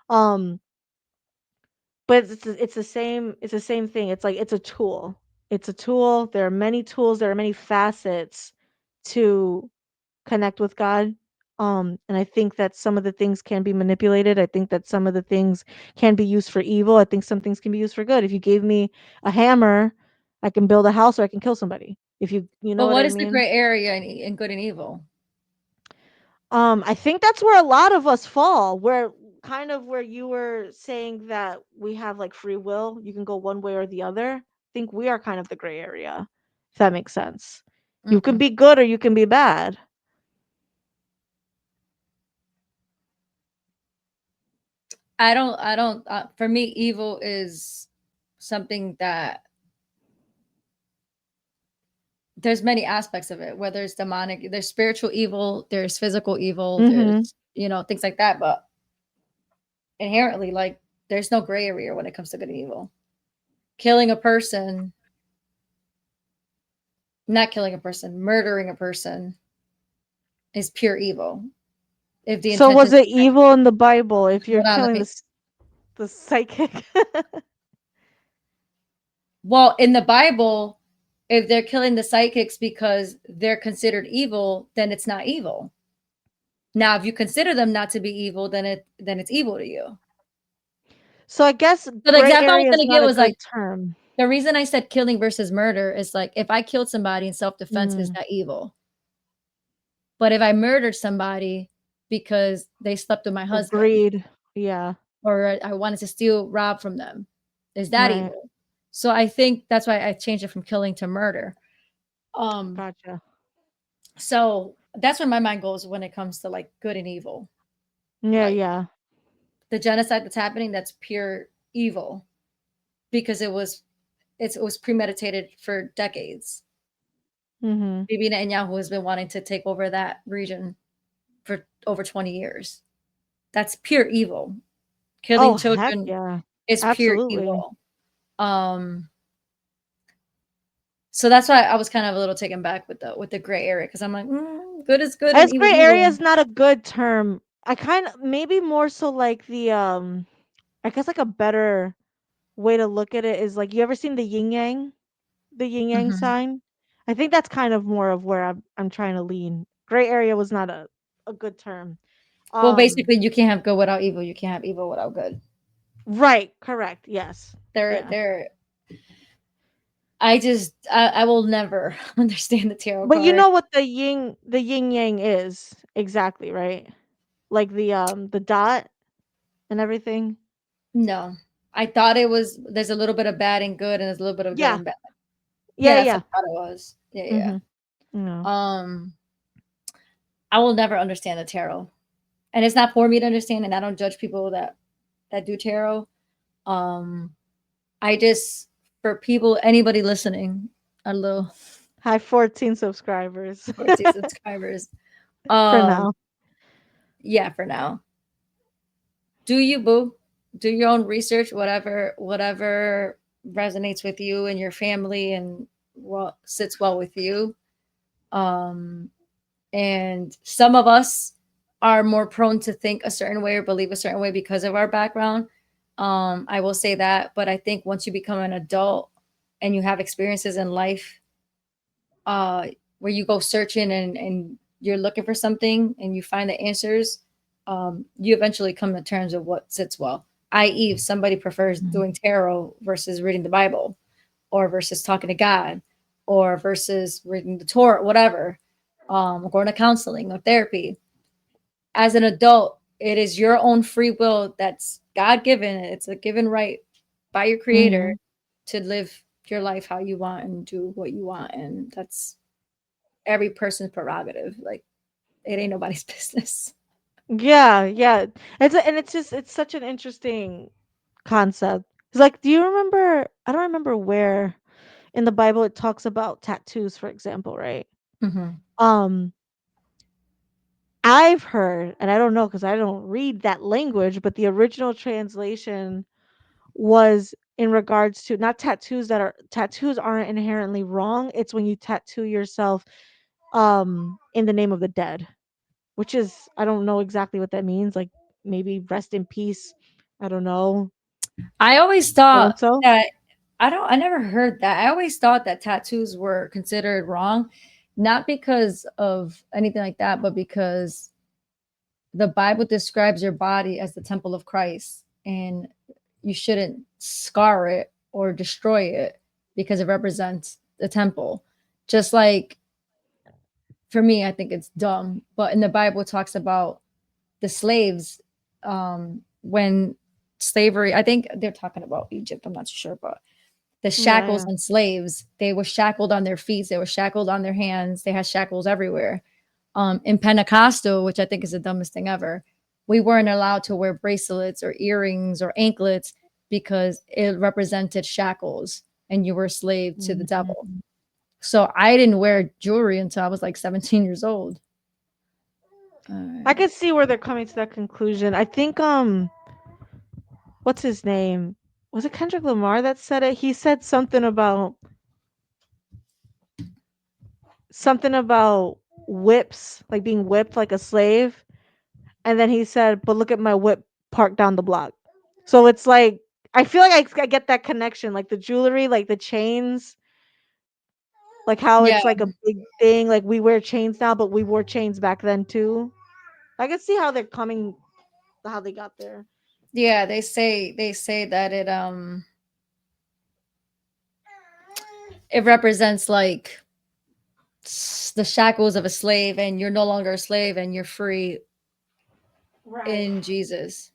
Um but it's the same thing. It's like it's a tool. It's a tool. There are many tools, there are many facets to connect with God. And I think that some of the things can be manipulated. I think that some of the things can be used for evil. I think some things can be used for good. If you gave me a hammer, I can build a house or I can kill somebody. If you know But what what I is the mean? gray area in good and evil? I think that's where a lot of us fall, where kind of where you were saying that we have like free will, you can go one way or the other. I think we are kind of the gray area, if that makes sense. You can be good or you can be bad. I don't for me, evil is something that there's many aspects of it, whether it's demonic, there's spiritual evil, there's physical evil, Mm-hmm. there's, things like that. But inherently, like, there's no gray area when it comes to good and evil. Killing a person, not killing a person, murdering a person is pure evil. If the So intention was is it evil in the Bible if you're hold on, killing the psychic? well, in the Bible, if they're killing the psychics because they're considered evil, then it's not evil. Now, if you consider them not to be evil, then it's evil to you. So I guess So the gray example I was area is going to not give a was like, good term. the reason I said killing versus murder is like, if I killed somebody in self-defense, is Mm. that evil? But if I murdered somebody because they slept with my husband, Agreed. Yeah. or I wanted to rob from them, is that Right. evil? So I think that's why I changed it from killing to murder. Gotcha. So that's where my mind goes when it comes to like good and evil. Yeah, Like yeah. the genocide that's happening, that's pure evil because it was premeditated for decades. Mm-hmm. Bibi Netanyahu has been wanting to take over that region for over 20 years. That's pure evil. Killing Oh, heck children yeah. is pure Absolutely. evil. So that's why I was kind of a little taken back with the gray area, because I'm like, good is good and As evil is gray area evil. is not a good term. I kind of maybe more so like the I guess like a better way to look at it is like you ever seen the yin yang? The yin yang Mhm. sign? I think that's kind of more of where I'm trying to lean. Gray area was not a good term. Well, Um basically, you can't have good without evil. You can't have evil without good. right, correct. Yes. They're Yeah. they're. I will never understand the tarot But you card. know what the yin yang is exactly, right? Like the dot and everything. No, I thought it was. There's a little bit of bad and good, and there's a little bit of good Yeah. and bad. Yeah, Yeah, that's yeah. what I thought it was. Yeah, yeah. Mhm. No. I will never understand the tarot, and it's not for me to understand. And I don't judge people that do tarot. Um, I just, for people, anybody listening, a little Hi 14 subscribers 40 subscribers. for Um, now. yeah, for now. Do you, boo? Do your own research, whatever resonates with you and your family and what sits well with you. Um, and some of us are more prone to think a certain way or believe a certain way because of our background. I will say that, but I think once you become an adult and you have experiences in life, uh, where you go searching and you're looking for something and you find the answers, you eventually come to terms of what sits well. I.e., if somebody prefers doing tarot versus reading the Bible, or versus talking to God, or versus reading the Torah, whatever, going to counseling or therapy. As an adult, it is your own free will that's God given. It's a given right by your creator Mhm. to live your life how you want and do what you want. And that's every person's prerogative. Like, it ain't nobody's business. Yeah, yeah. And it's just it's such an interesting concept. It's like, do you remember I don't remember where in the Bible it talks about tattoos, for example, right? Mm-hmm. Um I've heard, and I don't know because I don't read that language, but the original translation was in regards to not tattoos aren't inherently wrong. It's when you tattoo yourself in the name of the dead, which is I don't know exactly what that means. Like maybe rest in peace. I don't know. I always So thought and so. that I never heard that. I always thought that tattoos were considered wrong, not because of anything like that, but because the Bible describes your body as the temple of Christ, and you shouldn't scar it or destroy it because it represents the temple. Just like, for me, I think it's dumb, but in the Bible it talks about the slaves, when slavery, I think they're talking about Egypt, I'm not sure, but the Yeah, shackles yeah. on slaves, they were shackled on their feet, they were shackled on their hands, they had shackles everywhere. In Pentecostal, which I think is the dumbest thing ever, we weren't allowed to wear bracelets or earrings or anklets because it represented shackles and you were a slave to the devil. So I didn't wear jewelry until I was like 17 years old. I could see where they're coming to that conclusion. I think what's his name? Was it Kendrick Lamar that said it? He said something about whips, like being whipped like a slave. And then he said, "But look at my whip parked down the block." So it's like I feel like I get that connection, like the jewelry, like the chains, like how Yeah. it's like a big thing. Like we wear chains now, but we wore chains back then too. I can see how they're coming, how they got there. Yeah, they say that it represents like the shackles of a slave, and you're no longer a slave and you're free in Jesus.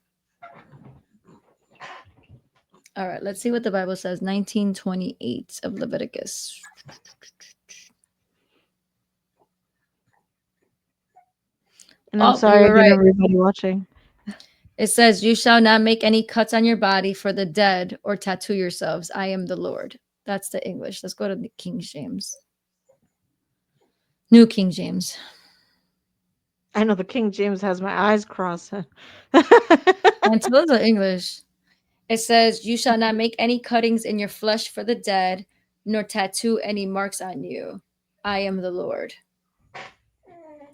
All right, let's see what the Bible says. 19:28 of Leviticus. And I'm Oh, sorry you were again, right. everybody watching. It says, "You shall not make any cuts on your body for the dead or tattoo yourselves. I am the Lord." That's the English. Let's go to the King James. New King James. I know the King James has my eyes crossed. And so those are English. It says, "You shall not make any cuttings in your flesh for the dead, nor tattoo any marks on you. I am the Lord."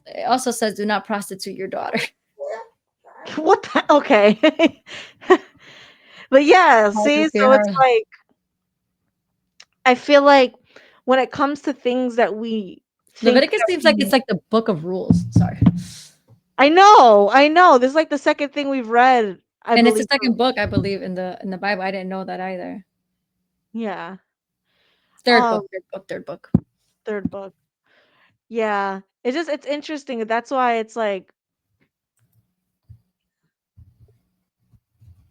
It also says, "Do not prostitute your daughter." What the? Okay. But yeah, see, so it's like I feel like when it comes to things that we think Leviticus that seems like it's like the book of rules. Sorry. I know. This is like the second thing we've read, I And it's the believe. second book, I believe, in the Bible. I didn't know that either. Yeah. Third book. Third book. Yeah. It's interesting. That's why it's like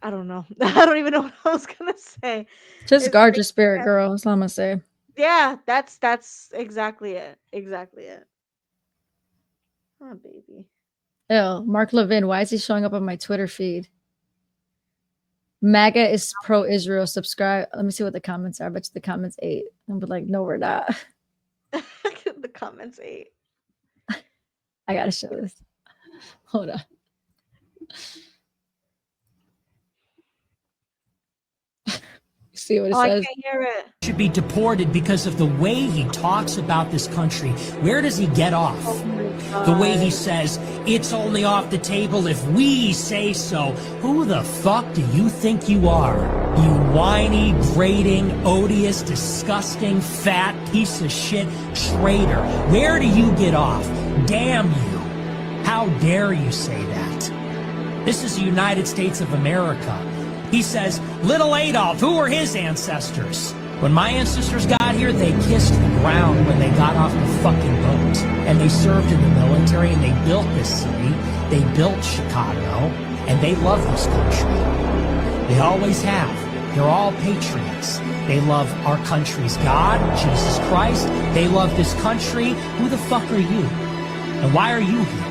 I don't know. I don't even know what I was gonna say. Just It's guard like your spirit, girl. That's all I'm gonna say. yeah, that's exactly it. Exactly it. Oh, baby. Ew, Mark Levin, why is he showing up on my Twitter feed? MAGA is pro-Israel. Subscribe. Let me see what the comments are. I bet you the comments 8. I'm like, no, we're not. The comments 8. I gotta show this. Hold on. See what it I says? can't hear it. Should be deported because of the way he talks about this country. Where does he get off? The way he says, it's only off the table if we say so. Who the fuck do you think you are? You whiny, grating, odious, disgusting, fat piece of shit traitor. Where do you get off? Damn you. How dare you say that? This is the United States of America. He says, little Adolf, who were his ancestors? When my ancestors got here, they kissed the ground when they got off the fucking boat. And they served in the military, and they built this city. They built Chicago, and they love this country. They always have. They're all patriots. They love our country's God, Jesus Christ. They love this country. Who the fuck are you? And why are you here?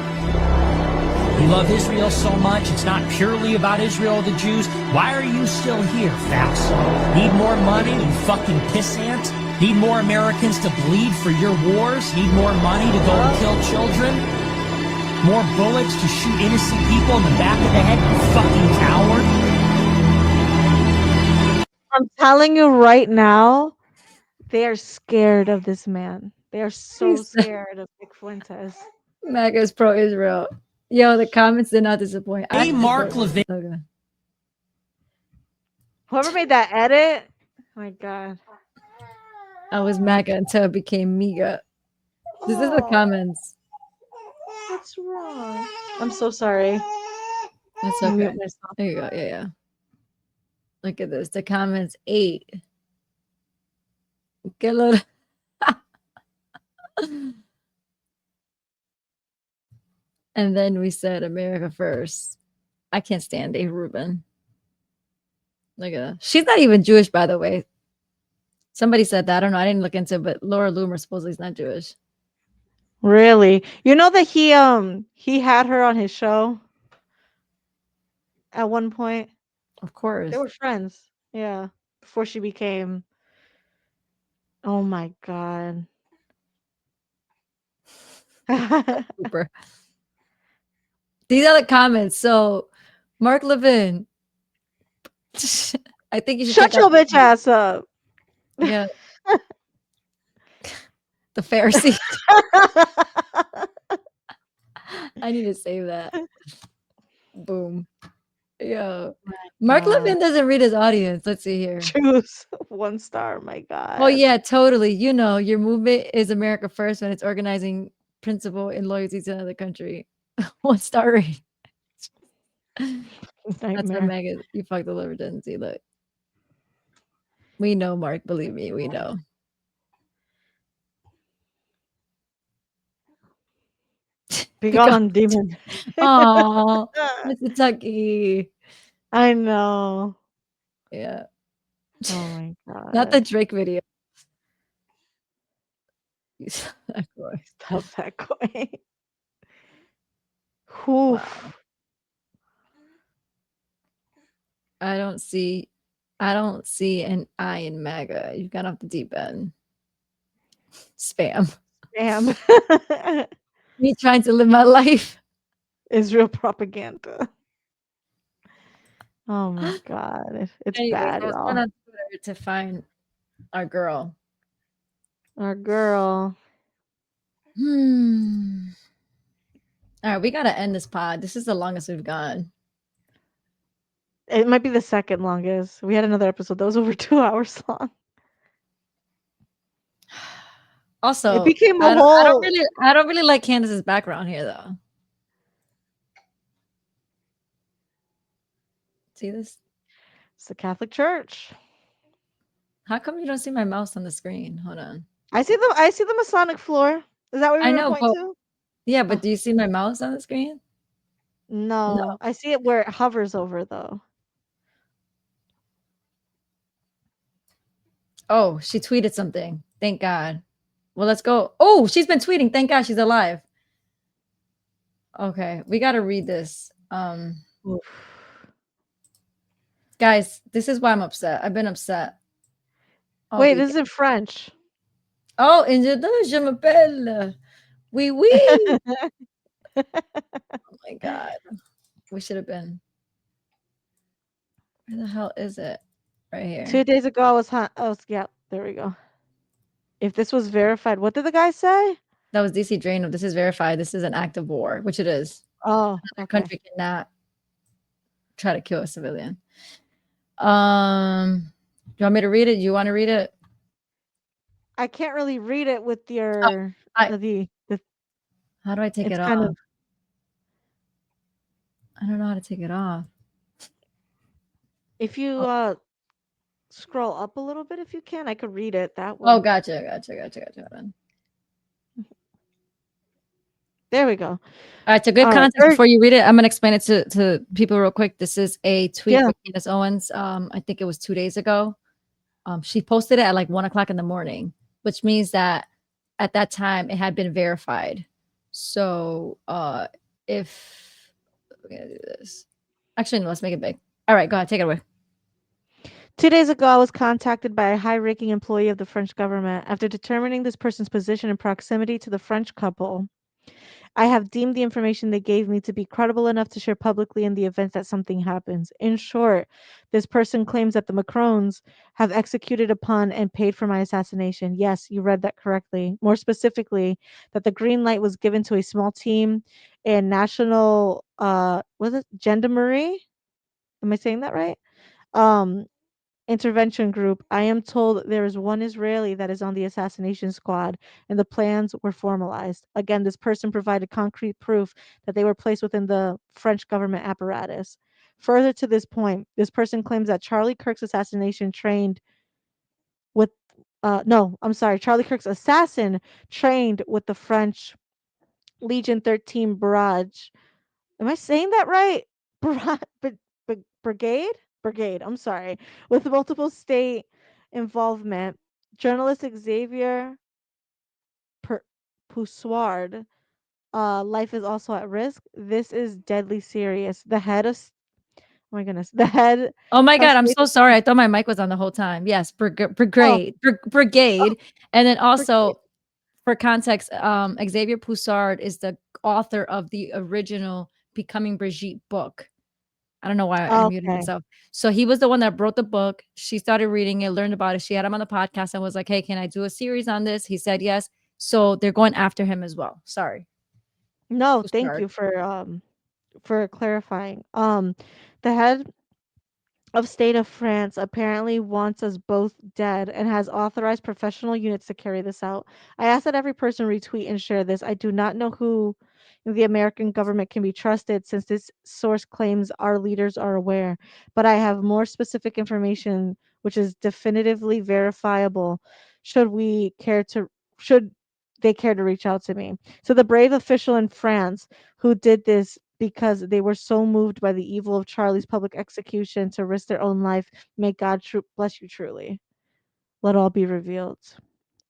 You love Israel so much, it's not purely about Israel or the Jews. Why are you still here, fatso? Need more money, you fucking pissant? Need more Americans to bleed for your wars? Need more money to go and kill children? More bullets to shoot innocent people in the back of the head, you fucking coward? I'm telling you right now, they are scared of this man. They are so scared of Nick Fuentes. MAGA is pro-Israel. Yo, the comments did not disappoint. Hey, Mark Levin. Okay. Whoever made that edit, oh my god. I was MAGA until it became MEGA. This is the comments. What's wrong? I'm so sorry. It's I'll okay. mute myself. There you go. Yeah. Look at this. The comments 8. Get a little. And then we said America first. I can't stand Dave Rubin. Look at her. She's not even Jewish, by the way. Somebody said that. I don't know. I didn't look into it, but Laura Loomer supposedly is not Jewish. Really? You know that he had her on his show at one point? Of course. They were friends. Yeah. Before she became oh my god. Super. These are the comments. So, Mark Levin, I think you should Shut check out. your bitch ass up. Yeah. The Pharisee. I need to save that. Boom. Yeah. Mark Levin doesn't read his audience. Let's see here. Choose 1 star. My God. Oh yeah, totally. You know, your movement is America first when it's organizing principle and loyalty to another country. 1 star rate. That's my Nightmare. maggot. You fucked the liver, didn't see. Look. We know, Mark. Believe me, we know. Be gone, demon. Oh, Mr. Tucky. I know. Yeah. Oh my God. Not the Drake video. That boy. Stop that going. Oof. I don't see an I in MAGA. You've gone off the deep end. Spam. Spam. Me trying to live my life. Israel propaganda. Oh my God. It's Anyways, bad, I was y'all. going on Twitter to find our girl. Our girl. All right, we gotta end this pod. This is the longest we've gone. It might be the second longest. We had another episode that was over 2 hours long. Also, It became a I whole. don't really like Candace's background here though. See this? It's the Catholic Church. How come you don't see my mouse on the screen? Hold on. I see the Masonic floor. Is that what you're I gonna know, point but to? yeah, but do you see my mouse on the screen? No. I see it where it hovers over though. Oh, she tweeted something. Thank God. Well, let's go. Oh, she's been tweeting. Thank God she's alive. Okay, we got to read this. Guys, this is why I'm upset. I've been upset. Wait, this is in French. Oh, in je m'appelle. Oui, oui. Oh my God. We should have been. Where the hell is it? Right here. 2 days ago, I was oh, yeah, there we go. If this was verified, what did the guy say? That was DC Drano. This is verified. This is an act of war, which it is. Oh, okay. Country cannot try to kill a civilian. Do you want me to read it? Do you want to read it? I can't really read it with your how do I take it off? I don't know how to take it off. If you scroll up a little bit, if you can, I could read it that way. Oh, gotcha. There we go. All right, to give context before you read it, I'm gonna explain it to people real quick. This is a tweet from Candace Owens. I think it was 2 days ago. She posted it at like 1 o'clock in the morning, which means that at that time it had been verified. So if we're gonna do this, actually, no, let's make it big. All right, go ahead, take it away. 2 days ago, I was contacted by a high-ranking employee of the French government. After determining this person's position and proximity to the French couple, I have deemed the information they gave me to be credible enough to share publicly in the event that something happens. In short, this person claims that the Macrons have executed upon and paid for my assassination. Yes, you read that correctly. More specifically, that the green light was given to a small team in national, was it gendarmerie? Am I saying that right? Intervention group. I am told there is one Israeli that is on the assassination squad, and the plans were formalized. Again, this person provided concrete proof that they were placed within the French government apparatus. Further to this point, this person claims that Charlie Kirk's assassination trained with Charlie Kirk's assassin trained with the French Legion 13 barrage. Am I saying that right? Brigade? Brigade, I'm sorry. With multiple state involvement, journalist Xavier Poussard, life is also at risk. This is deadly serious. The head of oh my goodness. The head Oh my God, I'm so sorry. I thought my mic was on the whole time. Yes, brigade. And then also for context, Xavier Poussard is the author of the original Becoming Brigitte book. I don't know why I muted Okay. myself. So he was the one that wrote the book. She started reading it, learned about it. She had him on the podcast and was like, hey, can I do a series on this? He said yes. So they're going after him as well. Sorry. No, thank Poussard. you for clarifying. The head of state of France apparently wants us both dead and has authorized professional units to carry this out. I ask that every person retweet and share this. I do not know who in the American government can be trusted since this source claims our leaders are aware, but I have more specific information which is definitively verifiable should they care to reach out to me. So the brave official in France who did this because they were so moved by the evil of Charlie's public execution to risk their own life. May God bless you truly. Let all be revealed.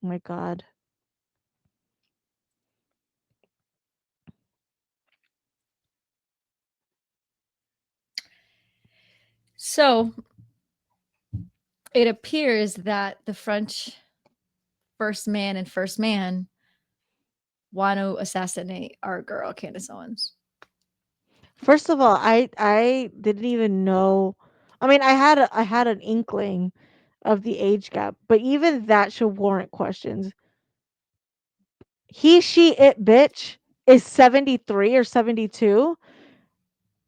Oh my God. So it appears that the French first man and first man want to assassinate our girl, Candace Owens. First of all, I didn't even know. I mean, I had an inkling of the age gap, but even that should warrant questions. He, she, it, bitch is 73 or 72,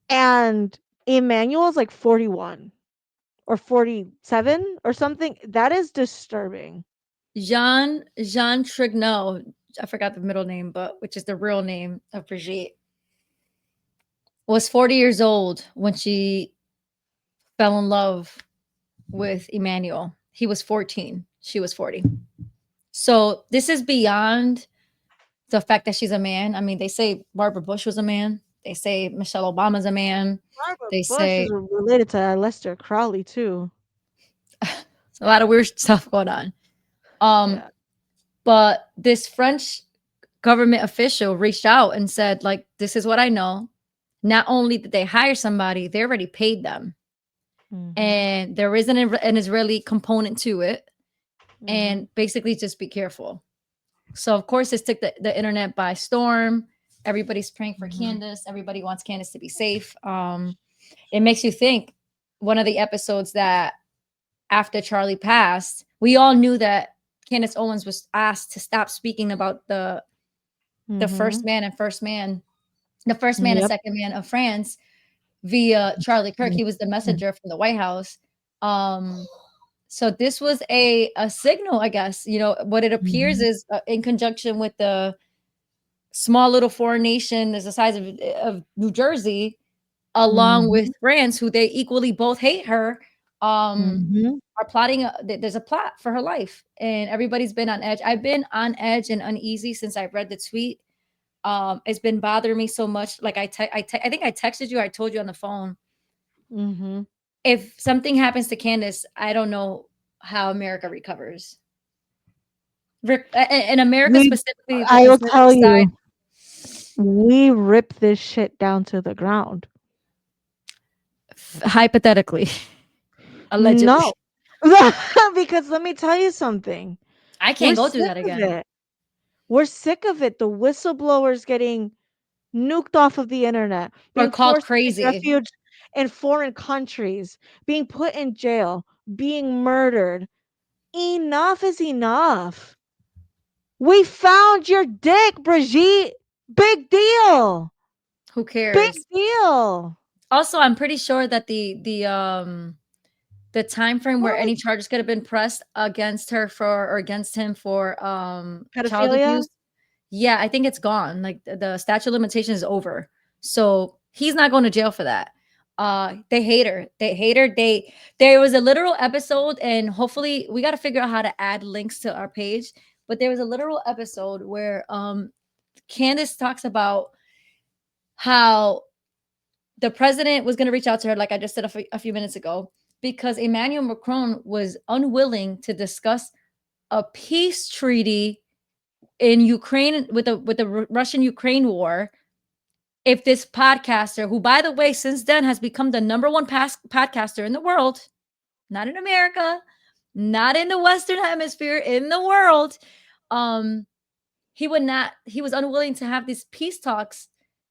and Emmanuel's like 41 or 47 or something. That is disturbing. Jean Trigneau, I forgot the middle name, but which is the real name of Brigitte, was 40 years old when she fell in love with Emmanuel. He was 14. She was 40. So this is beyond the fact that she's a man. I mean, they say Barbara Bush was a man. They say Michelle Obama's a man. Barbara They Bush is say related to Lester Crowley too. it's a lot of weird stuff going on. Yeah. But this French government official reached out and said, like, this is what I know. Not only did they hire somebody, they already paid them. And there is an Israeli component to it. And basically just be careful. So of course this took the internet by storm. Everybody's praying for Candace. Everybody wants Candace to be safe. It makes you think one of the episodes that after Charlie passed, we all knew that Candace Owens was asked to stop speaking about the first man and first man, the first man and Yep. second man of France via Charlie Kirk. He was the messenger from the White House. So this was a signal, I guess. You know, what it appears is in conjunction with the small little foreign nation that's the size of New Jersey, along with France, who they equally both hate her, are plotting. There's a plot for her life, and everybody's been on edge. I've been on edge and uneasy since I read the tweet. It's been bothering me so much. Like I think I texted you. I told you on the phone. If something happens to Candace, I don't know how America recovers. And America specifically, the I will tell conservative side. you, we rip this shit down to the ground. Hypothetically, allegedly. No, because let me tell you something. I can't We're go through sick that of again. it. We're sick of it. The whistleblowers getting nuked off of the internet, Or being called forced to take crazy. refuge in foreign countries, being put in jail, being murdered. Enough is enough. We found your dick, Brigitte. Big deal. Who cares? Big deal. Also, I'm pretty sure that the time frame where any charges could have been pressed against her or against him for child Pedophilia? abuse. Yeah, I think it's gone. Like the statute of limitations is over. So he's not going to jail for that. They hate her. They hate her. There was a literal episode, and hopefully we got to figure out how to add links to our page. But there was a literal episode where Candace talks about how the president was going to reach out to her, like I just said a few minutes ago, because Emmanuel Macron was unwilling to discuss a peace treaty in Ukraine with the Russian-Ukraine war. If this podcaster, who by the way, since then has become the #1 podcaster in the world, not in America, not in the Western Hemisphere, in the world, he was unwilling to have these peace talks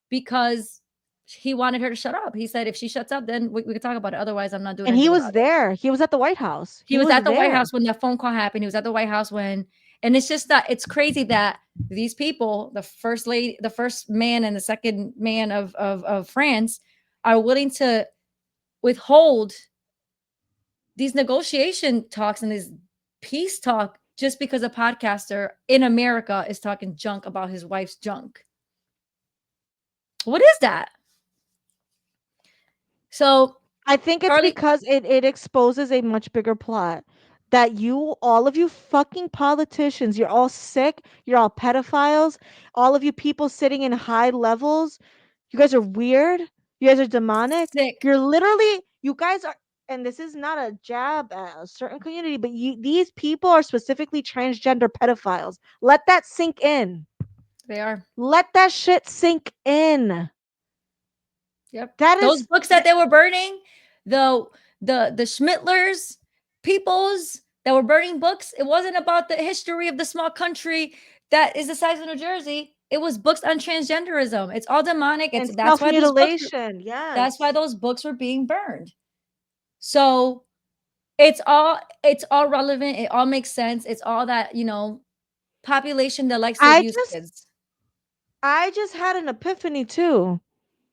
because he wanted her to shut up. He said, if she shuts up, then we could talk about it. Otherwise, I'm not doing And he anything was about it. there. He was at the White House. He was at the White there. House when that phone call happened. He was at the White House when, and it's just that it's crazy that these people, the first lady, the first man and the second man of France, are willing to withhold these negotiation talks and this peace talk just because a podcaster in America is talking junk about his wife's junk. What is that? So I think it's because it exposes a much bigger plot that all of you fucking politicians, you're all sick, you're all pedophiles, all of you people sitting in high levels, you guys are weird, you guys are demonic. Sick. You guys are, and this is not a jab at a certain community, but these people are specifically transgender pedophiles. Let that sink in. They are. Let that shit sink in. Yep. That Those books that they were burning, the Schmittlers, peoples that were burning books, it wasn't about the history of the small country that is the size of New Jersey. It was books on transgenderism. It's all demonic. and That's why self-mutilation. Yes. That's why those books were being burned. So it's all relevant. It all makes sense. It's all that, population that likes to abuse kids. I just had an epiphany too.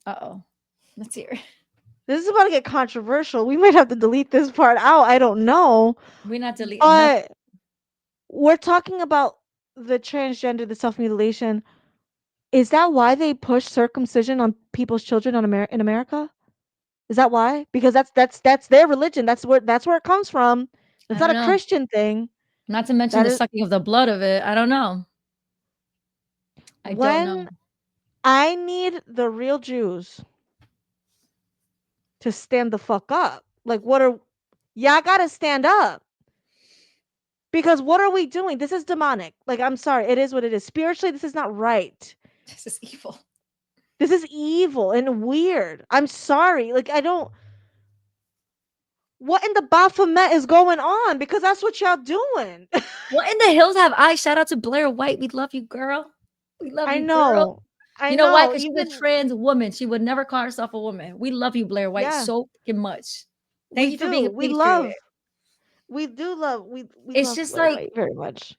Uh-oh. Let's hear it. This is about to get controversial. We might have to delete this part out. I don't know. We're not deleting nothing. But we're talking about the transgender, the self-mutilation. Is that why they push circumcision on people's children in America? Is that why? Because that's their religion. That's where it comes from. It's not a Christian thing. Not to mention the sucking of the blood of it. I don't know. I don't know. I need the real Jews to stand the fuck up. Like, y'all gotta stand up. Because what are we doing? This is demonic. Like, I'm sorry. It is what it is. Spiritually, this is not right. This is evil. This is evil and weird. I'm sorry. Like, I don't. What in the Baphomet is going on? Because that's what y'all doing. What in the hills have I? Shout out to Blair White. We love you, girl. We love you, girl. I you know why? Because she's a trans woman. She would never call herself a woman. We love you, Blair White, so fucking much. Thank you for being a we patriot. We do love. We it's love just Blair like White very much.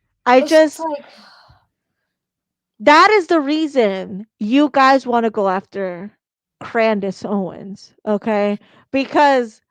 That is the reason you guys want to go after Candace Owens, okay? Because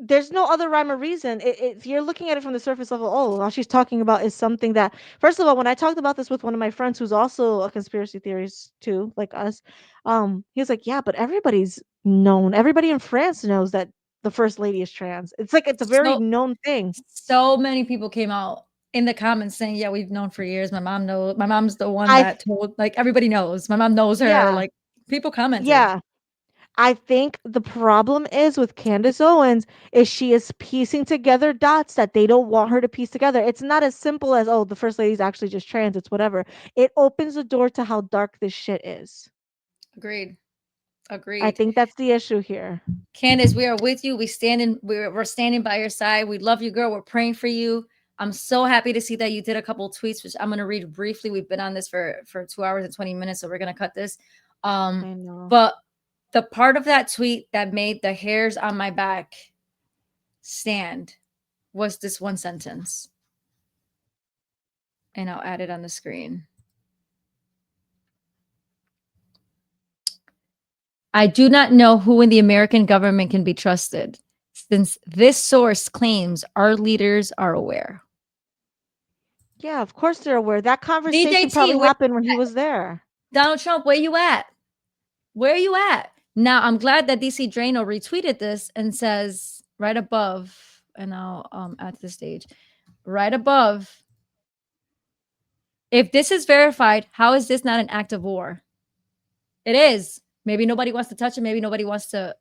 there's no other rhyme or reason. If you're looking at it from the surface level, all she's talking about is something that, first of all, when I talked about this with one of my friends who's also a conspiracy theorist too, like us, he was like, yeah, but everybody in France knows that the first lady is trans. It's like, it's a very known thing. So many people came out in the comments saying, yeah, we've known for years. My mom knows. My mom's the one that told, like, everybody knows. My mom knows her. Yeah. Like, people commented. Yeah. I think the problem is with Candace Owens is she is piecing together dots that they don't want her to piece together. It's not as simple as, oh, the first lady's actually just trans. It's whatever. It opens the door to how dark this shit is. Agreed. I think that's the issue here. Candace, we are with you. We're standing by your side. We love you, girl. We're praying for you. I'm so happy to see that you did a couple of tweets, which I'm going to read briefly. We've been on this for 2 hours and 20 minutes, so we're going to cut this. I know. But the part of that tweet that made the hairs on my back stand was this one sentence. And I'll add it on the screen. I do not know who in the American government can be trusted, since this source claims our leaders are aware. Yeah, of course they're aware. That conversation probably happened when he was there. Donald Trump, where you at? Where are you at? Now, I'm glad that DC Drano retweeted this and says right above, and I'll add to the stage, right above, if this is verified, how is this not an act of war? It is. Maybe nobody wants to touch it. Maybe nobody wants to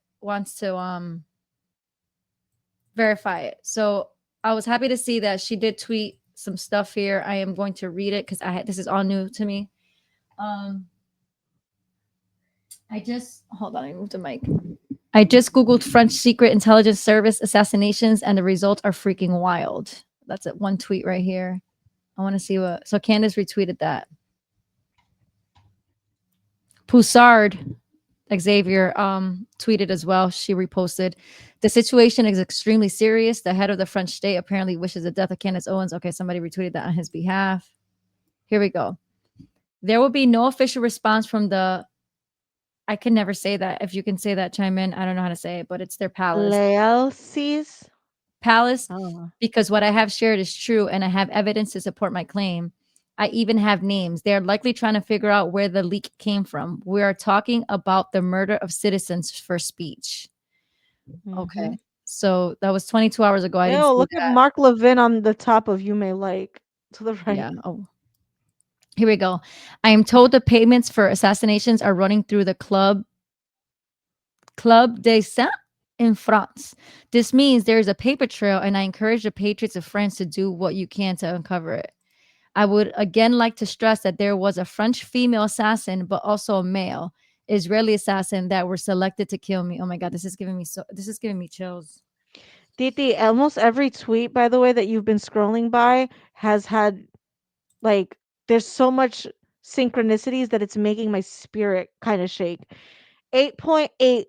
verify it. So I was happy to see that she did tweet some stuff here. I am going to read it because this is all new to me. Hold on, I moved the mic. I just Googled French Secret Intelligence Service assassinations and the results are freaking wild. That's it. One tweet right here. I want to see what. So Candace retweeted that. Poussard, Xavier, tweeted as well. She reposted. The situation is extremely serious. The head of the French state apparently wishes the death of Candace Owens. Okay, somebody retweeted that on his behalf. Here we go. There will be no official response from the. I can never say that. If you can say that, chime in. I don't know how to say it, but it's their palace. Palace, because what I have shared is true and I have evidence to support my claim. I even have names. They're likely trying to figure out where the leak came from. We are talking about the murder of citizens for speech. Okay. So that was 22 hours ago. I didn't Ew, see look at that. Mark Levin on the top of You May Like to the right. Yeah. Oh. Here we go. I am told the payments for assassinations are running through the Club des Saints in France. This means there is a paper trail, and I encourage the patriots of France to do what you can to uncover it. I would again like to stress that there was a French female assassin, but also a male Israeli assassin that were selected to kill me. Oh my God, this is giving me chills. Titi, almost every tweet, by the way, that you've been scrolling by has had like there's so much synchronicities that it's making my spirit kind of shake. 8.8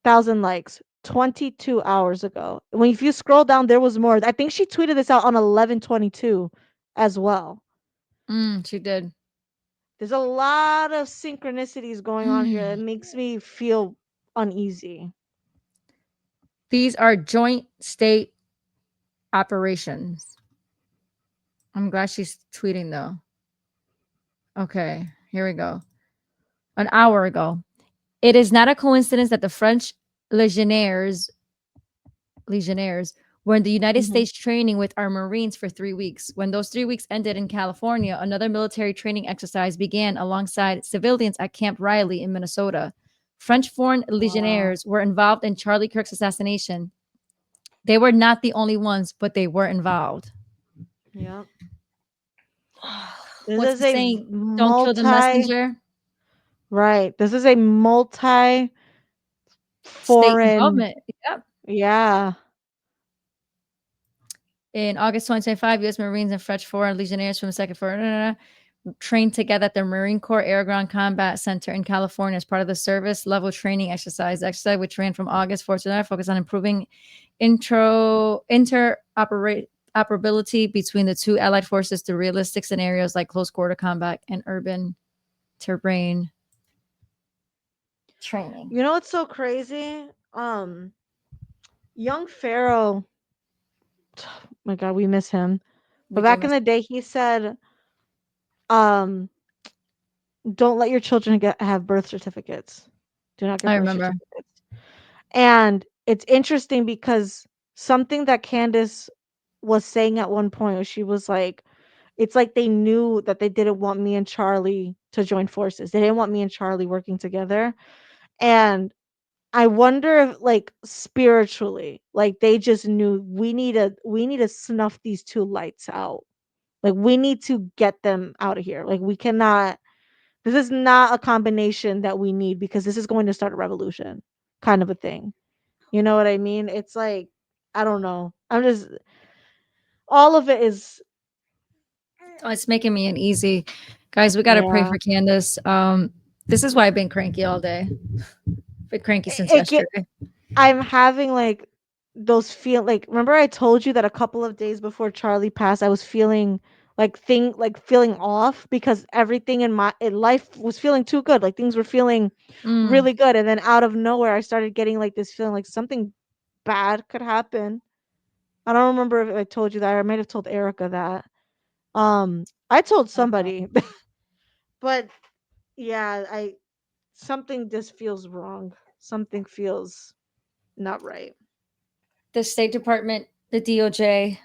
thousand likes 22 hours ago. If you scroll down, there was more. I think she tweeted this out on 11/22 as well. She did. There's a lot of synchronicities going on here that makes me feel uneasy. These are joint state operations. I'm glad she's tweeting though. Okay, here we go. An hour ago. It is not a coincidence that the French legionnaires were in the United States training with our Marines for 3 weeks. When those 3 weeks ended in California, another military training exercise began alongside civilians at Camp Riley in Minnesota. French foreign legionnaires were involved in Charlie Kirk's assassination. They were not the only ones, but they were involved. Yep. What's the saying? Don't kill the messenger. Right. This is a multi State foreign. involvement. Yep. Yeah. In August 2025, U.S. Marines and French foreign legionnaires from the Second Fleet trained together at the Marine Corps Air Ground Combat Center in California as part of the service level training exercise. The exercise, which ran from August 4th to 9th, focused on improving interoperability between the two allied forces through realistic scenarios like close quarter combat and urban terrain training. You know what's so crazy? Young Pharaoh, my God, we miss him. But back in the day, he said, don't let your children have birth certificates. Do not get I birth remember. certificates. And it's interesting because something that Candace was saying at one point, she was like, it's like they knew that they didn't want me and Charlie to join forces. They didn't want me and Charlie working together. And I wonder if like spiritually, like they just knew we need to snuff these two lights out. Like we need to get them out of here. Like we cannot, this is not a combination that we need because this is going to start a revolution kind of a thing. You know what I mean? It's like I don't know. I'm just all of it is Oh, it's making me uneasy. Guys, we got to pray yeah. for Candace. This is why I've been cranky all day. Been cranky since It get, yesterday. I'm having like those feel like remember I told you that a couple of days before Charlie passed I was feeling feeling off because everything in life was feeling too good. Like things were feeling really good and then out of nowhere I started getting like this feeling like something bad could happen. I don't remember if I told you that. I might have told Erica that. I told somebody. But yeah, I something just feels wrong. Something feels not right. The State Department, the DOJ,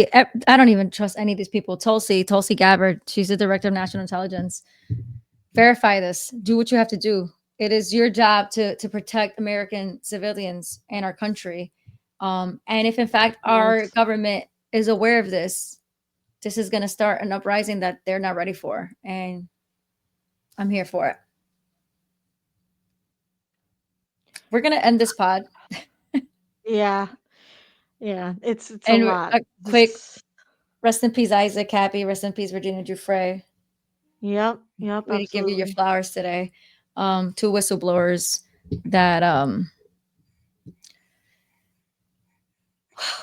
I don't even trust any of these people. Tulsi Gabbard, she's the director of national intelligence. Verify this. Do what you have to do. It is your job to protect American civilians and our country. And if in fact our government is aware of this, this is going to start an uprising that they're not ready for. And I'm here for it. We're going to end this pod. Yeah. Yeah, it's a And lot. a quick rest in peace, Isaac Happy. Rest in peace, Virginia Giuffre. Yep, We didn't give you your absolutely. flowers today. Two whistleblowers that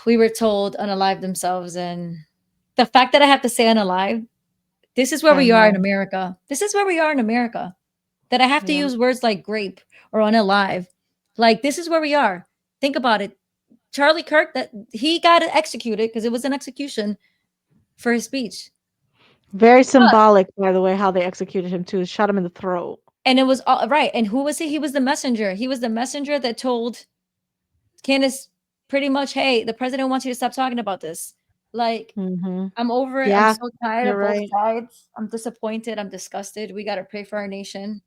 we were told unalive themselves, and the fact that I have to say unalive, this is where I we are in know. America. This is where we are in America. That I have to Yeah. use words like grape or unalive. Like, this is where we are. Think about it. Charlie Kirk, that he got executed because it was an execution for his speech. Very symbolic, by the way, how they executed him too. Shot him in the throat. And it was all right. And who was he? He was the messenger. He was the messenger that told Candace pretty much, hey, the president wants you to stop talking about this. Like, I'm over it. I'm Yeah, so tired you're of both right. sides. I'm disappointed. I'm disgusted. We got to pray for our nation.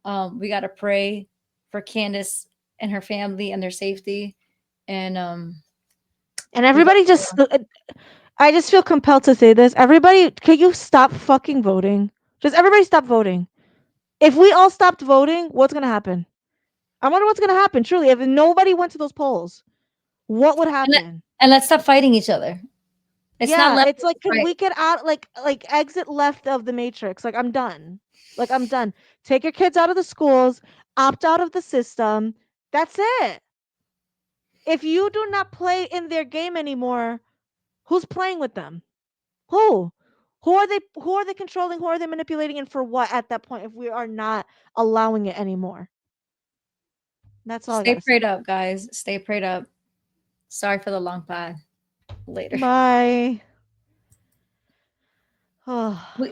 We got to pray for Candace and her family and their safety. And And everybody just, I just feel compelled to say this. Everybody, could you stop fucking voting? Just everybody stop voting. If we all stopped voting, what's going to happen? I wonder what's going to happen, truly. If nobody went to those polls, what would happen? and let's stop fighting each other. It's not Yeah, left it's like, can right. we get out, like exit left of the matrix? Like, I'm done. Like, I'm done. Take your kids out of the schools, opt out of the system. That's it. If you do not play in their game anymore, who's playing with them? Who? Who are they controlling? Who are they manipulating, and for what at that point if we are not allowing it anymore? That's all I Stay gotta say. prayed up, guys. Stay prayed up. Sorry for the long pod. Later. Bye. We